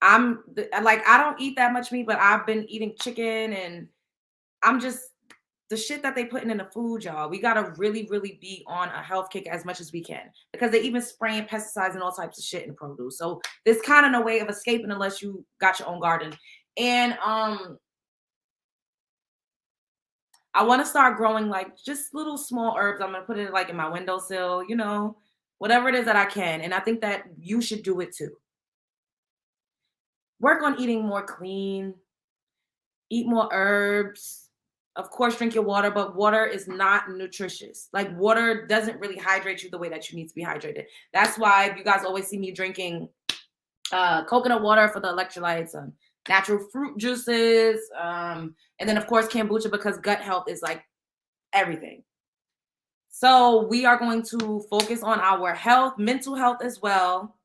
I don't eat that much meat, but I've been eating chicken, and I'm just, the shit that they putting in the food, y'all. We gotta really, really be on a health kick as much as we can, because they even spraying pesticides and all types of shit in the produce. So there's kind of no way of escaping unless you got your own garden. And I want to start growing like just little small herbs. I'm gonna put it like in my windowsill, you know, whatever it is that I can. And I think that you should do it too. Work on eating more clean, eat more herbs. Of course, drink your water, but water is not nutritious. Like, water doesn't really hydrate you the way that you need to be hydrated. That's why you guys always see me drinking coconut water for the electrolytes, natural fruit juices, and then of course kombucha, because gut health is like everything. So we are going to focus on our health, mental health as well.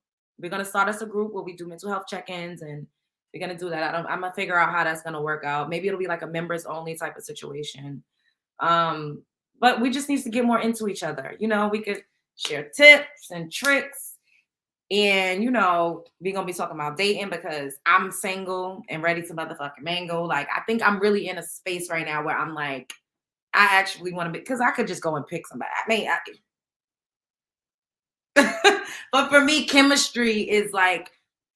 We're going to start us a group where we do mental health check-ins, and we're going to do that. I'm going to figure out how that's going to work out. Maybe it'll be like a members only type of situation. But we just need to get more into each other. You know, we could share tips and tricks, and, you know, we're going to be talking about dating because I'm single and ready to motherfucking mango. Like, I think I'm really in a space right now where I'm like, I actually want to be, because I could just go and pick somebody. I mean, but for me, chemistry is like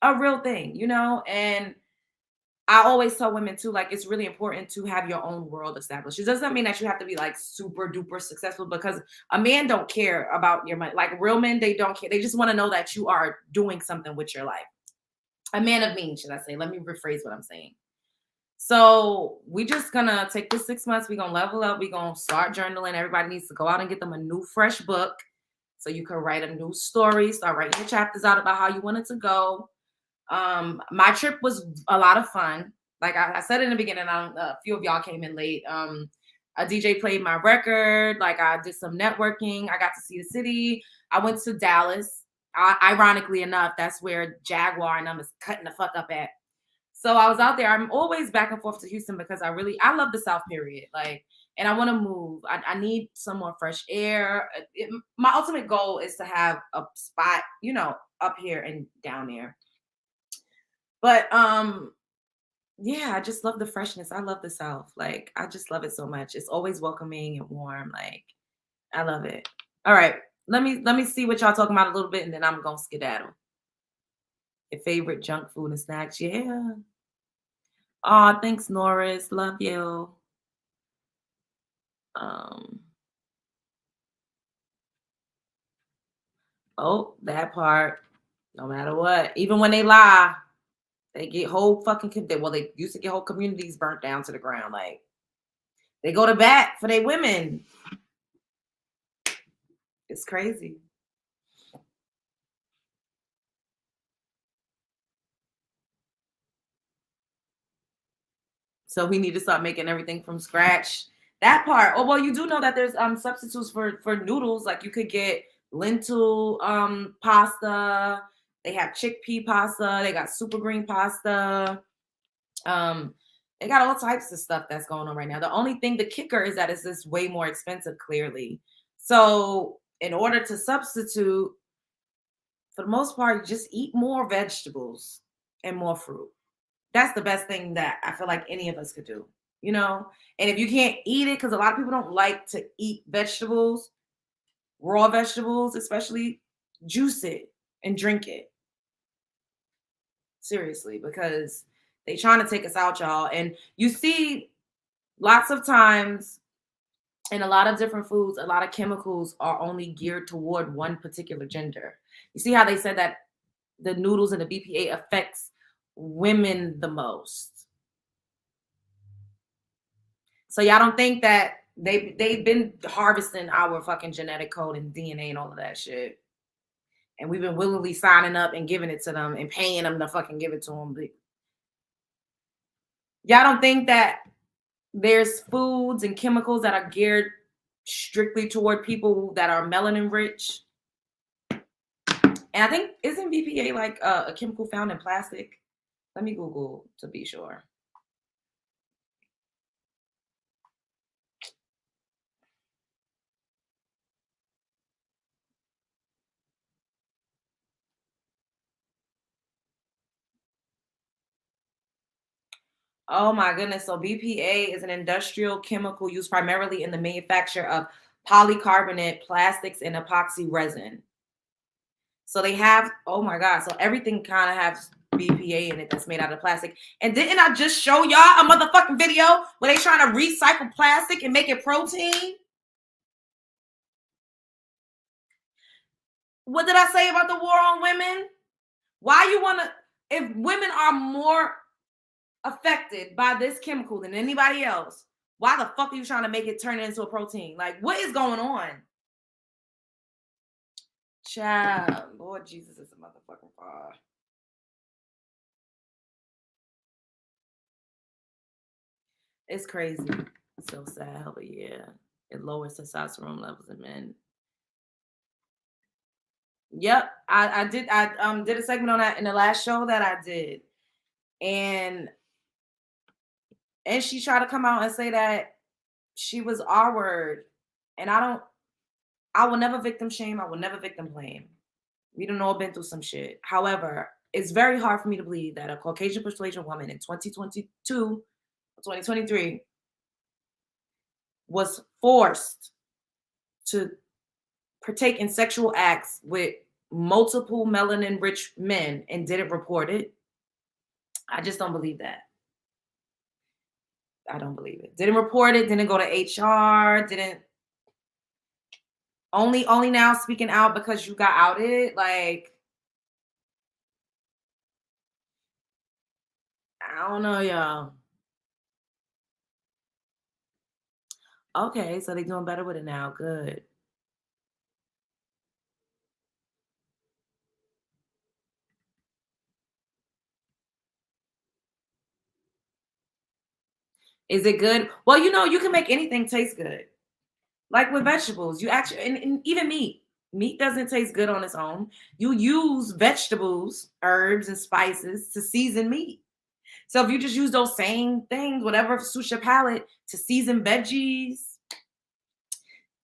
a real thing, you know? And I always tell women too, like, it's really important to have your own world established. It doesn't mean that you have to be like super duper successful, because a man don't care about your money. Like, real men, they don't care. They just want to know that you are doing something with your life. A man of means, should I say? Let me rephrase what I'm saying. So we just gonna take this 6 months. We're gonna level up. We're gonna start journaling. Everybody needs to go out and get them a new fresh book, so you can write a new story, start writing your chapters out about how you want it to go. My trip was a lot of fun. Like I said in the beginning, a few of y'all came in late. A DJ played my record. Like, I did some networking. I got to see the city. I went to Dallas. Ironically enough, that's where Jaguar and them is cutting the fuck up at. So I was out there. I'm always back and forth to Houston because I love the South, period. Like, and I want to move. I need some more fresh air. My ultimate goal is to have a spot, you know, up here and down there. But yeah, I just love the freshness. I love the South. Like, I just love it so much. It's always welcoming and warm. Like, I love it. All right, let me see what y'all talking about a little bit, and then I'm gonna skedaddle. Your favorite junk food and snacks? Yeah. Oh, thanks, Norris. Love you. Oh, that part. No matter what, even when they lie, they get whole fucking they used to get whole communities burnt down to the ground. Like, they go to bat for their women. It's crazy. So we need to start making everything from scratch. That part. Oh, well, you do know that there's substitutes for noodles. Like, you could get lentil pasta. They have chickpea pasta. They got super green pasta. They got all types of stuff that's going on right now. The only thing, the kicker, is that it's just way more expensive, clearly. So in order to substitute, for the most part, just eat more vegetables and more fruit. That's the best thing that I feel like any of us could do, you know? And if you can't eat it, because a lot of people don't like to eat vegetables, raw vegetables especially, juice it and drink it. Seriously, because they trying to take us out, y'all. And you see lots of times in a lot of different foods, a lot of chemicals are only geared toward one particular gender. You see how they said that the noodles and the BPA affects women the most. So y'all don't think that they've been harvesting our fucking genetic code and DNA and all of that shit. And we've been willingly signing up and giving it to them and paying them to fucking give it to them. But y'all don't think that there's foods and chemicals that are geared strictly toward people that are melanin rich? And I think, isn't BPA like a chemical found in plastic? Let me Google to be sure. Oh my goodness. So BPA is an industrial chemical used primarily in the manufacture of polycarbonate plastics and epoxy resin. So they have, oh my God. So everything kind of has BPA in it that's made out of plastic. And didn't I just show y'all a motherfucking video where they trying to recycle plastic and make it protein? What did I say about the war on women? Why you want to, if women are more affected by this chemical than anybody else, why the fuck are you trying to make it turn into a protein? Like, what is going on? Child, Lord Jesus is a motherfucking fraud. It's crazy. It's so sad. But yeah, it lowers testosterone levels in men. Yep, I did a segment on that in the last show that I did, and she tried to come out and say that she was R word, and I will never victim shame. I will never victim blame. We don't all been through some shit. However, it's very hard for me to believe that a Caucasian persuasion woman in 2022, 2023 was forced to partake in sexual acts with multiple melanin-rich men and didn't report it. I just don't believe that. I don't believe it. Didn't report it, didn't go to HR, didn't only now speaking out because you got outed. Like, I don't know, y'all. Okay, so they're doing better with it now. Good. Is it good? Well, you can make anything taste good. Like with vegetables, you actually, and even meat. Meat doesn't taste good on its own. You use vegetables, herbs, and spices to season meat. So if you just use those same things, whatever suits your palate, to season veggies,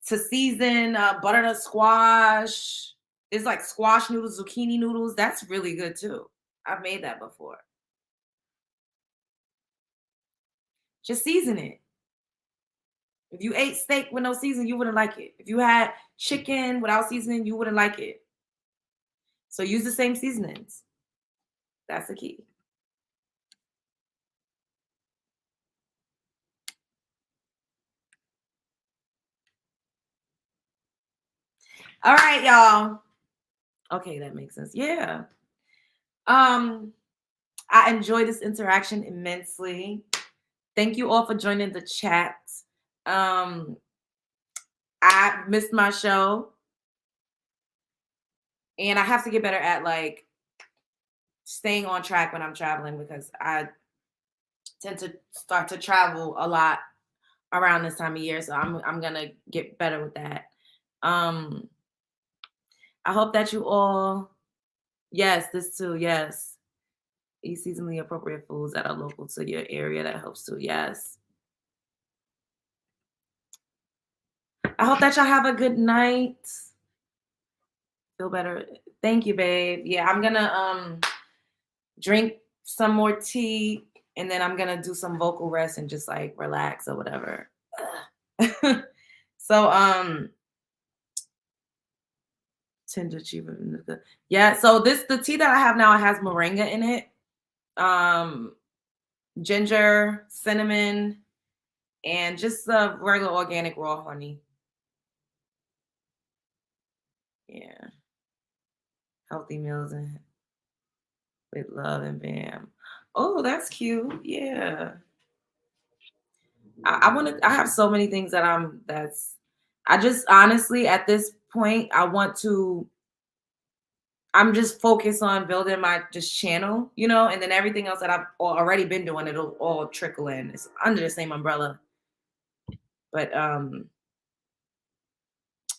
to season butternut squash, it's like squash noodles, zucchini noodles. That's really good too. I've made that before. Just season it. If you ate steak with no seasoning, you wouldn't like it. If you had chicken without seasoning, you wouldn't like it. So use the same seasonings. That's the key. All right, y'all. Okay, that makes sense. Yeah. I enjoyed this interaction immensely. Thank you all for joining the chat. I missed my show. And I have to get better at like staying on track when I'm traveling, because I tend to start to travel a lot around this time of year. So I'm gonna get better with that. I hope that you all, yes, this too, yes. Eat seasonally appropriate foods that are local to your area. That helps too, yes. I hope that y'all have a good night. Feel better. Thank you, babe. Yeah, I'm gonna drink some more tea, and then I'm gonna do some vocal rest and just like relax or whatever. So tender achievement. Yeah, so the tea that I have now has moringa in it. Ginger, cinnamon, and just regular organic raw honey. Yeah. Healthy meals and with love and bam. Oh, that's cute. Yeah. I have so many things that I just honestly at this point I'm just focused on building my just channel, and then everything else that I've already been doing, it'll all trickle in. It's under the same umbrella. But all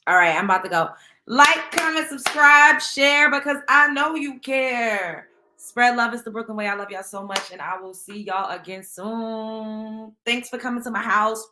right, I'm about to go. Like, comment, subscribe, share, because I know you care. Spread love is the Brooklyn way. I love y'all so much, and I will see y'all again soon. Thanks for coming to my house.